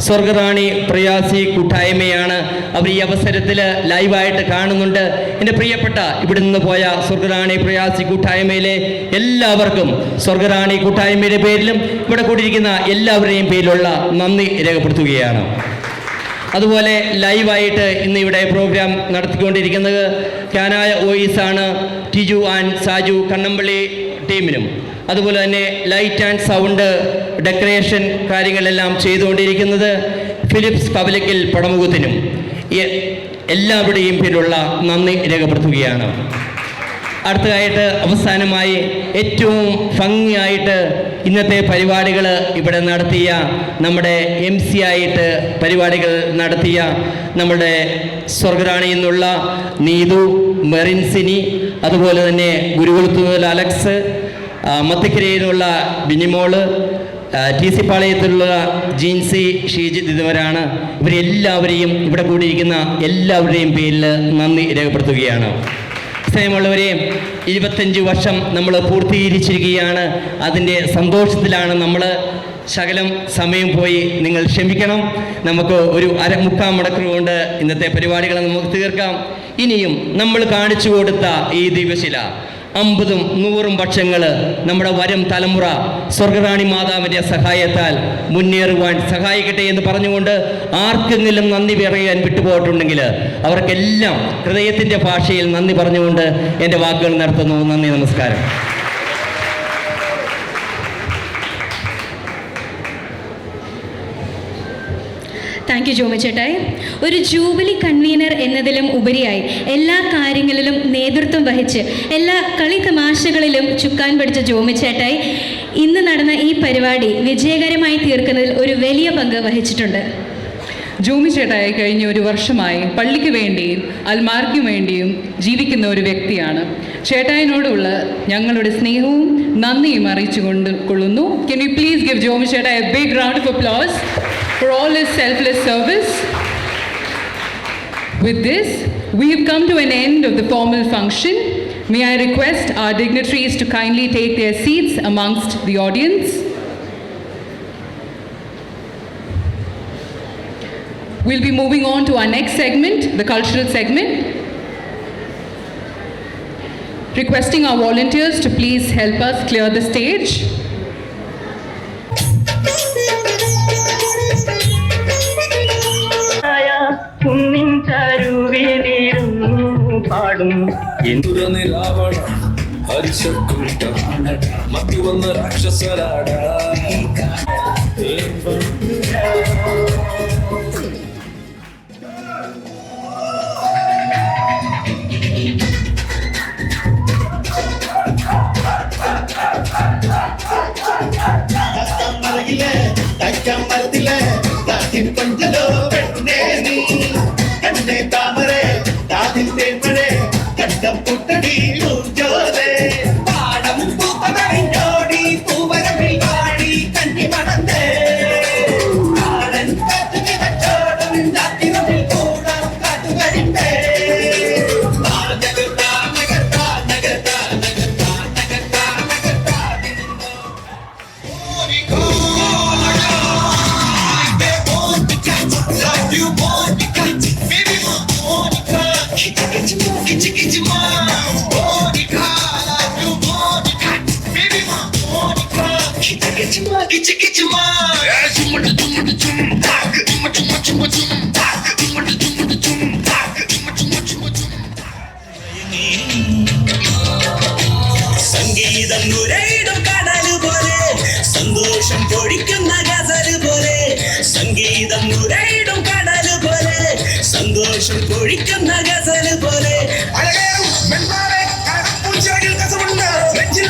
സ്വർഗറാണി പ്രയാസി കൂട്ടായ്മയാണ്. അവർ ഈ അവസരത്തിൽ ലൈവായിട്ട് കാണുന്നുണ്ട്. എൻ്റെ പ്രിയപ്പെട്ട ഇവിടെ നിന്ന് പോയ സ്വർഗറാണി പ്രയാസി കൂട്ടായ്മയിലെ എല്ലാവർക്കും സ്വർഗറാണി കൂട്ടായ്മയുടെ പേരിലും ഇവിടെ കൂടിയിരിക്കുന്ന എല്ലാവരുടെയും പേരിലുള്ള നന്ദി രേഖപ്പെടുത്തുകയാണ്. അതുപോലെ ലൈവായിട്ട് ഇന്ന് ഇവിടെ പ്രോഗ്രാം നടത്തിക്കൊണ്ടിരിക്കുന്നത് ക്യാനായ ഓയിസാണ്. ടിജു ആൻഡ് സാജു കണ്ണമ്പള്ളി ടീമിനും അതുപോലെ തന്നെ ലൈറ്റ് ആൻഡ് സൗണ്ട് ഡെക്കറേഷൻ കാര്യങ്ങളെല്ലാം ചെയ്തുകൊണ്ടിരിക്കുന്നത് ഫിലിപ്സ് പബ്ലിക്കിൽ പടമുഖത്തിനും എല്ലാവരുടെയും പേരിലുള്ള നന്ദി രേഖപ്പെടുത്തുകയാണ്. അടുത്തതായിട്ട് അവസാനമായി ഏറ്റവും ഭംഗിയായിട്ട് ഇന്നത്തെ പരിപാടികൾ ഇവിടെ നടത്തിയ നമ്മുടെ MC ആയിട്ട് പരിപാടികൾ നടത്തിയ നമ്മുടെ സ്വർഗറാണിയിൽ നിന്നുള്ള നീതു, മെറിൻസിനി, അതുപോലെ തന്നെ ഗുരുകുലത്തുനിന്നുള്ള അലക്സ്, മത്തിക്കരയിൽ നിന്നുള്ള ബിനിമോള്, TC പാളയത്തിലുള്ള ജീൻസി, ഷീജിത്ത് എന്നിവരാണ്. ഇവരെല്ലാവരെയും ഇവിടെ കൂടിയിരിക്കുന്ന എല്ലാവരുടെയും പേരിൽ നന്ദി രേഖപ്പെടുത്തുകയാണ്. സ്നേഹമുള്ളവരെ, 25 വർഷം നമ്മൾ പൂർത്തീകരിച്ചിരിക്കുകയാണ്. അതിൻ്റെ സന്തോഷത്തിലാണ് നമ്മൾ. ശകലം സമയം പോയി, നിങ്ങൾ ക്ഷമിക്കണം. നമുക്ക് ഒരു മുക്കാൽ മണിക്കൂർ കൊണ്ട് ഇന്നത്തെ പരിപാടികൾ നമുക്ക് തീർക്കാം. ഇനിയും നമ്മൾ കാണിച്ചു കൊടുത്ത ഈ ദിവശില 50ഉം 100ഉം വർഷങ്ങൾ നമ്മുടെ വരും തലമുറ സ്വർഗറാണി മാതാവിൻ്റെ സഹായത്താൽ മുന്നേറുവാൻ സഹായിക്കട്ടെ എന്ന് പറഞ്ഞുകൊണ്ട് ആർക്കെങ്കിലും നന്ദി പറയാൻ വിട്ടുപോയിട്ടുണ്ടെങ്കിൽ അവർക്കെല്ലാം ഹൃദയത്തിൻ്റെ ഭാഷയിൽ നന്ദി പറഞ്ഞുകൊണ്ട് എൻ്റെ വാക്കുകൾ നടത്തുന്നു. നന്ദി, നമസ്കാരം. താങ്ക് യു ജോമി ചേട്ടായി. ഒരു ജൂബിലി കൺവീനർ എന്നതിലും ഉപരിയായി എല്ലാ കാര്യങ്ങളിലും നേതൃത്വം വഹിച്ച് എല്ലാ കളി തമാശകളിലും ചുക്കാൻ പിടിച്ച ജോമി ചേട്ടായി ഇന്ന് നടന്ന ഈ പരിപാടി വിജയകരമായി തീർക്കുന്നതിൽ ഒരു വലിയ പങ്ക് വഹിച്ചിട്ടുണ്ട്. ജോമി ചേട്ടായി കഴിഞ്ഞ ഒരു വർഷമായി പള്ളിക്ക് വേണ്ടിയും അൽമാർക്ക് വേണ്ടിയും ജീവിക്കുന്ന ഒരു വ്യക്തിയാണ്. ചേട്ടായിനോടുള്ള ഞങ്ങളുടെ സ്നേഹവും നന്ദിയും അറിയിച്ചു കൊള്ളുന്നു. Can you please give Jomy ചേട്ടായി a big round of applause for all his selfless service. With this, we have come to an end of the formal function. May I request our dignitaries to kindly take their seats amongst the audience. We'll be moving on to our next segment, the cultural segment. Requesting our volunteers to please help us clear the stage. പാടും മത്തി വന്ന രാക്ഷസരാട കൊഞ്ചലോ പെണ്ണേ നീ കണ്ണേ താമരേ താതിൽ തേൻമഴേ കണ്ടം പുട്ടടി ഊർജോലേ പാടം പൂപ്പതറിഞ്ഞോടി പൂവരമിൽ പാടി കണ്ണി മണന്തേ ആടൻ കാറ്റുകി വച്ചോടും രാത്രിയിൽ കൂടാം കാറ്റുകരിമ്പേ സംഗീതം നുരയിടും കടല് പോലെ സന്തോഷം പൊടിക്കുന്ന ഗസല് പോലെ സംഗീതം നുരയിടും കടല് പോലെ സന്തോഷം പൊടിക്കുന്ന ഗസല് പോലെ അഴകേറും വെൺപാറ കടപ്പുഞ്ചിറകിൽ കസവുണ്ട് നെഞ്ചിൽ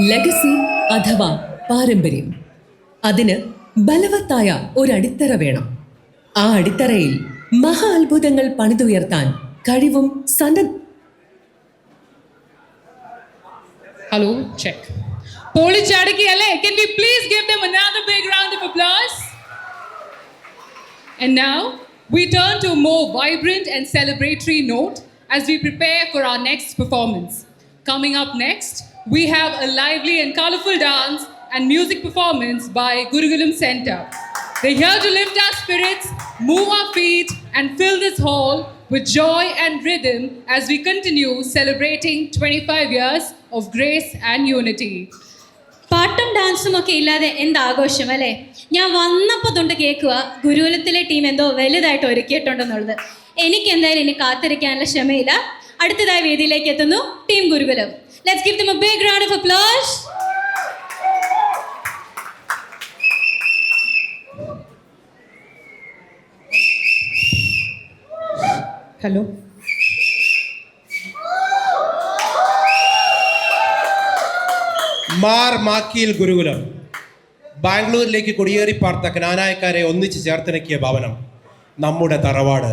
ലെഗസി അഥവാ പാരമ്പര്യം. അതിന് ബലവത്തായ ഒരടിത്തറ വേണം. ആ അടിത്തറയിൽ മഹാ അത്ഭുതങ്ങൾ പണിതുയർത്താൻ കഴിവും Hello, check. Polichadiki Ale, can we please give them another big round of applause? And now we turn to a more vibrant and celebratory note as we prepare for our next performance. Coming up next, we have a lively and colorful dance and music performance by Gurukulam Center. They're here to lift our spirits, move our feet, and fill this hall with joy and rhythm as we continue celebrating 25 years of grace and unity. പാട്ടും ഡാൻസും ഒക്കെ ഇല്ലാതെ എന്താഘോഷം അല്ലേ? ഞാൻ വന്നപ്പോൾ തൊട്ട് കേൾക്കുക ഗുരുകുലത്തിലെ ടീം എന്തോ വലുതായിട്ട് ഒരുക്കിയിട്ടുണ്ടെന്നുള്ളത്. എനിക്ക് എന്തായാലും ഇനി കാത്തിരിക്കാനുള്ള ക്ഷമയില്ല. അടുത്തതായി വേദിയിലേക്ക് എത്തുന്നു team Gurukulam. Let's give them a big round of applause. Hello. Mar Makil Gurukulam ബാംഗ്ലൂരിലേക്ക് കുടിയേറി പാർത്ത ജ്ഞാനായക്കാരെ ഒന്നിച്ച് ചേർത്തിണക്കിയ ഭവനം നമ്മുടെ തറവാട്.